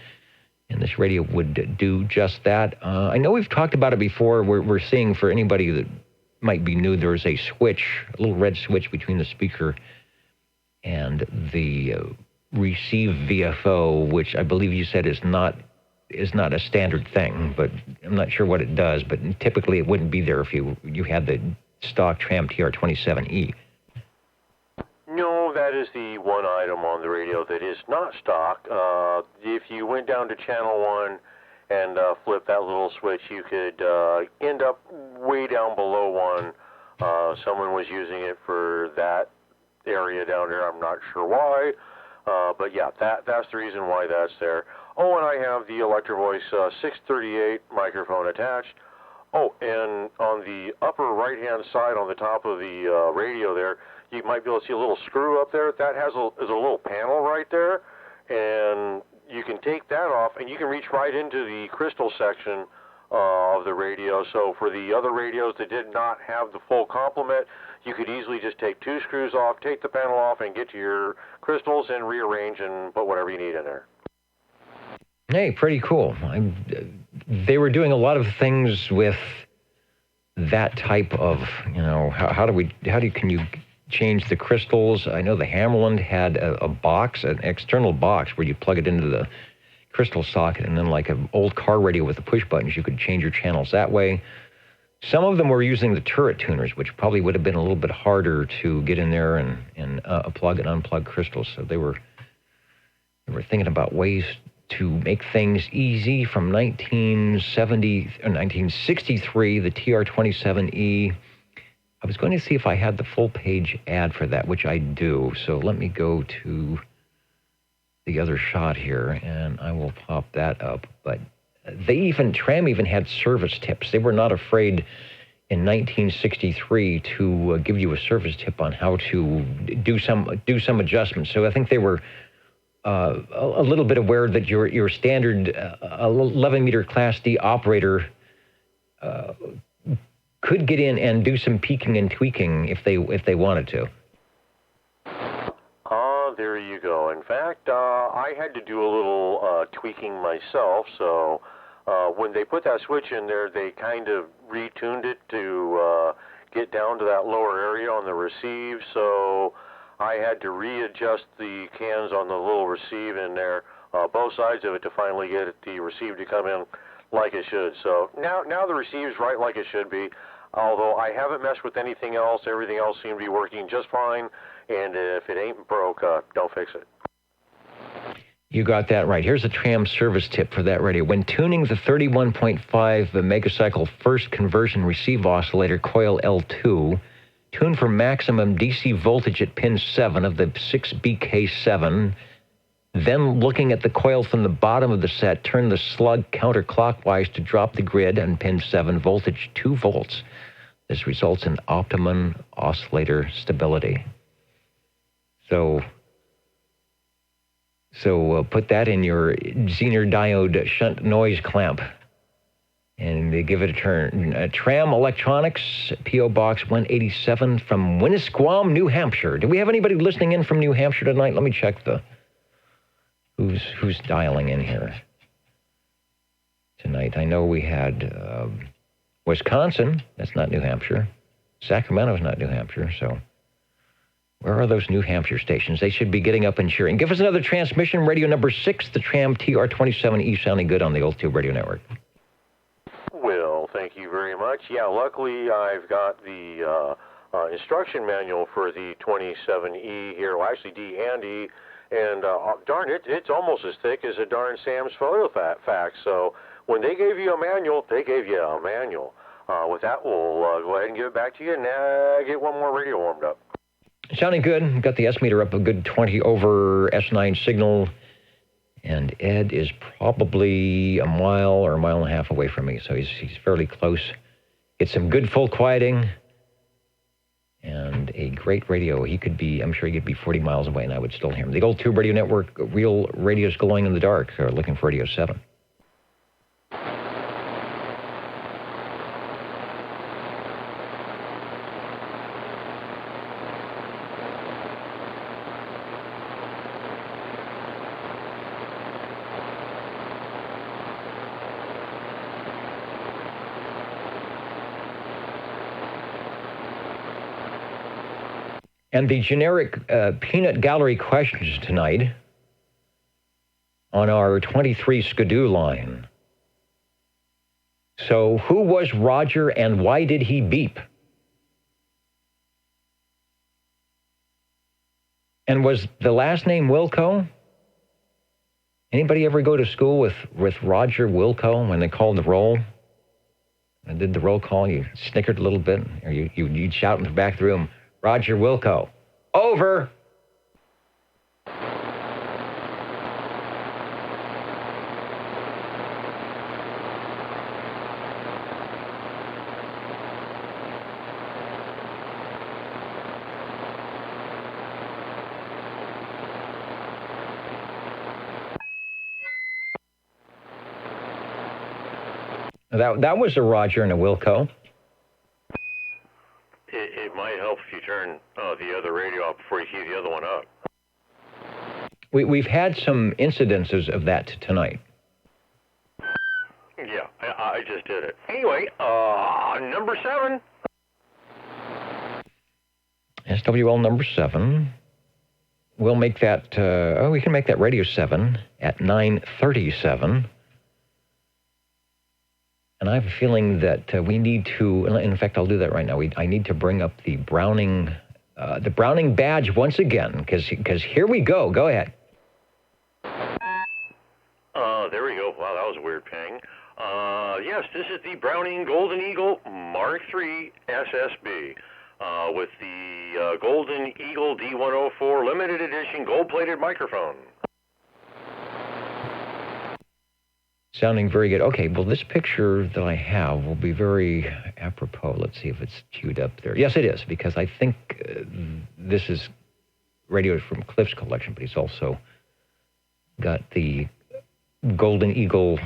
and this radio would do just that. I know we've talked about it before. We're seeing, for anybody that might be new, there's a switch, a little red switch between the speaker and the receive VFO, which I believe you said is not a standard thing, but I'm not sure what it does. But typically it wouldn't be there if you had the stock Tram TR27E.
No, that is the one item on the radio that is not stock. If you went down to channel 1 and flip that little switch, you could end up way down below 1. Someone was using it for that area down there. I'm not sure why. But yeah, that's the reason why that's there. Oh, and I have the Electro Voice 638 microphone attached. Oh, and on the upper right-hand side on the top of the radio there, you might be able to see a little screw up there. That is a little panel right there, and you can take that off, and you can reach right into the crystal section of the radio. So for the other radios that did not have the full complement, you could easily just take 2 screws off, take the panel off, and get to your crystals and rearrange and put whatever you need in there.
Hey, pretty cool. They were doing a lot of things with that type of, can you change the crystals? I know the Hammerland had a box, an external box where you plug it into the crystal socket, and then like an old car radio with the push buttons, you could change your channels that way. Some of them were using the turret tuners, which probably would have been a little bit harder to get in there and plug and unplug crystals. So they were thinking about ways to make things easy. From 1963, the TR27E. I was going to see if I had the full page ad for that, which I do. So let me go to the other shot here, and I will pop that up. But Tram even had service tips. They were not afraid in 1963 to give you a service tip on how to do some adjustments. So I think they were a little bit aware that your standard 11-meter Class D operator could get in and do some peaking and tweaking if they wanted to.
There you go. In fact, I had to do a little tweaking myself. So when they put that switch in there, they kind of retuned it to get down to that lower area on the receive. So I had to readjust the cans on the little receive in there, both sides of it, to finally get the receive to come in like it should. So now the receive's right like it should be. Although I haven't messed with anything else, everything else seemed to be working just fine. And if it ain't broke, don't fix it.
You got that right. Here's a tram service tip for that radio. When tuning the 31.5 megacycle first conversion receive oscillator coil L2, tune for maximum DC voltage at pin 7 of the 6BK7. Then, looking at the coil from the bottom of the set, turn the slug counterclockwise to drop the grid on pin 7, voltage 2 volts. This results in optimum oscillator stability. So put that in your Zener diode shunt noise clamp and they give it a turn. Tram Electronics, P.O. Box 187 from Winnisquam, New Hampshire. Do we have anybody listening in from New Hampshire tonight? Let me check who's dialing in here tonight. I know we had Wisconsin. That's not New Hampshire. Sacramento's not New Hampshire, so... Where are those New Hampshire stations? They should be getting up and cheering. Give us another transmission, radio number 6, the Tram TR27E, sounding good on the Old Tube Radio Network.
Well, thank you very much. Yeah, luckily I've got the instruction manual for the 27E here, well, actually D and E, and darn it, it's almost as thick as a darn Sam's photo fax. So when they gave you a manual, they gave you a manual. With that, we'll go ahead and give it back to you and get one more radio warmed up.
Sounding good. Got the S meter up a good 20 over S9 signal. And Ed is probably a mile or a mile and a half away from me, so he's fairly close. Get some good full quieting and a great radio. I'm sure he could be 40 miles away and I would still hear him. The Old Tube Radio Network, real radios glowing in the dark. Looking for Radio 7. And the generic peanut gallery questions tonight on our 23 Skidoo line. So who was Roger and why did he beep? And was the last name Wilco? Anybody ever go to school with Roger Wilco when they called the roll? And did the roll call, you snickered a little bit, or you'd shout in the back of the room, Roger Wilco. Over. That was a Roger and a Wilco.
It might help if you turn the other radio off before you heat the other one up.
We've had some incidences of that tonight.
Yeah, I just did it. Anyway, number 7.
SWL number 7. We'll make that, we can make that Radio 7 at 9:37. And I have a feeling that we need to, in fact, I'll do that right now. I need to bring up the Browning badge once again, because here we go. Go ahead.
There we go. Wow, that was a weird ping. Yes, this is the Browning Golden Eagle Mark III SSB with the Golden Eagle D104 limited edition gold-plated microphone.
Sounding very good. Okay, well, this picture that I have will be very apropos. Let's see if it's queued up there. Yes, it is, because I think this is radio from Cliff's collection, but he's also got the Golden Eagle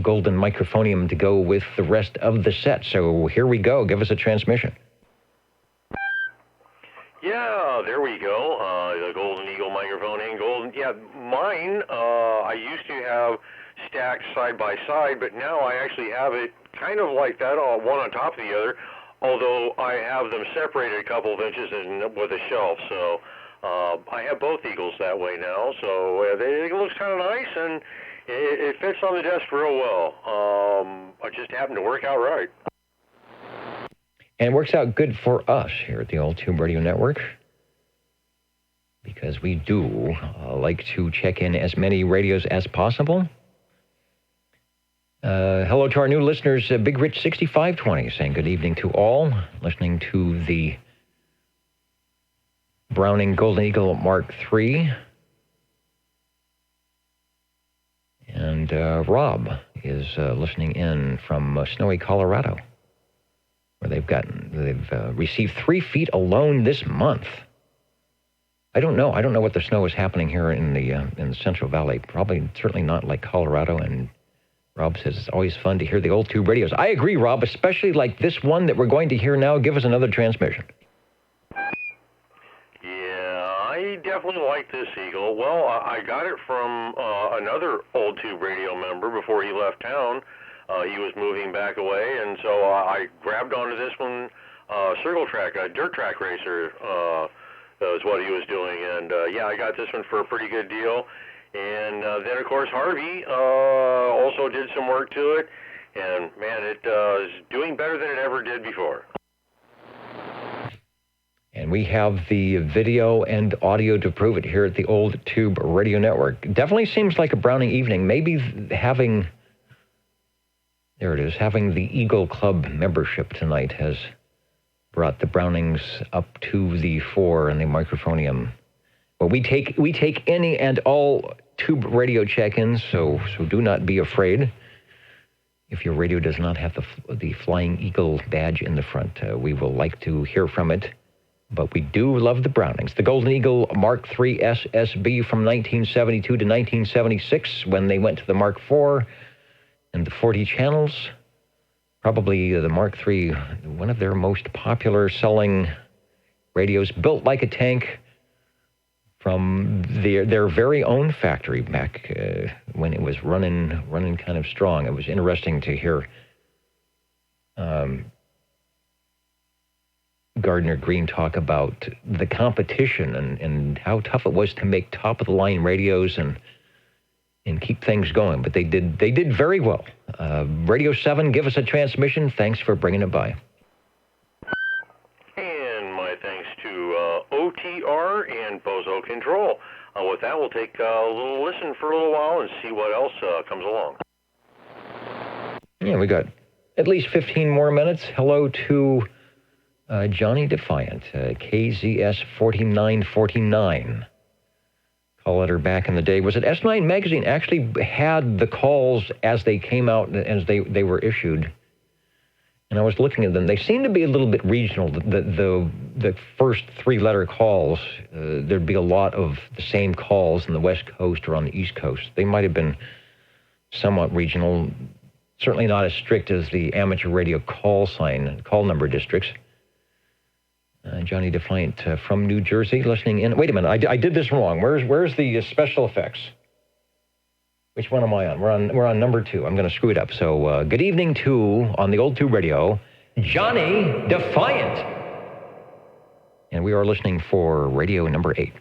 golden microphonium to go with the rest of the set. So here we go. Give us a transmission.
Yeah, there we go. The Golden Eagle microphone and golden. Yeah, mine, I used to have stacked side by side, but now I actually have it kind of like that, one on top of the other, although I have them separated a couple of inches with a shelf. So I have both Eagles that way now. So it looks kind of nice, and it fits on the desk real well. It just happened to work out right.
And it works out good for us here at the Old Tube Radio Network, because we do like to check in as many radios as possible. Hello to our new listeners, Big Rich 6520, saying good evening to all, listening to the Browning Golden Eagle Mark III. And Rob is listening in from snowy Colorado, where they've received 3 feet alone this month. I don't know what the snow is happening here in the Central Valley. Probably, certainly not like Colorado. And Rob says it's always fun to hear the Old Tube radios. I agree, Rob, especially like this one that we're going to hear now. Give us another transmission.
I definitely like this Eagle. Well, I got it from another Old Tube radio member before he left town. He was moving back away, and so I grabbed onto this one. Circle track, a dirt track racer is what he was doing. And yeah, I got this one for a pretty good deal. And then, of course, Harvey also did some work to it. And, man, it is doing better than it ever did before.
And we have the video and audio to prove it here at the Old Tube Radio Network. Definitely seems like a Browning evening. Maybe having the Eagle Club membership tonight has brought the Brownings up to the fore in the microphonium. But we take any and all tube radio check-ins, so do not be afraid. If your radio does not have the Flying Eagle badge in the front, we will like to hear from it. But we do love the Brownings. The Golden Eagle Mark III SSB from 1972 to 1976, when they went to the Mark IV and the 40 channels. Probably the Mark III, one of their most popular selling radios, built like a tank from their very own factory back when it was running kind of strong. It was interesting to hear Gardner Green talk about the competition and how tough it was to make top-of-the-line radios and keep things going. But they did very well. Radio 7, give us a transmission. Thanks for bringing it by.
And my thanks to OTR and Bozo Control. With that, we'll take a little listen for a little while and see what else comes along.
Yeah, we got at least 15 more minutes. Hello to Johnny Defiant, KZS 4949. Call letter back in the day. Was it S9 Magazine actually had the calls as they came out, as they were issued? And I was looking at them. They seem to be a little bit regional. The first 3-letter calls, there'd be a lot of the same calls on the West Coast or on the East Coast. They might have been somewhat regional, certainly not as strict as the amateur radio call number districts. Johnny Defiant from New Jersey, listening in. Wait a minute, I did this wrong. Where's the special effects? Which one am I on? We're on number 2. I'm going to screw it up. So good evening to, on the Old Tube Radio, Johnny Defiant. And we are listening for radio number 8.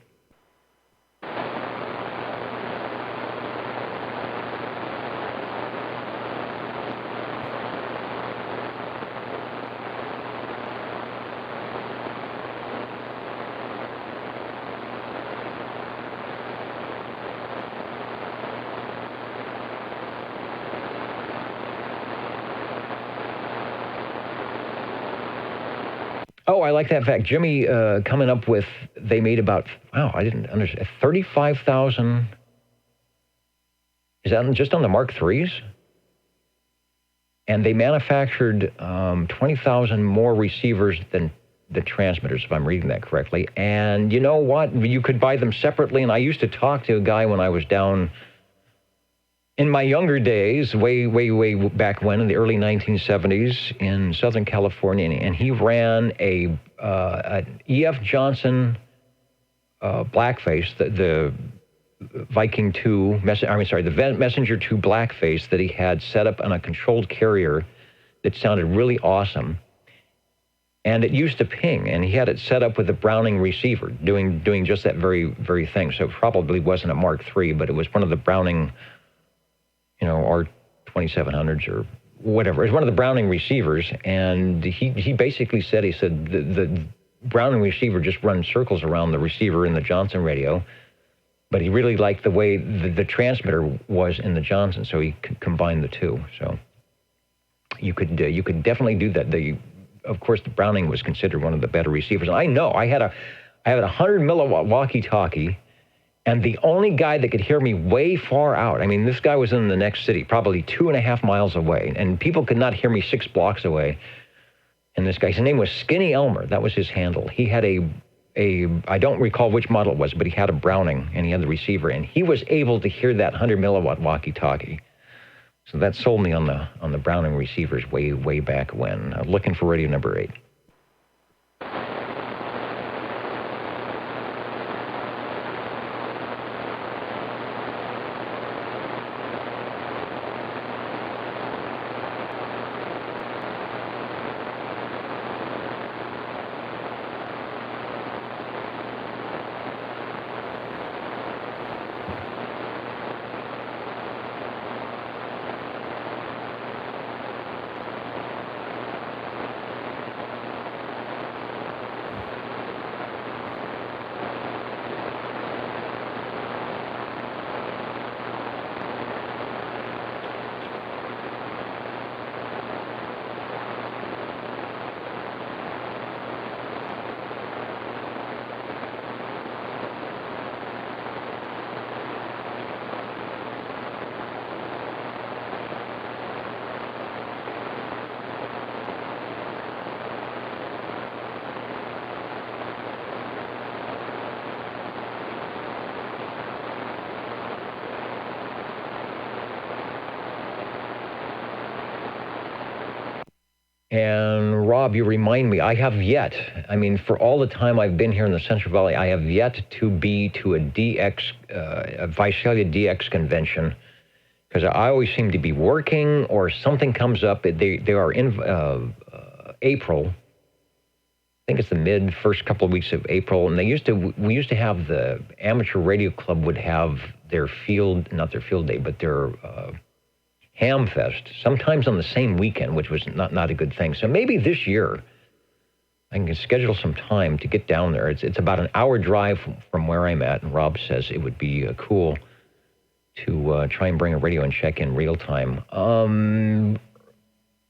Oh, I like that fact. Jimmy coming up with, they made about, I didn't understand, 35,000, is that just on the Mark IIIs? And they manufactured 20,000 more receivers than the transmitters, if I'm reading that correctly. And you know what? You could buy them separately, and I used to talk to a guy when I was down in my younger days, way back when, in the early 1970s, in Southern California, and he ran an E.F. Johnson blackface, the Viking 2, the Messenger 2 blackface that he had set up on a controlled carrier that sounded really awesome. And it used to ping, and he had it set up with a Browning receiver, doing just that very thing. So it probably wasn't a Mark III, but it was one of the Browning, R2700s or whatever. It was one of the Browning receivers, and he basically said, the Browning receiver just runs circles around the receiver in the Johnson radio, but he really liked the way the transmitter was in the Johnson, so he combined the two. So you could definitely do that. Of course, the Browning was considered one of the better receivers. I know. I had a 100 milliwatt walkie-talkie, and the only guy that could hear me way far out, I mean, this guy was in the next city, probably 2.5 miles away, and people could not hear me 6 blocks away. And this guy, his name was Skinny Elmer. That was his handle. He had I don't recall which model it was, but he had a Browning, and he had the receiver, and he was able to hear that 100 milliwatt walkie-talkie. So that sold me on the Browning receivers way back when. Looking for radio number 8. And Rob, you remind me, I have yet, I mean, for all the time I've been here in the Central Valley, I have yet to be to a Visalia DX convention, because I always seem to be working or something comes up. They are in April. I think it's the first couple of weeks of April, and we used to have the Amateur Radio Club would have their not their field day, but their Hamfest, sometimes on the same weekend, which was not a good thing. So maybe this year I can schedule some time to get down there. It's about an hour drive from where I'm at, and Rob says it would be cool to try and bring a radio and check in real time.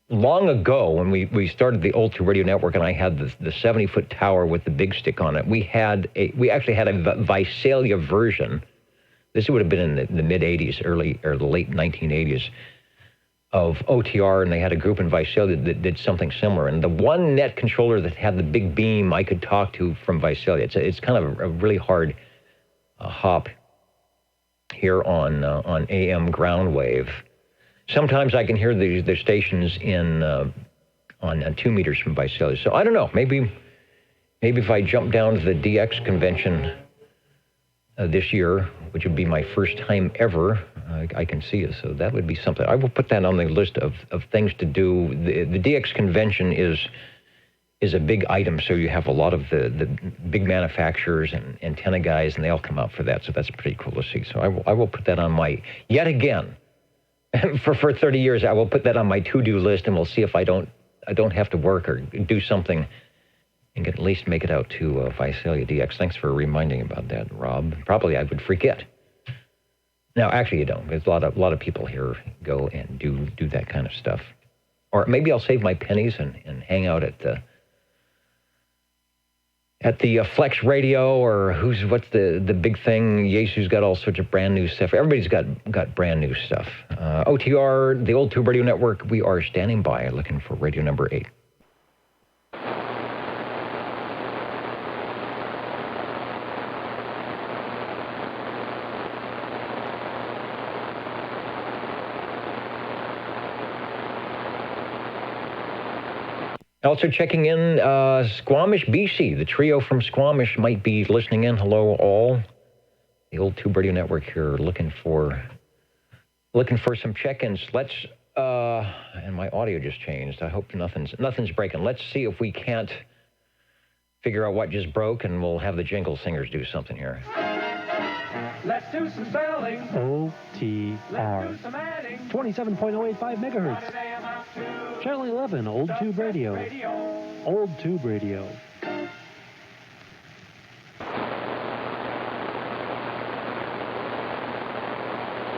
Long ago, when we started the Old 2 Radio Network, and I had the 70-foot tower with the big stick on it, we actually had a Visalia version. This would have been in the mid-'80s, early or the late 1980s, of OTR, and they had a group in Visalia that did something similar. And the one net controller that had the big beam I could talk to from Visalia. It's kind of a really hard hop here on AM ground wave. Sometimes I can hear the stations on 2 meters from Visalia. So I don't know. Maybe if I jump down to the DX convention this year, which would be my first time ever, I can see it. So that would be something. I will put that on the list of things to do. The DX convention is a big item, so you have a lot of the big manufacturers and antenna guys, and they all come out for that. So that's pretty cool to see. So I will put that on yet again, for 30 years, I will put that on my to-do list, and we'll see if I don't have to work or do something and can at least make it out to Visalia DX. Thanks for reminding about that, Rob. Probably I would forget. No, actually you don't. There's a lot of people here go and do that kind of stuff. Or maybe I'll save my pennies and hang out at the Flex Radio, or what's the big thing? Yesu's got all sorts of brand new stuff. Everybody's got brand new stuff. OTR, the Old 2 Radio Network, we are standing by looking for radio number 8. Also checking in, Squamish, BC. The trio from Squamish might be listening in. Hello, all. The Old 2 Radio Network here, looking for some check-ins. Let's. And my audio just changed. I hope nothing's breaking. Let's see if we can't figure out what just broke, and we'll have the jingle singers do something here.
Let's do some spelling.
OTR. 27.085 megahertz. Channel 11, Old Tube Radio. Old Tube Radio.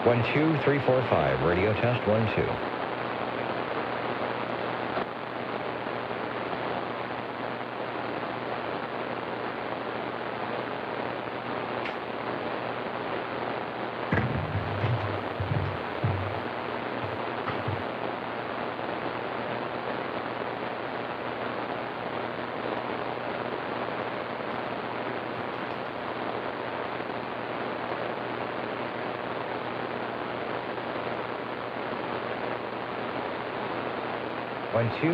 One, 2, 3, 4, 5. Radio test, 1, 2. One, 2.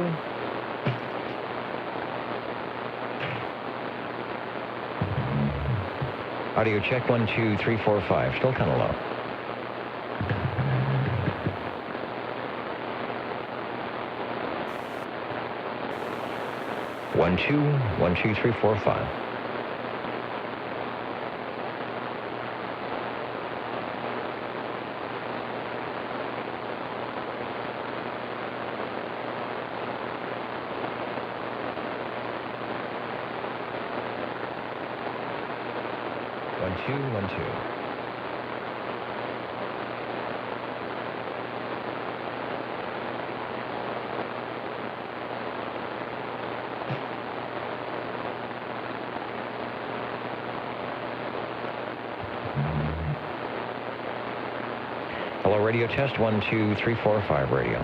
Audio check, 1, 2, 3, 4, 5. Still kind of low. One, 2, 1, 2, 3, 4, 5. One, 2, 1, 2. Hello, radio test, 1, 2, 3, 4, 5, radio.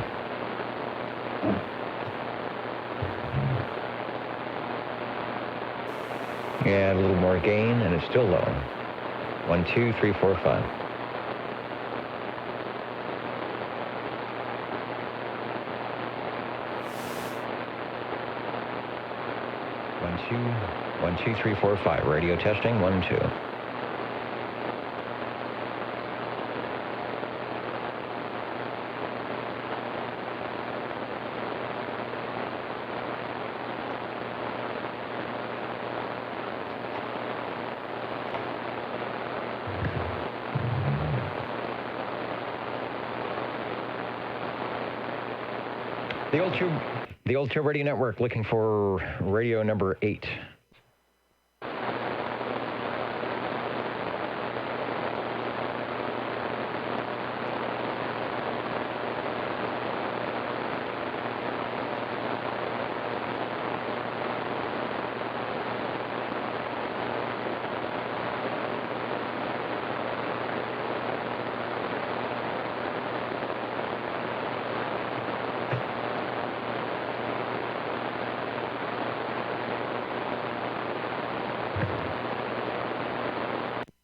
Yeah, a little more gain, and it's still low. 1, 2, 3, 4, 5. One, 2, 3, 4, 5. Radio testing, 1, 2. The Old Tube Radio Network looking for radio number 8.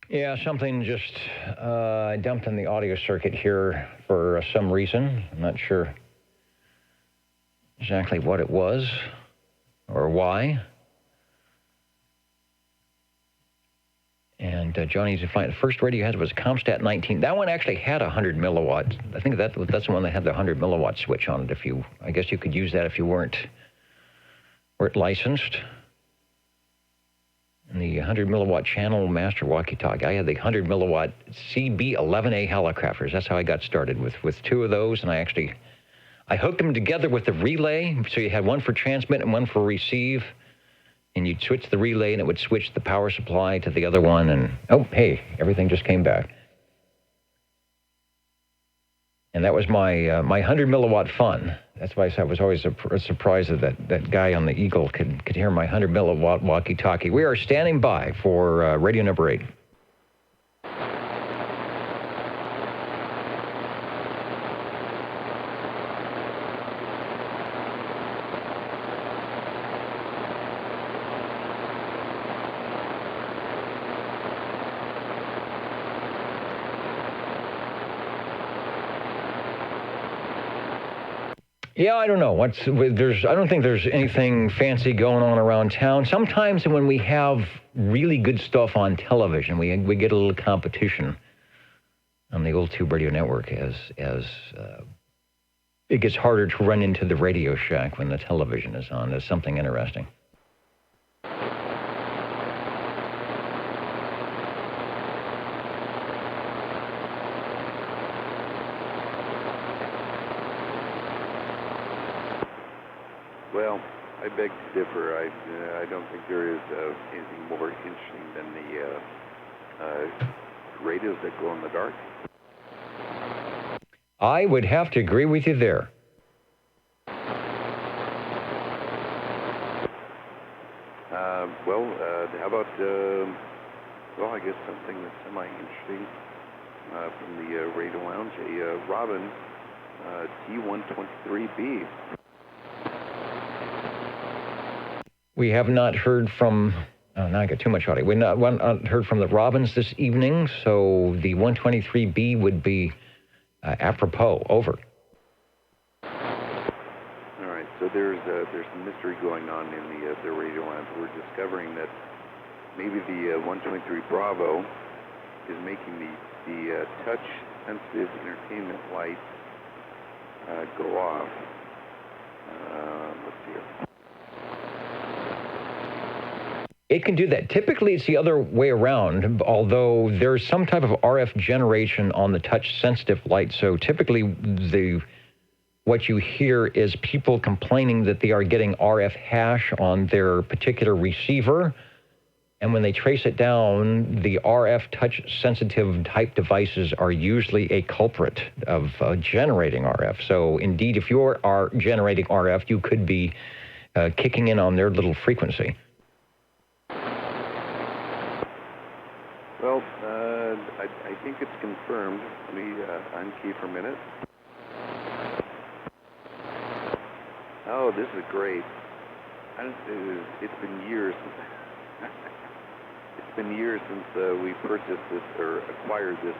Yeah, something just dumped in the audio circuit here for some reason. I'm not sure exactly what it was or why. And Johnny, to find the first radio you had was Comstat 19. That one actually had 100 milliwatts. I think that's the one that had the 100 milliwatt switch on it. I guess you could use that if you weren't licensed. And the 100 milliwatt channel master walkie-talkie. I had the 100 milliwatt CB11A Helicrafters. That's how I got started with two of those, and I hooked them together with the relay. So you had one for transmit and one for receive, and you'd switch the relay, and it would switch the power supply to the other one. And oh, hey, everything just came back. And that was my 100 milliwatt fun. That's why I was always surprised that guy on the Eagle could hear my 100 milliwatt walkie-talkie. We are standing by for radio number 8. Yeah, I don't know. I don't think there's anything fancy going on around town. Sometimes when we have really good stuff on television, we get a little competition on the Old Tube Radio Network as it gets harder to run into the Radio Shack when the television is on. There's something interesting.
Well, I beg to differ. I don't think there is anything more interesting than the radios that glow in the dark.
I would have to agree with you there.
How about, I guess something that's semi-interesting from the Radio Lounge, a Robin D123B.
We have not heard from, now I got too much audio. We've not heard from the Robins this evening, so the 123B would be apropos. Over.
All right, so there's some mystery going on in the Radio Lounge. We're discovering that maybe the 123 Bravo is making the touch-sensitive entertainment light go off. Let's see here.
It can do that. Typically, it's the other way around, although there's some type of RF generation on the touch-sensitive light. So typically, what you hear is people complaining that they are getting RF hash on their particular receiver. And when they trace it down, the RF touch-sensitive type devices are usually a culprit of generating RF. So indeed, if you are generating RF, you could be kicking in on their little frequency.
Well, I think it's confirmed. Let me unkey for a minute. Oh, this is great. It's been years. It's been years since we purchased this or acquired this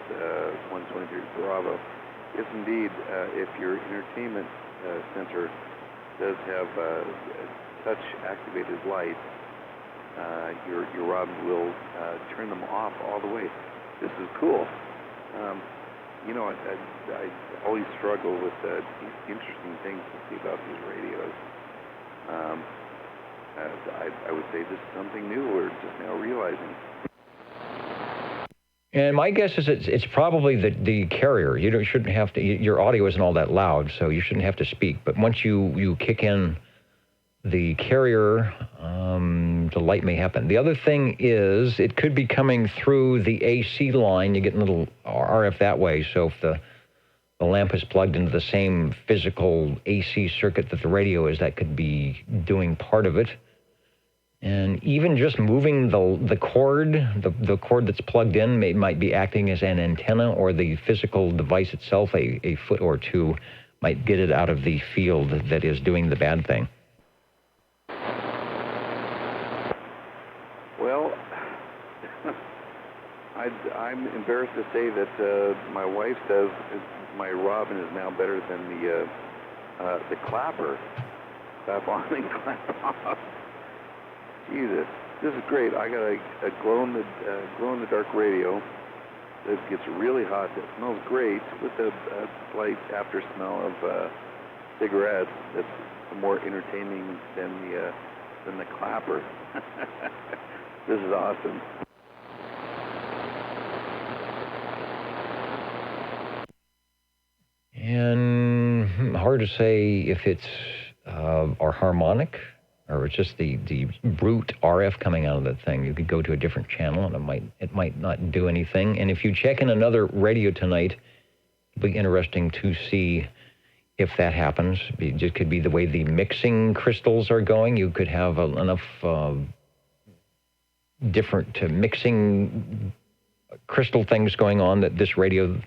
123 Bravo. Yes, indeed. If your entertainment sensor does have touch-activated lights, your Robin will turn them off all the way. This is cool. I always struggle with interesting things to see about these radios. I would say this is something new we're just now realizing.
And my guess is it's probably the carrier. You shouldn't have to. Your audio isn't all that loud, so you shouldn't have to speak. But once you kick in the carrier, the light may happen. The other thing is it could be coming through the AC line. You get a little RF that way. So if the lamp is plugged into the same physical AC circuit that the radio is, that could be doing part of it. And even just moving the cord, the cord that's plugged in might be acting as an antenna, or the physical device itself, a foot or two, might get it out of the field that is doing the bad thing.
Well, I'm embarrassed to say that my wife says my Robin is now better than the clapper. Clap on and clap off. Jesus, this is great. I got a glow in the dark radio that gets really hot. That smells great with a slight after smell of cigarettes. That's more entertaining than the clapper. This is awesome.
And hard to say if it's our harmonic or it's just the brute RF coming out of the thing. You could go to a different channel and it might not do anything. And if you check in another radio tonight, it'll be interesting to see if that happens. It just could be the way the mixing crystals are going. You could have enough different mixing crystal things going on that this radio is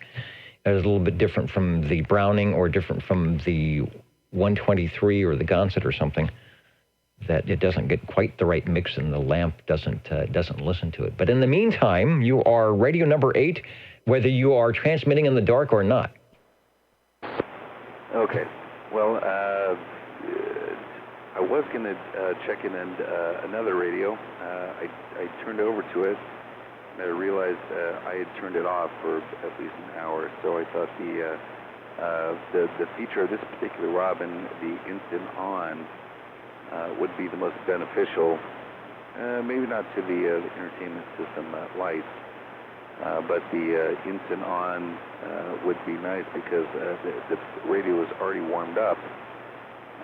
a little bit different from the Browning or different from the 123 or the Gonset or something, that it doesn't get quite the right mix and the lamp doesn't listen to it. But in the meantime, you are radio number 8, whether you are transmitting in the dark or not.
Okay. Well, I was going to check in another radio. I turned over to it, and I realized I had turned it off for at least an hour. So I thought the feature of this particular Robin, the instant on, would be the most beneficial. Maybe not to the entertainment system lights, but the instant on would be nice because the radio is already warmed up.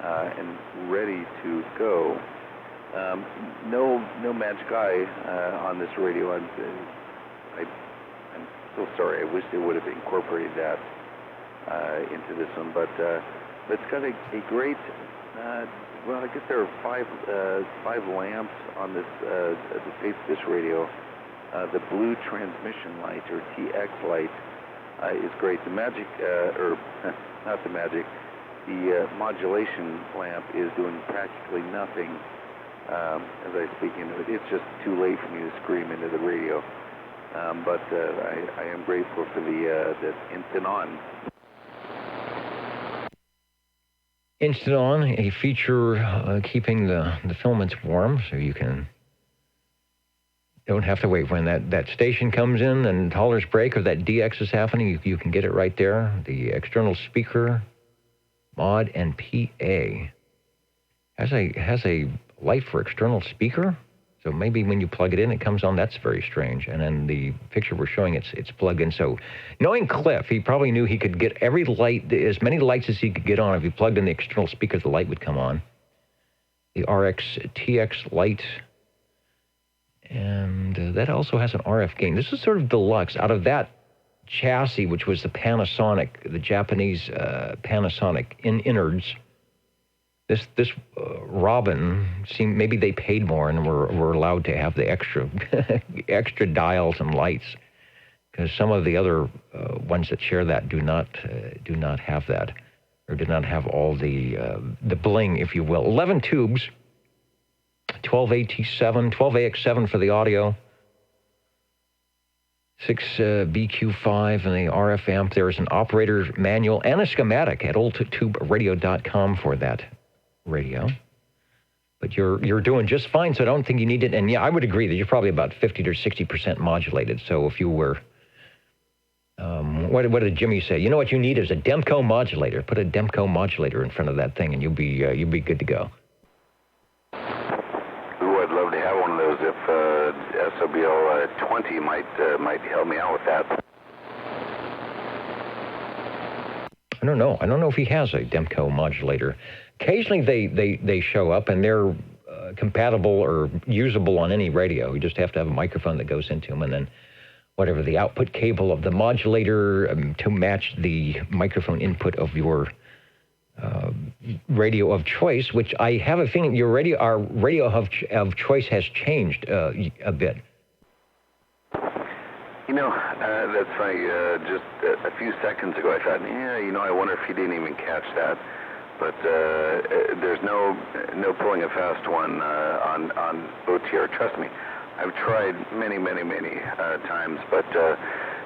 and ready to go. No Magic Eye on this radio. I'm so sorry. I wish they would have incorporated that into this one, but it's got a great. Well, I guess there are five lamps on this the face of this radio. The blue transmission light, or TX light, is great. The Magic, or not the Magic, the modulation lamp is doing practically nothing as I speak into it. It's just too late for me to scream into the radio. But I am grateful for the instant on.
Instant on, a feature keeping the filaments warm, so you don't have to wait when that station comes in and tolerance break or that DX is happening. You can get it right there. The external speaker, mod, and PA has a light for external speaker. So maybe when you plug it in, it comes on. That's very strange. And then the picture we're showing, it's plugged in. So knowing Cliff, he probably knew he could get every light, as many lights as he could get on. If he plugged in the external speaker, the light would come on. The RX TX light. And that also has an RF gain. This is sort of deluxe. Out of that chassis, which was the Panasonic, the Japanese Panasonic innards, this Robin seemed, maybe they paid more and were allowed to have the extra dials and lights, because some of the other ones that share that do not have that, or do not have all the bling, if you will. 11 tubes. 12AT7, 12AX7 for the audio, 6 BQ5 and the RF amp. There is an operator manual and a schematic at oldtuberadio.com for that radio. But you're doing just fine, so I don't think you need it. And yeah, I would agree that you're probably about 50 to 60% modulated. So if you were, what did Jimmy say? You know what you need is a Demco modulator. Put a Demco modulator in front of that thing, and you'll be good to go.
If SOBL 20 might help me out with that.
I don't know. I don't know if he has a Demco modulator. Occasionally they show up, and they're compatible or usable on any radio. You just have to have a microphone that goes into them, and then whatever the output cable of the modulator to match the microphone input of your radio of choice, which I have a feeling our radio of choice has changed a bit.
You know, that's funny. Just a few seconds ago, I thought, I wonder if he didn't even catch that. But there's no pulling a fast one on OTR. Trust me, I've tried many times, but.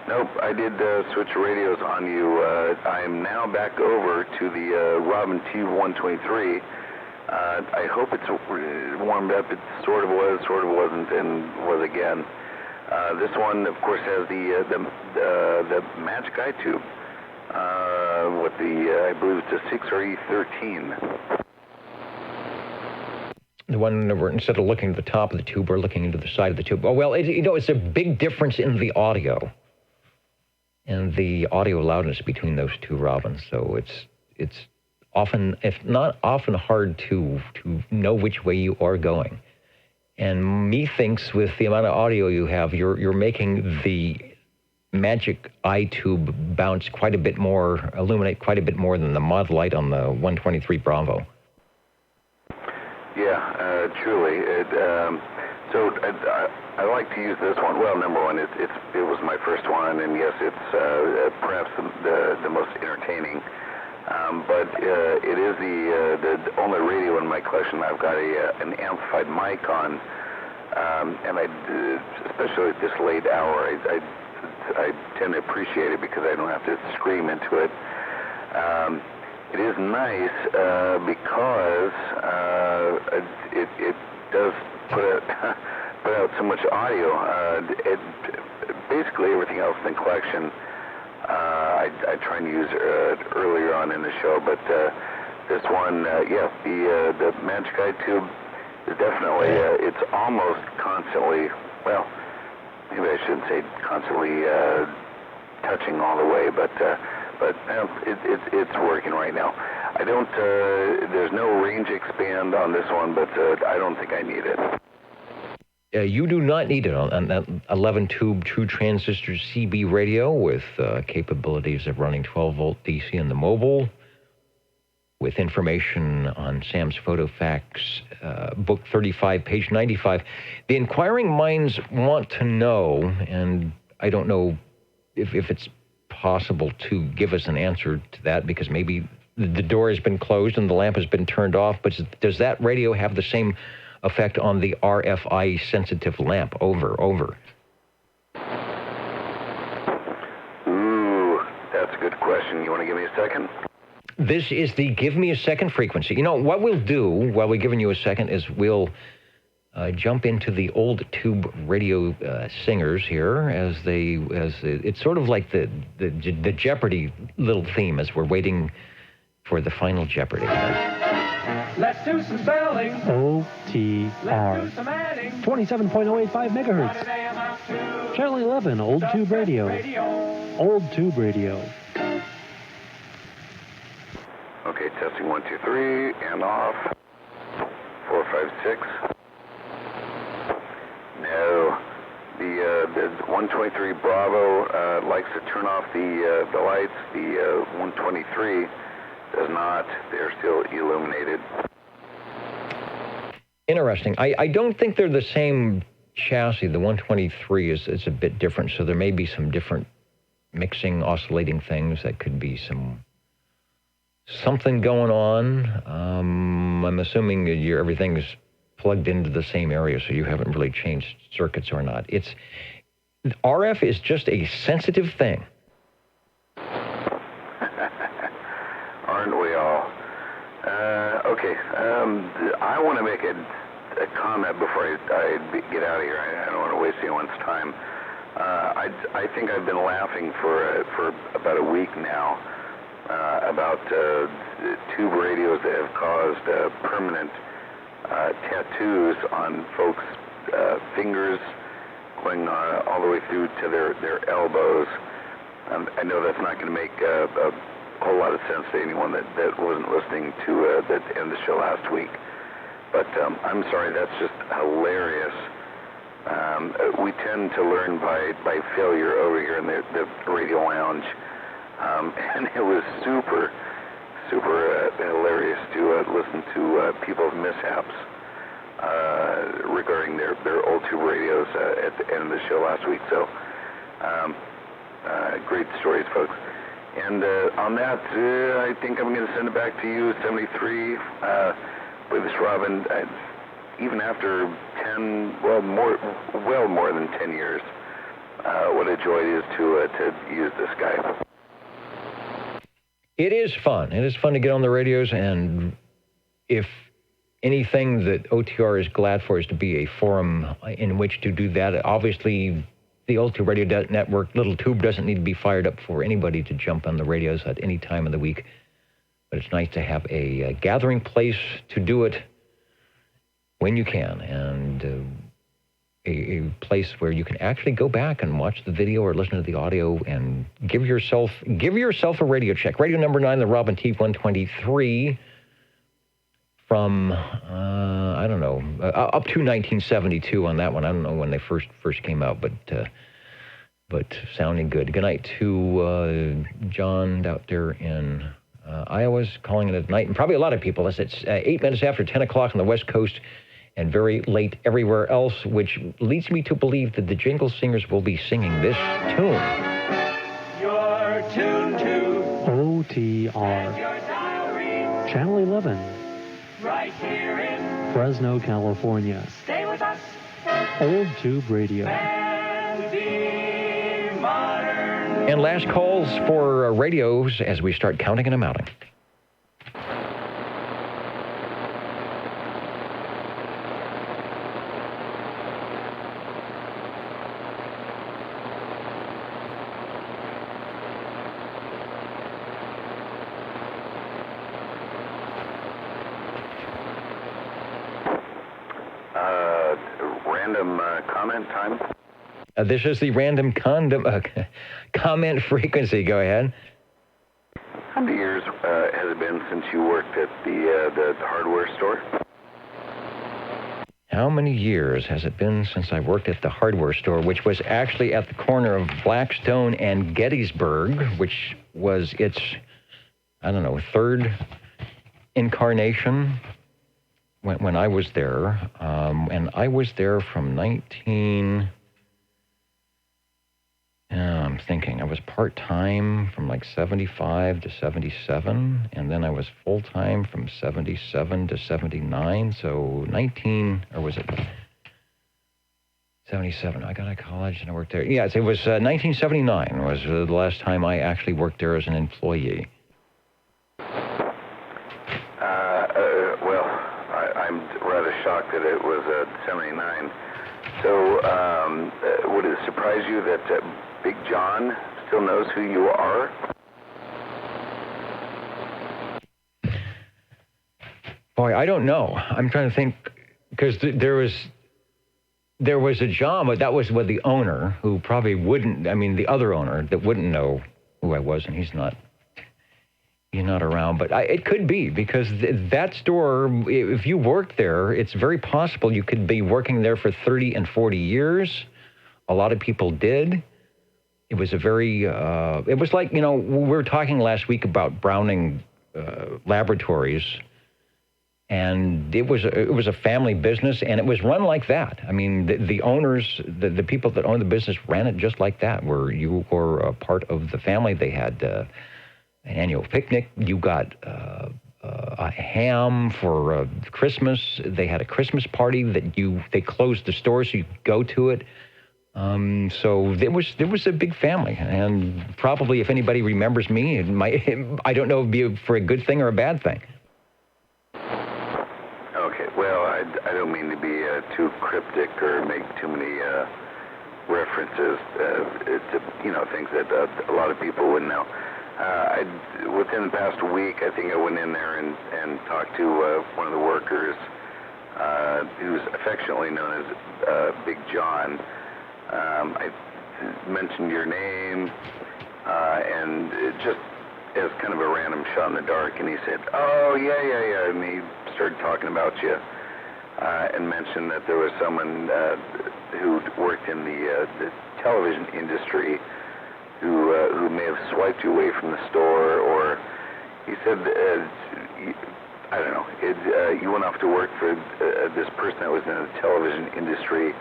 Nope, I did switch radios on you. I am now back over to the Robin T123. I hope it's warmed up. It sort of was, sort of wasn't, and was again. This one, of course, has the Magic Eye tube with the, I believe it's a 6RE13.
The one where instead of looking at the top of the tube, we're looking into the side of the tube. Oh, well, it's a big difference in the audio. And the audio loudness between those two Robins, so it's often, if not often, hard to know which way you are going. And methinks with the amount of audio you have, you're making the Magic Eye tube bounce quite a bit more, illuminate quite a bit more than the mod light on the 123 Bravo.
Yeah, truly. So I like to use this one. Well, number one, it was my first one, and yes, it's perhaps the most entertaining. But it is the only radio in my collection I've got an amplified mic on, and especially at this late hour, I tend to appreciate it because I don't have to scream into it. It is nice because it does put out so much audio. Basically everything else in the collection I try and use earlier on in the show, but this one, the Magic Eye tube is definitely, it's almost constantly, well, maybe I shouldn't say constantly touching all the way, but it's working right now. I don't, there's no range expand on this one, but I don't think I need it.
You do not need it on that 11-tube true transistor CB radio with capabilities of running 12-volt DC in the mobile, with information on Sam's PhotoFax, book 35, page 95. The inquiring minds want to know, and I don't know if it's possible to give us an answer to that, because maybe the door has been closed and the lamp has been turned off, but does that radio have the same effect on the RFI sensitive lamp? Over.
Ooh, that's a good question. You want to give me a second?
This is the give me a second frequency. You know, what we'll do while we're giving you a second is we'll jump into the old tube radio singers here it's sort of like the Jeopardy little theme as we're waiting for the final Jeopardy.
Let's do some spelling.
OTR. 27.085 megahertz. Channel 11, Old Tube Radio. Old Tube Radio.
Okay, testing 1, 2, 3, and off. 4, 5, 6. No, the 123 Bravo likes to turn off the lights. The 123 does not. They're still illuminated.
Interesting. I don't think they're the same chassis. The 123 is a bit different, so there may be some different mixing, oscillating things. That could be something going on. I'm assuming that everything's plugged into the same area, so you haven't really changed circuits or not. RF is just a sensitive thing.
Aren't we all? Okay, I want to make a comment before I get out of here. I don't want to waste anyone's time. I think I've been laughing for about a week now about tube radios that have caused permanent tattoos on folks' fingers, going all the way through to their elbows. I know that's not going to make a whole lot of sense to anyone that wasn't listening to the end of the show last week. But I'm sorry, that's just hilarious. We tend to learn by failure over here in the radio lounge. And it was super hilarious to listen to people's mishaps regarding their old tube radios at the end of the show last week. So, great stories, folks. And on that, I think I'm going to send it back to you, 73. With this, Robin, even after 10, more than 10 years, what a joy it is to use this guy.
It is fun. It is fun to get on the radios, and if anything that OTR is glad for is to be a forum in which to do that. Obviously, the Old Tube Radio Network, little tube, doesn't need to be fired up for anybody to jump on the radios at any time of the week. But it's nice to have a gathering place to do it when you can, and a place where you can actually go back and watch the video or listen to the audio and give yourself a radio check. Radio number 9, the Robin T123 from I don't know, up to 1972 on that one. I don't know when they first came out, but sounding good. Good night to John out there in Iowa's calling it at night, and probably a lot of people. It's 8 minutes after 10 o'clock on the West Coast, and very late everywhere else, which leads me to believe that the Jingle Singers will be singing this tune.
You're tuned to
OTR. Channel 11.
Right here in
Fresno, California.
Stay with us.
Old Tube Radio.
And last calls for radios as we start counting and amounting.
Random comment time.
This is the random comment frequency. Go ahead.
How many years has it been since you worked at the hardware store?
How many years has it been since I worked at the hardware store, which was actually at the corner of Blackstone and Gettysburg, which was its, I don't know, third incarnation when I was there. And I was there from I'm thinking, I was part-time from like 75 to 77, and then I was full-time from 77 to 79, so 77? I got out of college and I worked there. Yes, it was 1979 was the last time I actually worked there as an employee.
Well, I'm rather shocked that it was 79. So, would it surprise you that Big John still knows who you are?
Boy, I don't know. I'm trying to think, because there was a John, but that was with the owner, who probably wouldn't, the other owner that wouldn't know who I was, and he's not around. But it could be, because that store, if you worked there, it's very possible you could be working there for 30 and 40 years. A lot of people did. It was a very, it was like, we were talking last week about Browning Laboratories, and it was a family business, and it was run like that. The owners, the people that owned the business ran it just like that, where you were a part of the family. They had an annual picnic. You got a ham for Christmas. They had a Christmas party they closed the store so you could go to it. So there was a big family, and probably if anybody remembers me, I don't know if it'd be for a good thing or a bad thing.
Okay, well, I don't mean to be too cryptic or make too many references to things that a lot of people wouldn't know. Within the past week, I think I went in there and talked to one of the workers, who's affectionately known as Big John. I mentioned your name, and it just as kind of a random shot in the dark, and he said, "Oh, yeah," and he started talking about you, and mentioned that there was someone who worked in the television industry who may have swiped you away from the store, or he said, I don't know, you went off to work for this person that was in the television industry,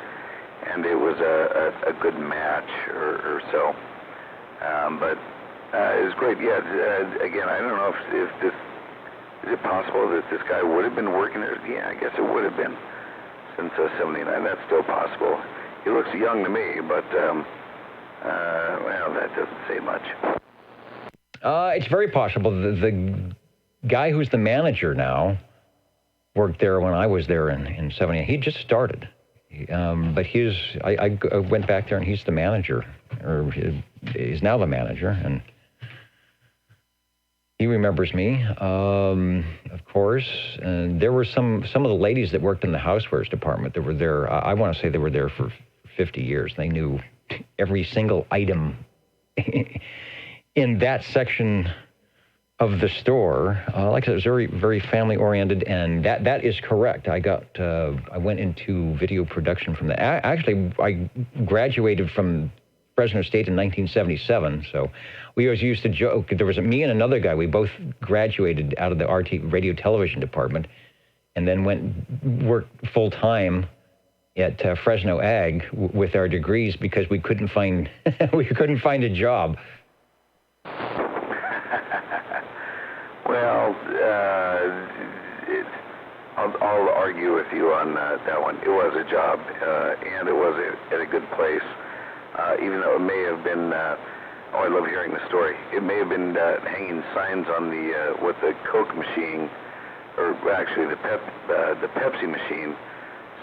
and it was a good match or so. But it was great. Yeah, again, I don't know if this, is it possible that this guy would have been working there? Yeah, I guess it would have been since 79. That's still possible. He looks young to me, but well, that doesn't say much.
It's very possible. The guy who's the manager now worked there when I was there in 79. He just started. But I went back there, and he's the manager, or he's now the manager, and he remembers me, of course. And there were some of the ladies that worked in the housewares department that were there. I want to say they were there for 50 years. They knew every single item in that section of the store. Like I said, it was very, very family-oriented, and that is correct. I went into video production from that. Actually, I graduated from Fresno State in 1977, so we always used to joke. There was me and another guy. We both graduated out of the RT radio television department, and then worked full-time at Fresno Ag with our degrees because we couldn't find a job.
Well, I'll argue with you on that one. It was a job, and it was at a good place, even though it may have been, I love hearing the story. It may have been hanging signs on with the Coke machine, or actually the Pepsi machine,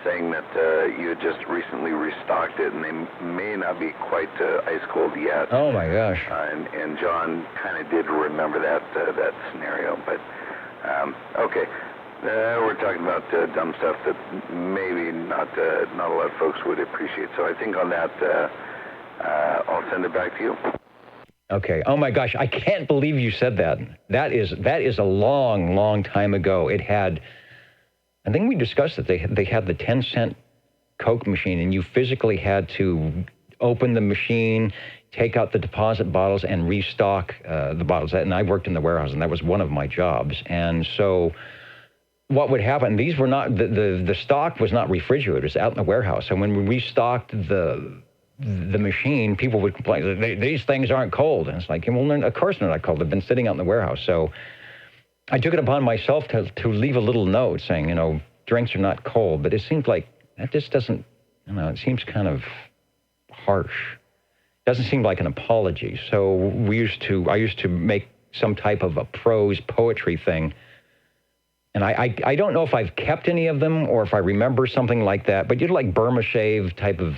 saying that you had just recently restocked it, and they may not be quite ice cold yet.
Oh my gosh!
And John kind of did remember that scenario, but okay, we're talking about dumb stuff that maybe not a lot of folks would appreciate. So I think on that, I'll send it back to you.
Okay. Oh my gosh, I can't believe you said that. That is a long, long time ago. It had, I think we discussed it. They had the 10-cent Coke machine, and you physically had to open the machine, take out the deposit bottles, and restock the bottles. And I worked in the warehouse, and that was one of my jobs. And so what would happen, these were not, the stock was not refrigerated, it was out in the warehouse. So when we restocked the machine, people would complain, these things aren't cold. And it's like, well, of course they're not cold. They've been sitting out in the warehouse. So I took it upon myself to leave a little note saying, you know, drinks are not cold. But it seems like that just doesn't, you know, it seems kind of harsh. It doesn't seem like an apology. So I used to make some type of a prose poetry thing. And I don't know if I've kept any of them or if I remember something like that, but you'd like Burma Shave type of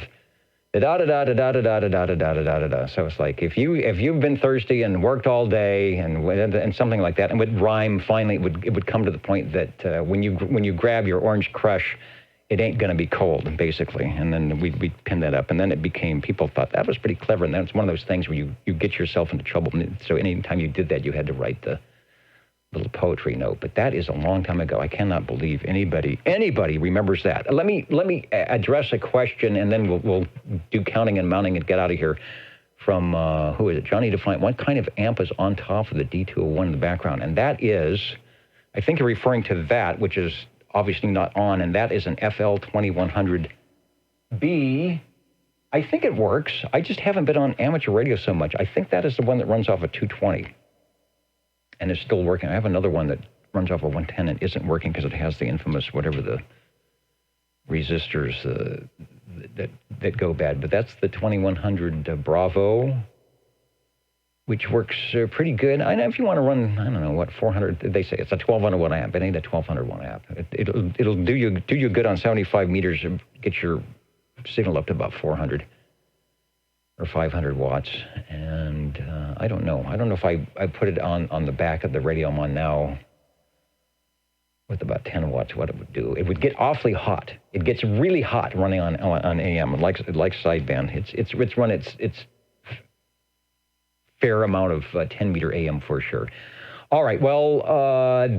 da-da-da-da-da-da-da-da-da-da-da-da-da. So it's like if you've been thirsty and worked all day and something like that, and would rhyme, finally it would come to the point that when you grab your Orange Crush, it ain't going to be cold, basically. And then we'd pin that up, and then it became, people thought that was pretty clever, and then it's one of those things where you get yourself into trouble. So anytime you did that, you had to write the little poetry note. But that is a long time ago. I cannot believe anybody remembers that. Let me address a question, and then we'll do counting and mounting and get out of here. From who is it? Johnny Defiant. What kind of amp is on top of the D201 in the background? And that is, I think you're referring to that, which is obviously not on, and that is an FL2100B. I think it works. I just haven't been on amateur radio so much. I think that is the one that runs off a 220 and is still working. I have another one that runs off a 110 and isn't working because it has the infamous whatever the resistors that go bad. But that's the 2100 Bravo, which works pretty good. I know if you want to run, I don't know what, 400. They say it's a 1200 watt amp. It ain't a 1200 watt amp. It'll do you good on 75 meters and get your signal up to about 400 or 500 watts. And I don't know. I don't know if I put it on the back of the radio I'm on now with about 10 watts, what it would do. It would get awfully hot. It gets really hot running on AM. It likes sideband. It's run its fair amount of 10-meter AM for sure. All right, well,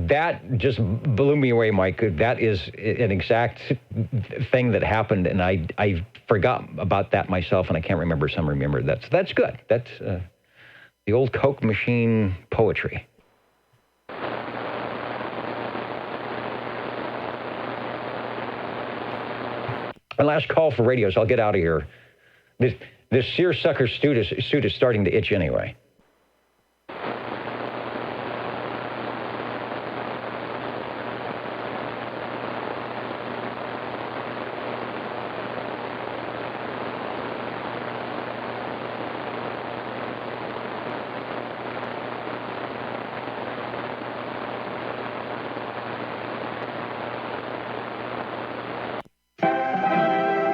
that just blew me away, Mike. That is an exact thing that happened, and I forgot about that myself, and I can't remember. Some remember that. So that's good. That's the old Coke machine poetry. My last call for radio, so I'll get out of here. This seersucker suit is starting to itch anyway.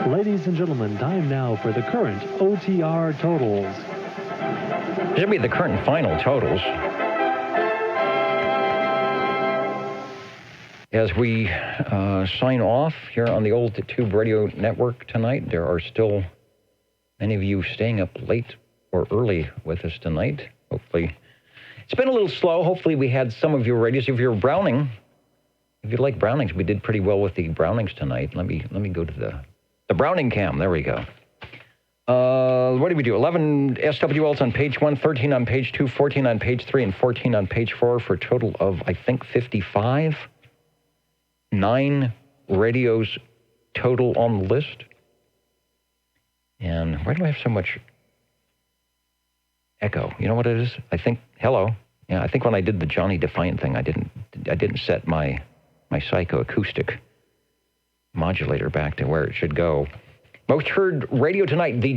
Ladies and gentlemen, time now for the current OTR totals.
Should be the current and final totals. As we sign off here on the Old Tube Radio Network tonight, there are still many of you staying up late or early with us tonight. Hopefully, it's been a little slow. Hopefully, we had some of your radios. If you're Browning, if you like Brownings, we did pretty well with the Brownings tonight. Let me go to the Browning cam. There we go. What did we do? 11 SWLs on page 1, 13 on page 2, 14 on page 3, and 14 on page 4 for a total of, I think, 55. 9 radios total on the list. And why do I have so much echo? You know what it is? I think, hello. Yeah, I think when I did the Johnny Defiant thing, I didn't set my psychoacoustic modulator back to where it should go. Most heard radio tonight, the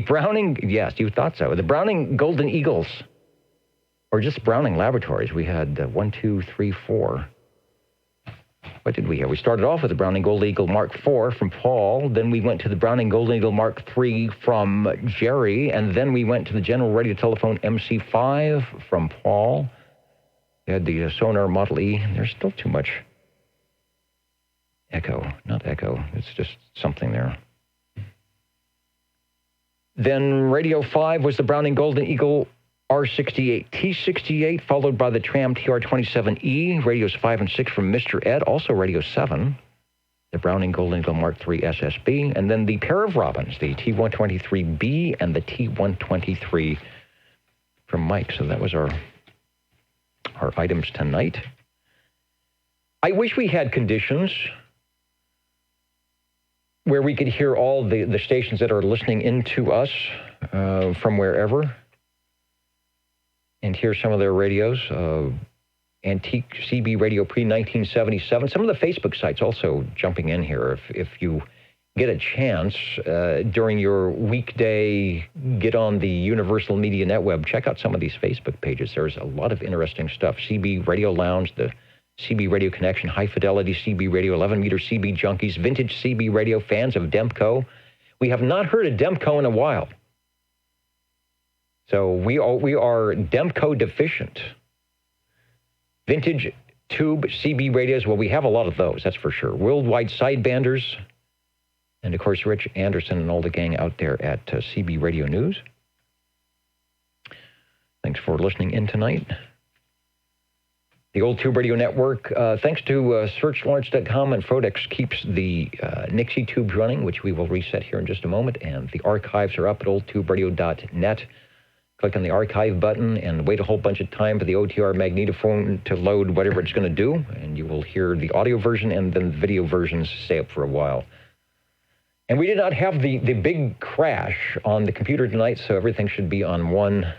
Browning, yes, you thought so. The Browning Golden Eagles, or just Browning Laboratories. We had 1, 2, 3, 4. What did we have? We started off with the Browning Golden Eagle Mark IV from Paul. Then we went to the Browning Golden Eagle Mark III from Jerry. And then we went to the General Radio Telephone MC5 from Paul. We had the Sonar Model E. There's still too much echo, not echo. It's just something there. Then Radio 5 was the Browning Golden Eagle R68 T68, followed by the Tram TR27E, radios 5 and 6 from Mr. Ed, also Radio 7, the Browning Golden Eagle Mark III SSB, and then the pair of Robins, the T123B and the T123 from Mike. So that was our items tonight. I wish we had conditions where we could hear all the stations that are listening into us from wherever, and hear some of their radios. Antique CB radio pre-1977. Some of the Facebook sites also jumping in here. If you get a chance during your weekday, get on the Universal Media Netweb, check out some of these Facebook pages. There's a lot of interesting stuff. CB Radio Lounge, the CB Radio Connection, High Fidelity CB Radio, 11-meter CB Junkies, Vintage CB Radio, fans of Demco. We have not heard of Demco in a while. So we are Demco deficient. Vintage tube CB radios, well, we have a lot of those, that's for sure. Worldwide sidebanders, and of course, Rich Anderson and all the gang out there at CB Radio News. Thanks for listening in tonight. The Old Tube Radio Network, thanks to searchlaunch.com, and Frodex keeps the Nixie tubes running, which we will reset here in just a moment, and the archives are up at oldtuberadio.net. Click on the archive button and wait a whole bunch of time for the OTR magnetophone to load whatever it's going to do, and you will hear the audio version and then the video versions stay up for a while. And we did not have the big crash on the computer tonight, so everything should be on one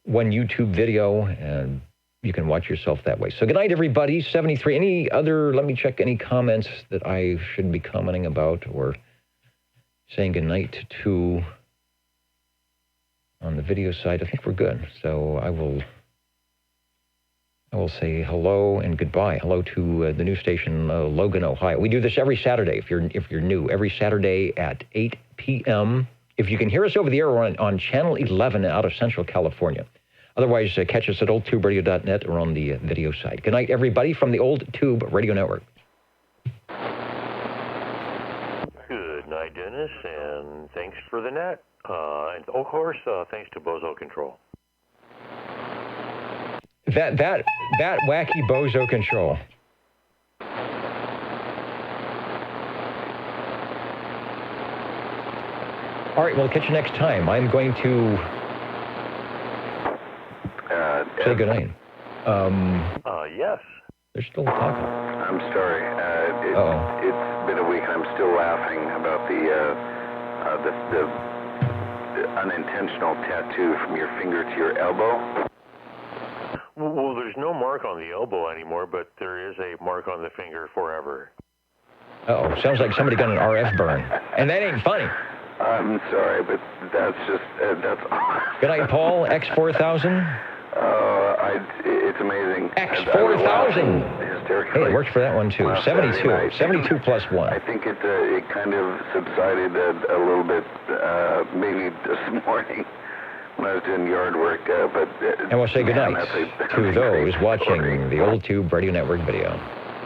YouTube video, and you can watch yourself that way. So good night, everybody. 73. Any other, let me check any comments that I should be commenting about or saying good night to on the video side. I think we're good. So I will say hello and goodbye. Hello to the new station, Logan, Ohio. We do this every Saturday if you're new. Every Saturday at 8 p.m. If you can hear us over the air, we're on Channel 11 out of Central California. Otherwise, catch us at oldtuberadio.net or on the video side. Good night, everybody, from the Old Tube Radio Network.
Good night, Dennis, and thanks for the net. And of course, thanks to Bozo Control.
That wacky Bozo Control. All right, we'll catch you next time. I'm going to say goodnight.
Yes.
They're still talking.
I'm sorry. It's been a week, and I'm still laughing about the unintentional tattoo from your finger to your elbow.
Well, there's no mark on the elbow anymore, but there is a mark on the finger forever.
Uh-oh, sounds like somebody got an RF burn. And that ain't funny.
I'm sorry, but that's just, that's...
Good night, Paul, X4000.
It's amazing.
X4000.
Hysterically.
Hey, it worked for that one, too. 72. 72 plus 1.
I think it kind of subsided a little bit, maybe this morning when I was doing yard work.
And we'll say goodnight to those watching the Old Tube Radio Network video.